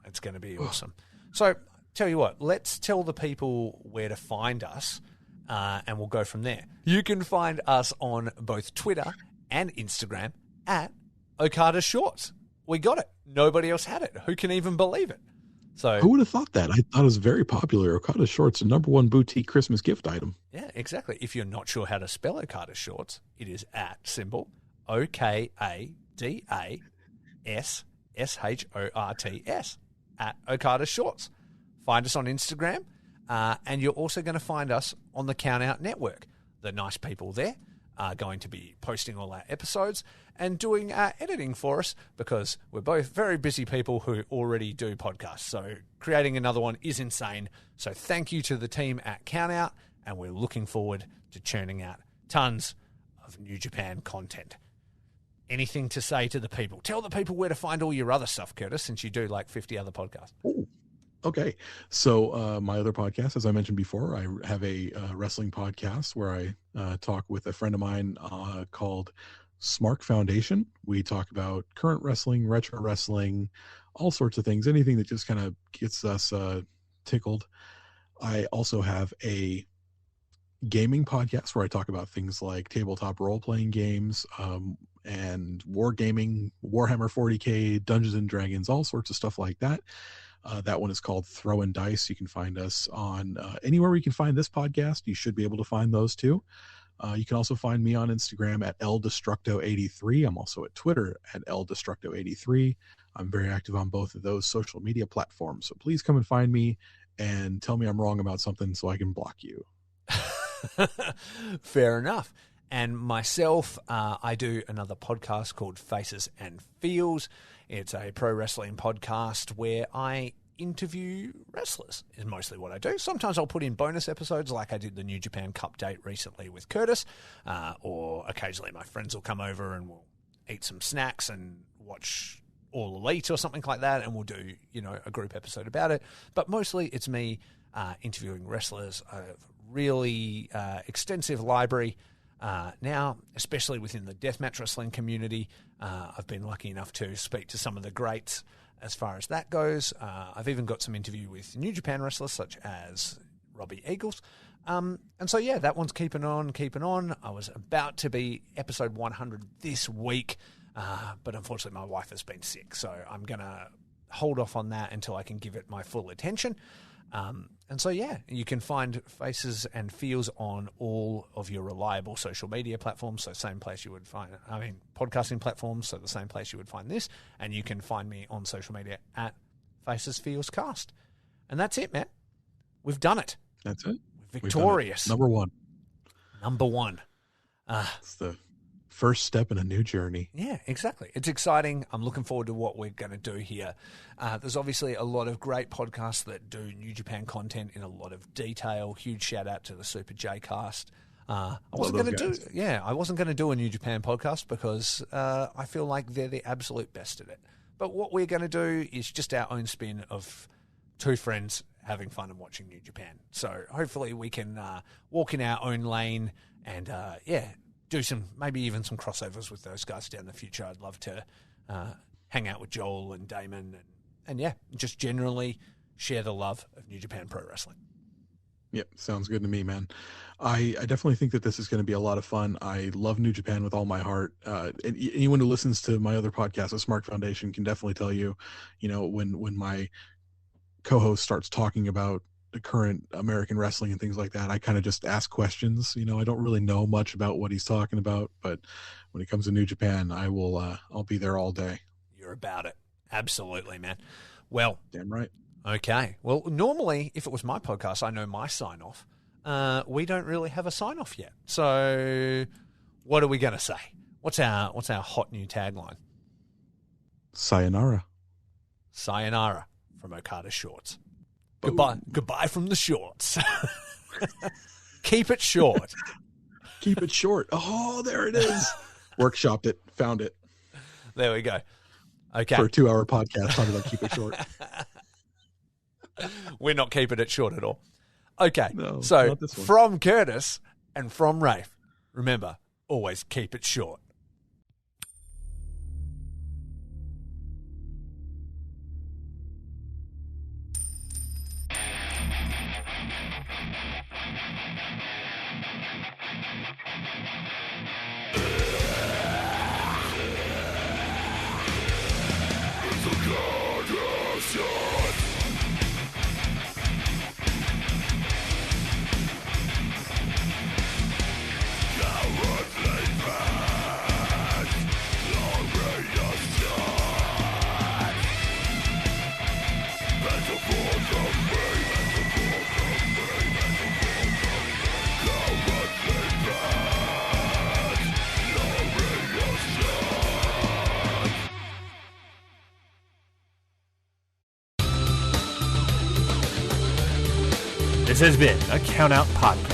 It's going to be awesome. So tell you what, let's tell the people where to find us, and we'll go from there. You can find us on both Twitter and Instagram at Okada Shorts. We got it. Nobody else had it. Who can even believe it? So who would have thought that? I thought it was very popular. Okada Shorts, the #1 boutique Christmas gift item. Yeah, exactly. If you're not sure how to spell Okada Shorts, it is at symbol OKADASSHORTS at Okada Shorts. Find us on Instagram, and you're also going to find us on the Count Out Network. The nice people there are going to be posting all our episodes and doing our editing for us, because we're both very busy people who already do podcasts. So creating another one is insane. So thank you to the team at Count Out, and we're looking forward to churning out tons of New Japan content. anything to say to the people? Tell the people where to find all your other stuff, Curtis, since you do like 50 other podcasts. Ooh. Okay. So my other podcast, as I mentioned before, I have a wrestling podcast where I talk with a friend of mine called Smark Foundation. We talk about current wrestling, retro wrestling, all sorts of things, anything that just kind of gets us tickled. I also have a gaming podcast where I talk about things like tabletop role-playing games and wargaming, Warhammer 40K, Dungeons and Dragons, all sorts of stuff like that. That one is called Throwin' Dice. You can find us on anywhere where you can find this podcast. You should be able to find those too. You can also find me on Instagram at ldestructo83. I'm also at Twitter at ldestructo83. I'm very active on both of those social media platforms. So please come and find me and tell me I'm wrong about something so I can block you. Fair enough. And myself, I do another podcast called Faces and Feels. It's a pro wrestling podcast where I interview wrestlers is mostly what I do. Sometimes I'll put in bonus episodes like I did the New Japan Cupdate recently with Curtis, or occasionally my friends will come over and we'll eat some snacks and watch All Elite or something like that, and we'll do, a group episode about it. But mostly it's me interviewing wrestlers. I have a really extensive library now, especially within the deathmatch wrestling community. I've been lucky enough to speak to some of the greats as far as that goes. I've even got some interview with New Japan wrestlers such as Robbie Eagles. And so, yeah, that one's keeping on. I was about to be episode 100 this week, but unfortunately my wife has been sick, so I'm going to hold off on that until I can give it my full attention. And so, yeah, you can find Faces and Feels on all of your reliable social media platforms. So same place you would find, podcasting platforms. So the same place you would find this. And you can find me on social media at Faces Feels Cast. And that's it, man. We've done it. That's it. We're victorious. Number one. It's the first step in a new journey. Yeah, exactly. It's exciting. I'm looking forward to what we're going to do here. There's obviously a lot of great podcasts that do New Japan content in a lot of detail. Huge shout out to the Super J Cast. I wasn't going to do a New Japan podcast because I feel like they're the absolute best at it. But what we're going to do is just our own spin of two friends having fun and watching New Japan. So hopefully we can walk in our own lane and do maybe even some crossovers with those guys down the future. I'd love to hang out with Joel and Damon and just generally share the love of New Japan Pro Wrestling. Yep, sounds good to me, man. I definitely think that this is going to be a lot of fun. I love New Japan with all my heart. And anyone who listens to my other podcast, the Smart Foundation, can definitely tell you, when my co-host starts talking about the current American wrestling and things like that, I kind of just ask questions. I don't really know much about what he's talking about, but when it comes to New Japan, I'll be there all day. You're about it. Absolutely, man. Well, damn right. Okay. Well, normally, if it was my podcast, I know my sign-off. We don't really have a sign-off yet. So what are we going to say? What's our hot new tagline? Sayonara. Sayonara from Okada Shorts. Goodbye from the shorts. Keep it short. Keep it short. Oh, there it is. Workshopped it. Found it. There we go. Okay. For a 2-hour podcast, talking about keep it short. We're not keeping it short at all. Okay. No, so from Curtis and from Rafe, remember, always keep it short. This has been a Count Out Podcast.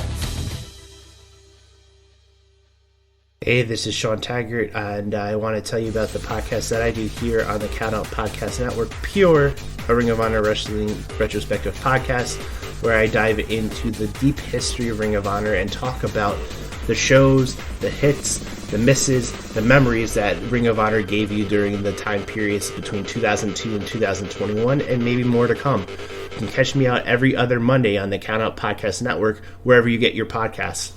Hey, this is Sean Taggart, and I want to tell you about the podcast that I do here on the Countout Podcast Network, Pure, a Ring of Honor Wrestling retrospective podcast, where I dive into the deep history of Ring of Honor and talk about the shows, the hits, the misses, the memories that Ring of Honor gave you during the time periods between 2002 and 2021, and maybe more to come. You can catch me out every other Monday on the Countout Podcast Network, wherever you get your podcasts.